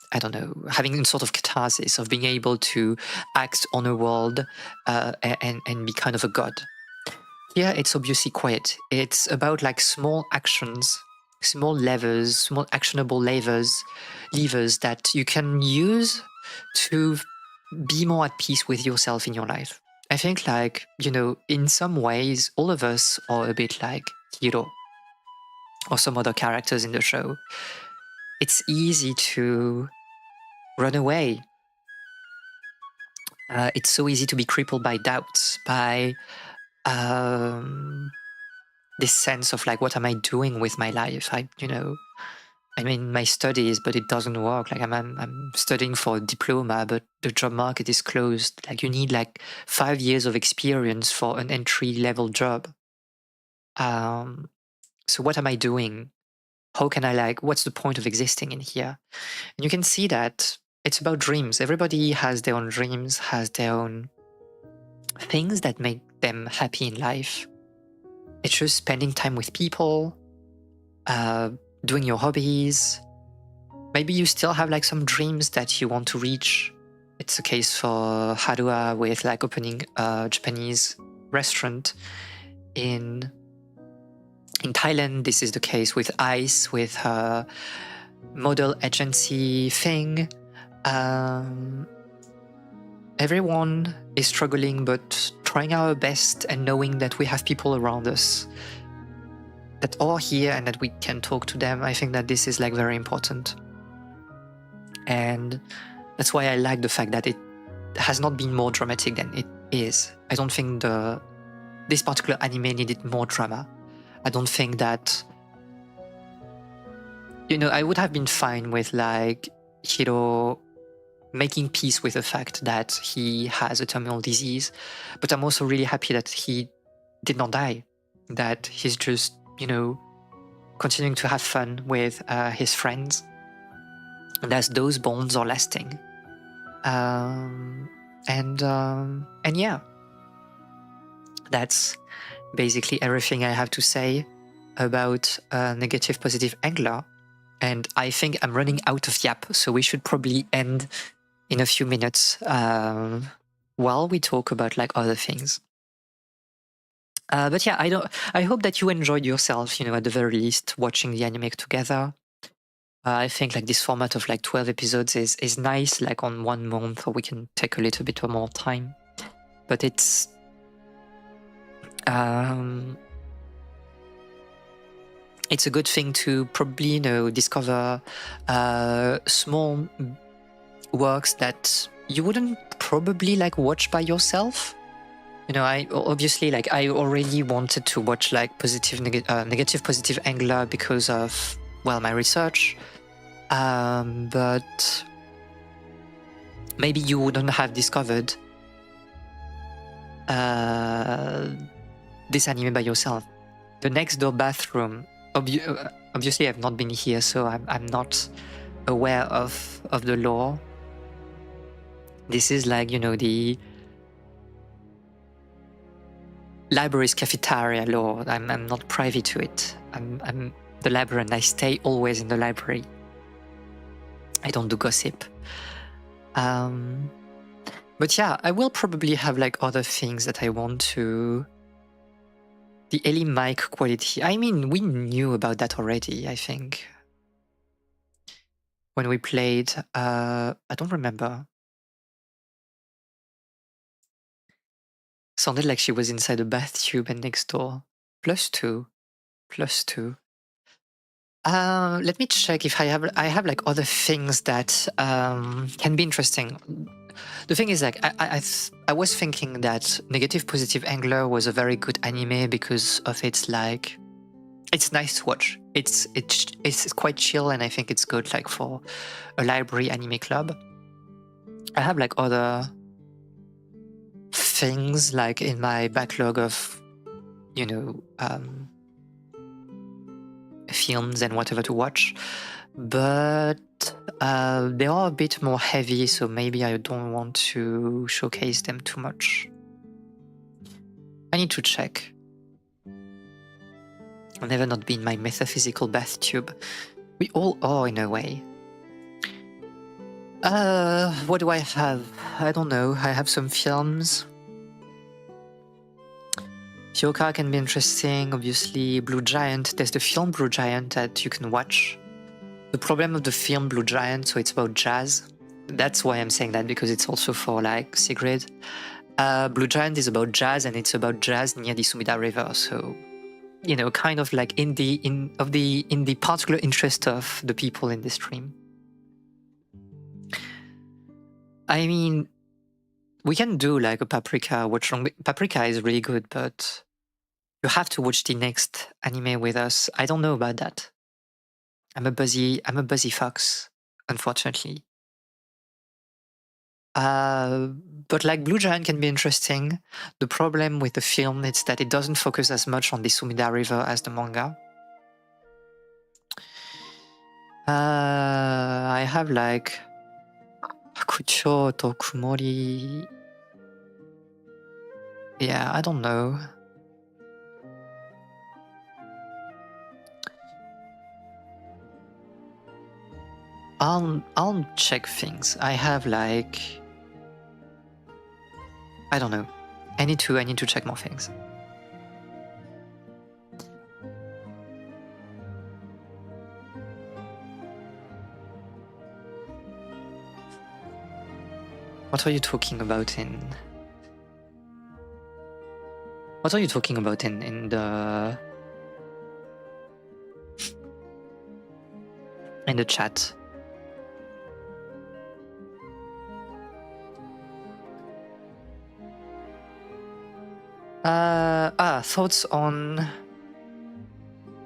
I don't know, having a sort of catharsis of being able to act on a world and be kind of a god. Here, it's obviously quiet. It's about like small actions, small levers, small actionable levers that you can use to be more at peace with yourself in your life. I think, like, you know, in some ways, all of us are a bit like Hiro or some other characters in the show. It's easy to run away. It's so easy to be crippled by doubts, by this sense of like, what am I doing with my life? I'm in my studies, but it doesn't work. Like I'm studying for a diploma, but the job market is closed. Like you need like 5 years of experience for an entry level job. So what am I doing? How can I like, what's the point of existing in here? And you can see that it's about dreams. Everybody has their own dreams, has their own things that make them happy in life. It's just spending time with people, doing your hobbies. Maybe you still have like some dreams that you want to reach. It's a case for Harua with like opening a Japanese restaurant in Thailand. This is the case with Ice, with her model agency thing. Everyone is struggling, but trying our best and knowing that we have people around us that are here and that we can talk to them. I think that this is like very important. And that's why I like the fact that it has not been more dramatic than it is. I don't think this particular anime needed more drama. I don't think that, you know, I would have been fine with like Hiro making peace with the fact that he has a terminal disease, but I'm also really happy that he did not die, that he's just, you know, continuing to have fun with his friends, and as those bonds are lasting. And yeah, that's basically everything I have to say about negative positive angler. And I think I'm running out of yap, so we should probably end in a few minutes while we talk about like other things. But yeah, I hope that you enjoyed yourself, you know, at the very least, watching the anime together. I think like this format of like 12 episodes is nice, like on 1 month, or we can take a little bit more time. But it's a good thing to probably, you know, discover small works that you wouldn't probably like watch by yourself. You know, I obviously like I already wanted to watch like negative positive angler because of, well, my research, but maybe you wouldn't have discovered this anime by yourself. The Next Door Bathroom. Obviously, I've not been here, so I'm not aware of the lore. This is like, you know, the library's cafeteria lore. I'm not privy to it. I'm the librarian. I stay always in the library. I don't do gossip. But yeah, I will probably have like other things that I want to. The Ellie mic quality. I mean, we knew about that already, I think. When we played, I don't remember. Sounded like she was inside a bath tube and next door. +2. +2. Let me check if I have like other things that can be interesting. The thing is, like, I was thinking that Negative Positive Angler was a very good anime because of its like, it's nice to watch. It's quite chill, and I think it's good like for a library anime club. I have like other things like in my backlog of, you know, films and whatever to watch, but they are a bit more heavy, so maybe I don't want to showcase them too much. I need to check. I've never not been my metaphysical bath tube. We all are in a way. What do I have? I don't know. I have some films. Hyoka can be interesting, obviously. Blue Giant, there's the film Blue Giant that you can watch. The problem of the film Blue Giant, so it's about jazz. That's why I'm saying that, because it's also for like Sigrid. Blue Giant is about jazz, and it's about jazz near the Sumida River, so you know, kind of like in the particular interest of the people in the stream. I mean, we can do like a Paprika watch long. Paprika is really good, but you have to watch the next anime with us. I don't know about that. I'm a busy fox, unfortunately. But like Blue Giant can be interesting. The problem with the film is that it doesn't focus as much on the Sumida River as the manga. I have like Hakucho to Kumori. Yeah, I don't know. I'll check things. I have like, I don't know. I need to check more things. What are you talking about in? What are you talking about in the chat? Thoughts on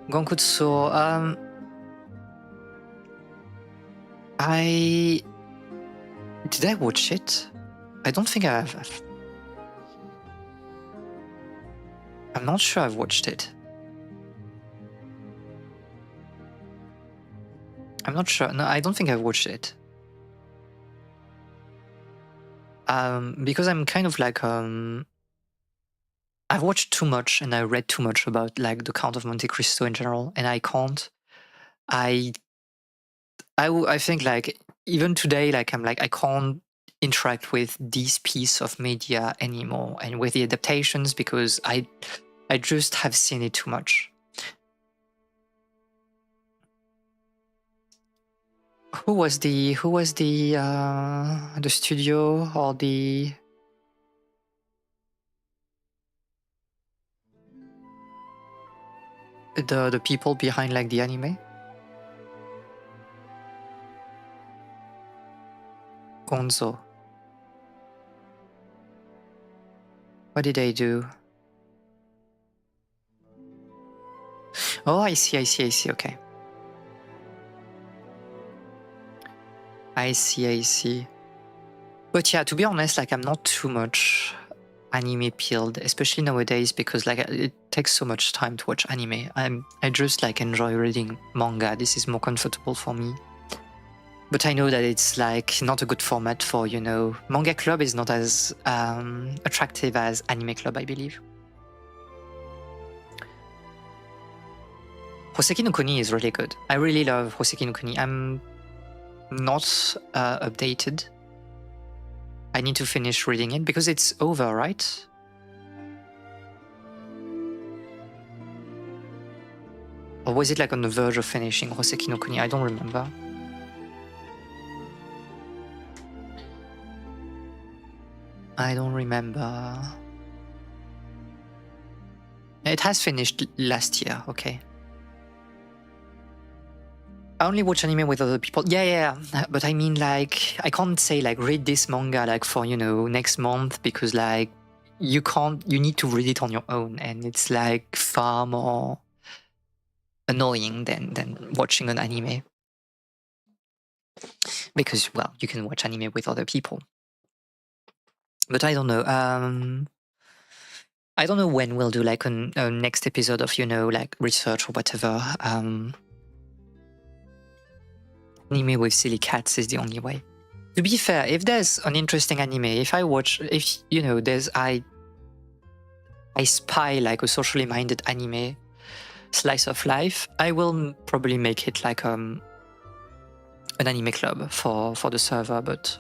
Gonkutsu. Did I watch it? I don't think I have. I'm not sure I've watched it. I'm not sure. No, I don't think I've watched it. Because I'm kind of like I've watched too much and I read too much about like the Count of Monte Cristo in general, and I can't. I think like even today, like I'm like I can't interact with this piece of media anymore and with the adaptations, because I just have seen it too much. Who was the studio or the people behind like the anime? Gonzo. What did they do? Oh, I see. Okay. I see. But yeah, to be honest, like I'm not too much anime peeled, especially nowadays, because like it takes so much time to watch anime. I just like enjoy reading manga. This is more comfortable for me. But I know that it's like not a good format for, you know, manga club is not as attractive as anime club, I believe. Hoseki no Kuni is really good. I really love Hoseki no Kuni. I'm not updated. I need to finish reading it because it's over, right? Or was it like on the verge of finishing Hoseki no Kuni? I don't remember. I don't remember. It has finished last year, okay. I only watch anime with other people. Yeah. But I mean, like, I can't say, like, read this manga, like, for, you know, next month, because, like, you need to read it on your own, and it's, like, far more annoying than watching an anime. Because, well, you can watch anime with other people. But I don't know. I don't know when we'll do like a next episode of, like research or whatever. Anime with silly cats is the only way. To be fair, if there's an interesting anime, if there's I spy like a socially minded anime slice of life, I will probably make it like an anime club for the server, but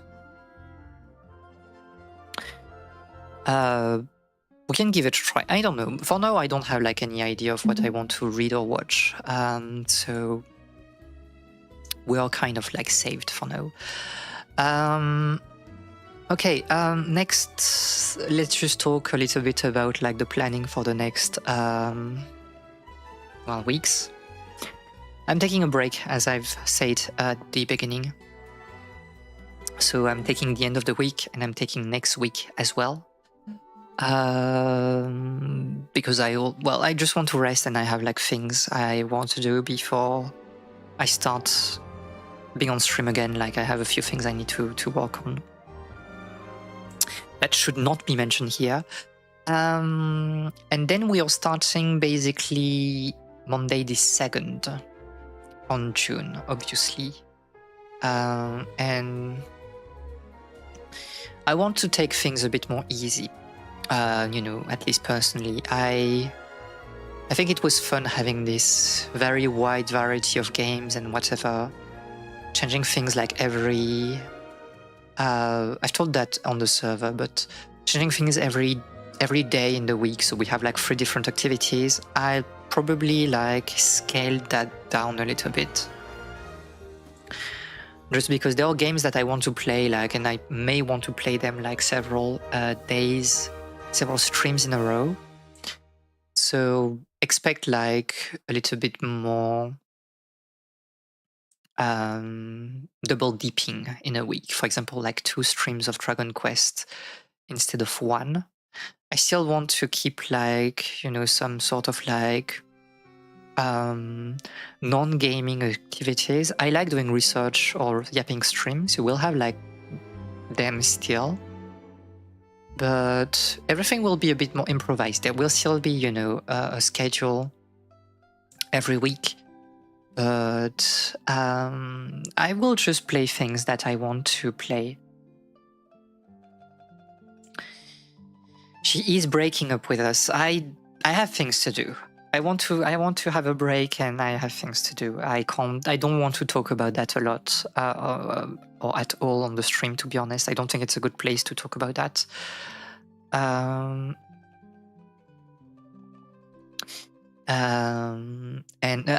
we can give it a try. I don't know. For now, I don't have like any idea of what I want to read or watch. So we are kind of like saved for now. Okay, next, let's just talk a little bit about like the planning for the next weeks. I'm taking a break, as I've said at the beginning. So I'm taking the end of the week and I'm taking next week as well. Because I just want to rest and I have like things I want to do before I start being on stream again. Like I have a few things I need to work on. That should not be mentioned here. And then we are starting basically Monday the 2nd on June, obviously. And I want to take things a bit more easy. At least personally, I think it was fun having this very wide variety of games and whatever, changing things like every. I've told that on the server, but changing things every day in the week. So we have like 3 different activities. I probably like scaled that down a little bit. Just because there are games that I want to play, like, and I may want to play them like several days, several streams in a row. So expect like a little bit more double dipping in a week. For example, like 2 streams of Dragon Quest instead of 1. I still want to keep like, some sort of like non-gaming activities. I like doing research or yapping streams. You will have like them still, but everything will be a bit more improvised. There will still be, a schedule every week, but I will just play things that I want to play. She is breaking up with us. I have things to do. I want to have a break, and I have things to do. I don't want to talk about that a lot or at all on the stream, to be honest. I don't think it's a good place to talk about that. And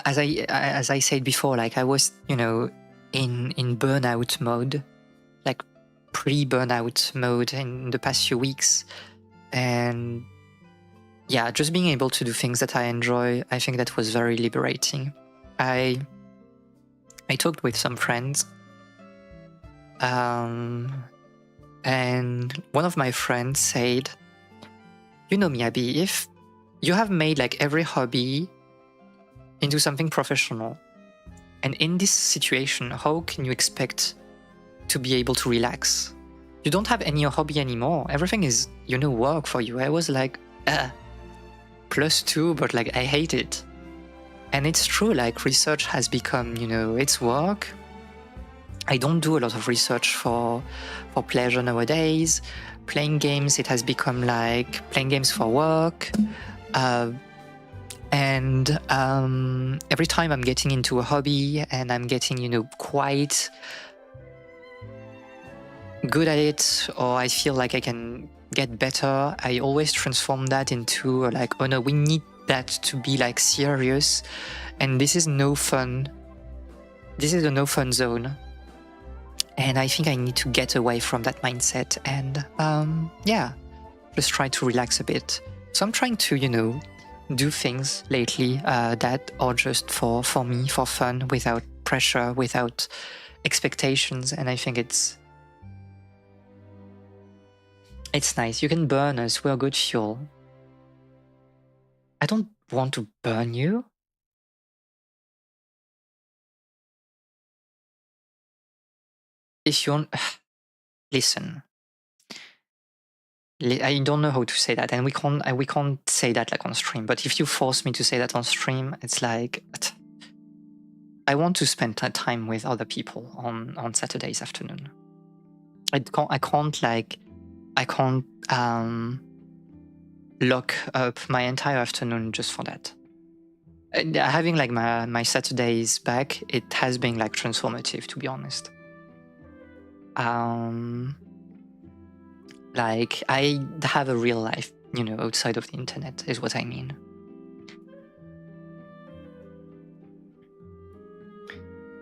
as I said before, like I was, in burnout mode, like pre-burnout mode in the past few weeks, and yeah, just being able to do things that I enjoy, I think that was very liberating. I talked with some friends, and one of my friends said, Miyabi, if you have made like every hobby into something professional, and in this situation, how can you expect to be able to relax? You don't have any hobby anymore. Everything is, work for you. I was like, +2, but like I hate it. And it's true, like research has become, it's work. I don't do a lot of research for pleasure nowadays. Playing games, it has become like playing games for work. And every time I'm getting into a hobby and I'm getting, quite good at it, or I feel like I can get better, I always transform that into like, oh no, we need that to be like serious, and this is no fun. This is a no fun zone, and I think I need to get away from that mindset and just try to relax a bit. So I'm trying to do things lately that are just for me, for fun, without pressure, without expectations, and I think it's nice. You can burn us. We're good fuel. I don't want to burn you. If you want... Listen. I don't know how to say that, and we can't say that like on stream. But if you force me to say that on stream, it's like I want to spend time with other people on Saturdays afternoon. I can't lock up my entire afternoon just for that. And having like my Saturdays back, it has been like transformative, to be honest. Like I have a real life, you know, outside of the internet, is what I mean.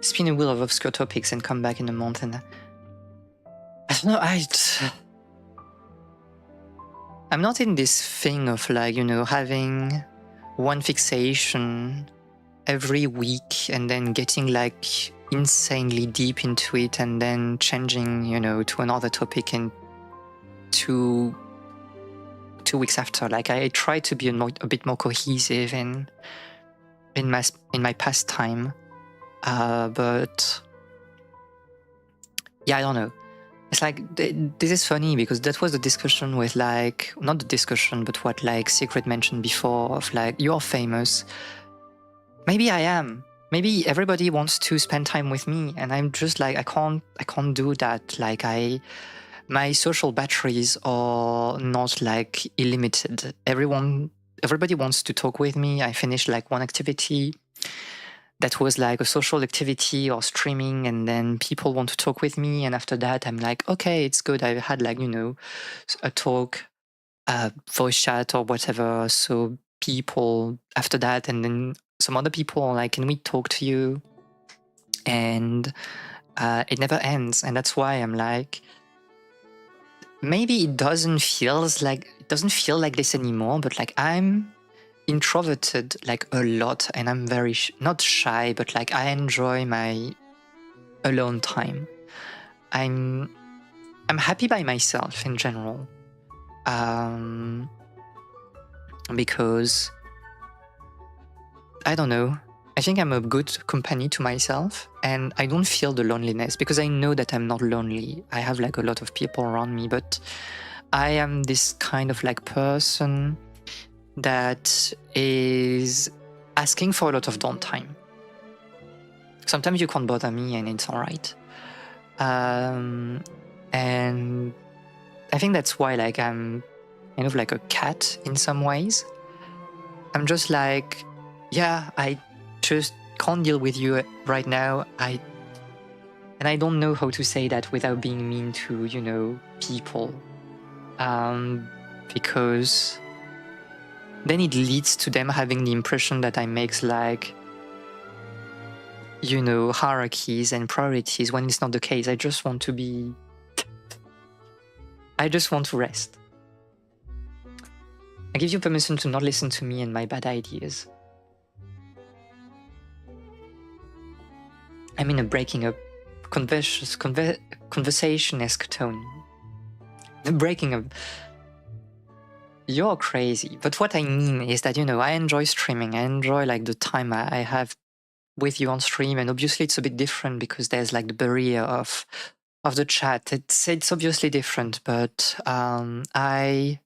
Spin a wheel of obscure topics and come back in a month, and I don't know. I'm not in this thing of like, you know, having one fixation every week and then getting like insanely deep into it and then changing, you know, to another topic in 2 weeks after. Like I try to be a bit more cohesive in my pastime, but yeah, I don't know. It's like this is funny because that was the discussion with like, not the discussion, but what like Secret mentioned before of like, you're famous. Maybe I am. Maybe everybody wants to spend time with me, and I'm just like I can't do that. Like my social batteries are not like illimited. Everybody wants to talk with me. I finished like one activity that was like a social activity or streaming, and then people want to talk with me, and after that I'm like, okay, it's good. I had like, you know, a talk, voice chat or whatever. So people after that, and then some other people are like, can we talk to you? And it never ends. And that's why I'm like, maybe it doesn't feel like this anymore, but like I'm introverted like a lot, and I'm very not shy, but like I enjoy my alone time. I'm happy by myself in general, because I don't know, I think I'm a good company to myself, and I don't feel the loneliness because I know that I'm not lonely. I have like a lot of people around me, but I am this kind of like person that is asking for a lot of downtime. Sometimes you can't bother me and it's all right. And I think that's why like I'm kind of like a cat in some ways. I'm just like, yeah, I just can't deal with you right now. And I don't know how to say that without being mean to, you know, people. Because then it leads to them having the impression that I make like, you know, hierarchies and priorities when it's not the case. I just want to rest. I give you permission to not listen to me and my bad ideas. I'm in a breaking up conversation-esque tone. The breaking up. You're crazy. But what I mean is that, you know, I enjoy streaming. I enjoy like the time I have with you on stream, and obviously it's a bit different because there's like the barrier of the chat. It's obviously different, but I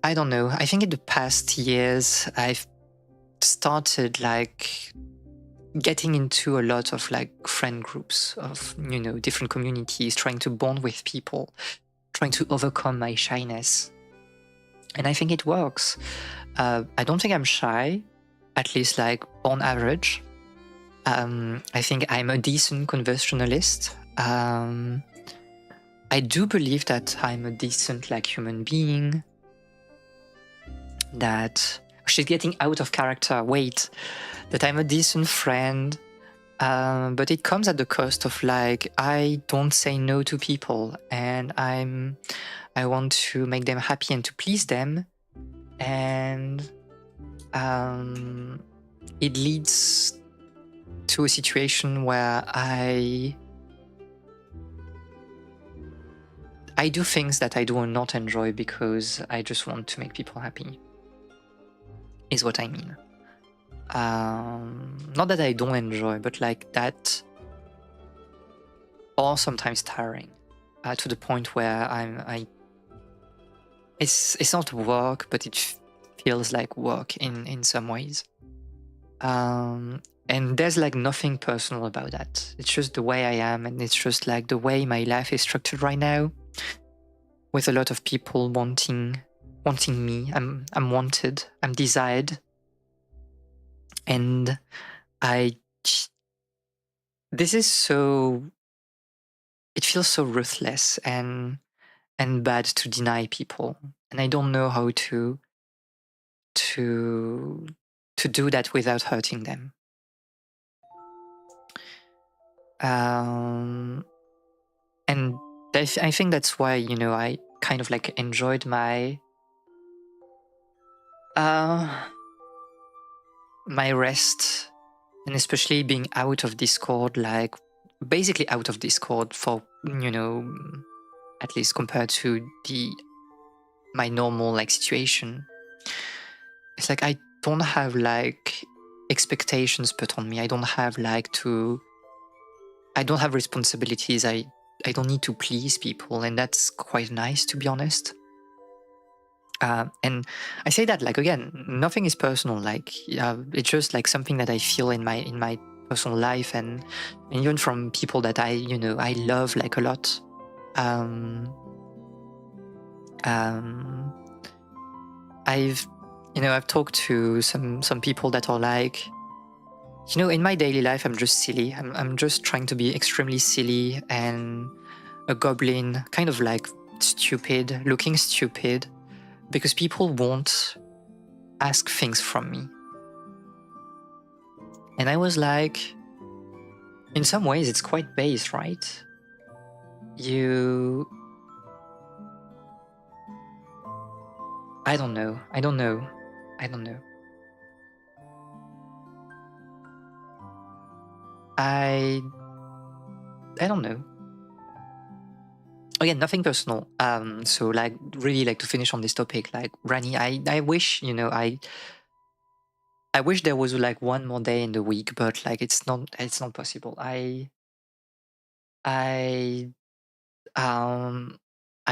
don't know. I think in the past years I've started like getting into a lot of like friend groups of, you know, different communities, trying to bond with people, trying to overcome my shyness. And I think it works. I don't think I'm shy, at least like on average. I think I'm a decent conversationalist. I do believe that I'm a decent like human being. That she's getting out of character. Wait, that I'm a decent friend. But it comes at the cost of like, I don't say no to people, and I want to make them happy and to please them. And it leads to a situation where I do things that I do not enjoy because I just want to make people happy, is what I mean. Not that I don't enjoy, but like that or sometimes tiring, to the point where it's not work, but it feels like work in some ways. And there's like nothing personal about that. It's just the way I am, and it's just like the way my life is structured right now, with a lot of people wanting me. I'm wanted. I'm desired, and this is so. It feels so ruthless and bad to deny people, and I don't know how to do that without hurting them. And I think that's why, I kind of like enjoyed my my rest, and especially being out of Discord, like basically out of Discord for, at least compared to my normal like situation. It's like I don't have like expectations put on me. I don't have responsibilities. I don't need to please people, and that's quite nice, to be honest. And I say that, like, again, nothing is personal. Like, it's just like something that I feel in my personal life, and even from people that I love like a lot. I've talked to some people that are like, in my daily life, I'm just silly. I'm just trying to be extremely silly and a goblin, kind of like looking stupid, because people won't ask things from me. And I was like, in some ways, it's quite base, right? I don't know. I don't know. I don't know. Again, nothing personal. So like really like to finish on this topic, like Rani, I wish, I wish there was like one more day in the week, but like it's not possible. I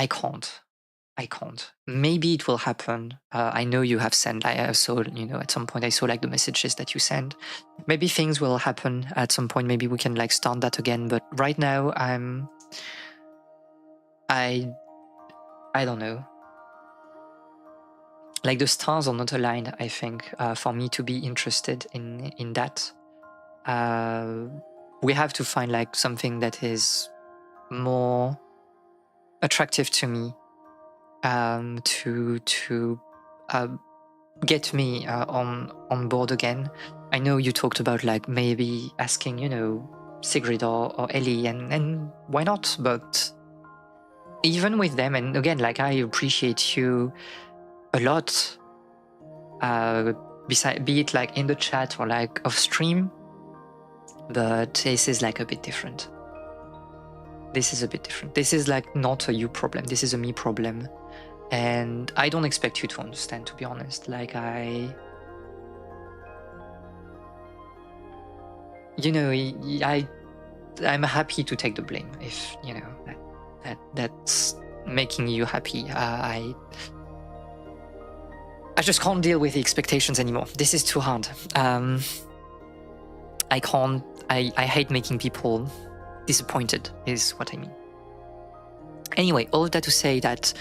can't. Maybe it will happen. I know you have sent. I saw, at some point I saw like the messages that you send. Maybe things will happen at some point. Maybe we can like start that again. But right now, I don't know. Like the stars are not aligned, I think, for me to be interested in that. We have to find like something that is more attractive to me, to get me on board again. I know you talked about like maybe asking, Sigrid or Ellie, and why not? But even with them, and again, like I appreciate you a lot, be it like in the chat or like off stream, but this is like a bit different. This is like not a you problem. This is a me problem. And I don't expect you to understand, to be honest. Like I'm happy to take the blame if, that's making you happy. I just can't deal with the expectations anymore. This is too hard. I can't. I hate making people disappointed, is what I mean. Anyway, all of that to say that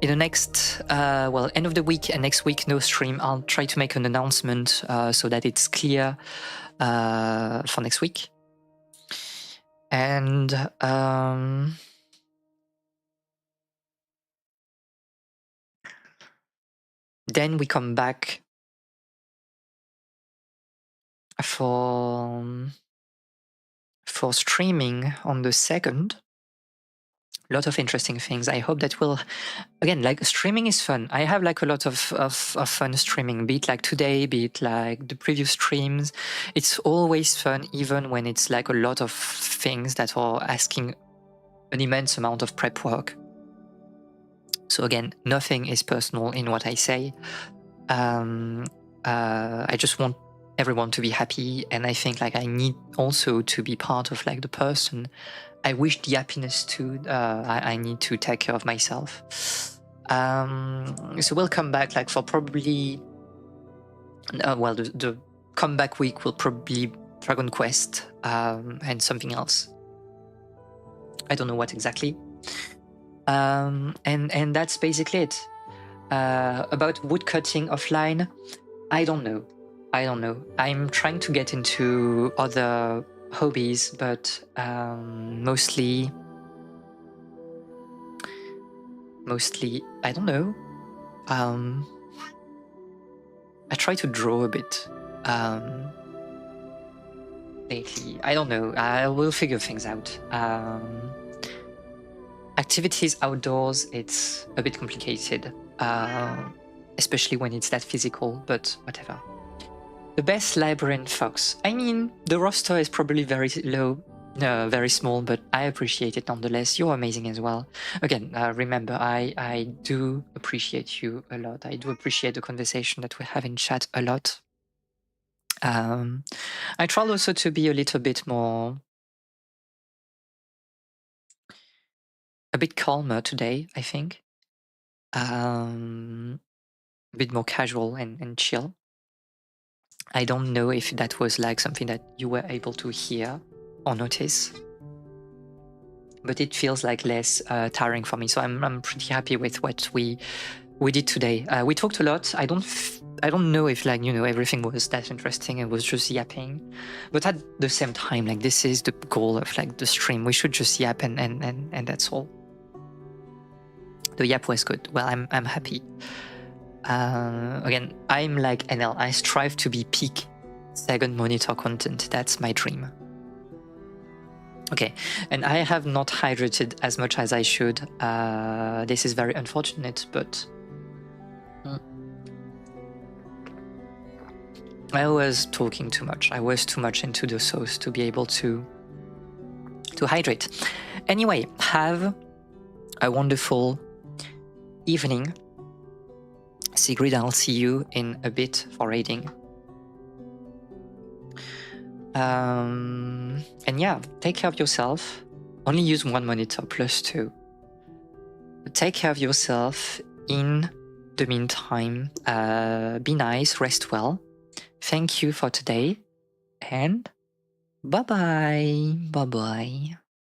in the next, end of the week and next week, no stream. I'll try to make an announcement so that it's clear for next week. And then we come back for streaming on the 2nd. A lot of interesting things. I hope that will, again, like streaming is fun. I have like a lot of fun streaming, be it like today, be it like the previous streams. It's always fun, even when it's like a lot of things that are asking an immense amount of prep work. So again, nothing is personal in what I say. I just want everyone to be happy, and I think like I need also to be part of like the person I wish the happiness to. I need to take care of myself. So we'll come back like for probably well, the comeback week will probably Dragon Quest and something else. I don't know what exactly. And that's basically it. About woodcutting offline, I don't know. I'm trying to get into other hobbies, but mostly I don't know. I try to draw a bit lately. I don't know. I will figure things out. Activities outdoors, it's a bit complicated, especially when it's that physical, but whatever. The best librarian fox. I mean, the roster is probably very low, very small, but I appreciate it nonetheless. You're amazing as well. Again, remember, I do appreciate you a lot. I do appreciate the conversation that we have in chat a lot. I try also to be a little bit more, a bit calmer today, I think. A bit more casual and chill. I don't know if that was like something that you were able to hear or notice, but it feels like less tiring for me. So I'm pretty happy with what we did today. We talked a lot. I don't know if like, you know, everything was that interesting. It was just yapping, but at the same time, like this is the goal of like the stream. We should just yap and that's all. The yap was good. Well, I'm happy. Again, I'm like NL. I strive to be peak second monitor content. That's my dream. Okay, and I have not hydrated as much as I should. This is very unfortunate, but I was talking too much. I was too much into the sauce to be able to hydrate. Anyway, have a wonderful evening. Sigrid, I'll see you in a bit for raiding. And yeah, take care of yourself. Only use one monitor +2. Take care of yourself in the meantime. Be nice, rest well. Thank you for today, and bye-bye. Bye-bye.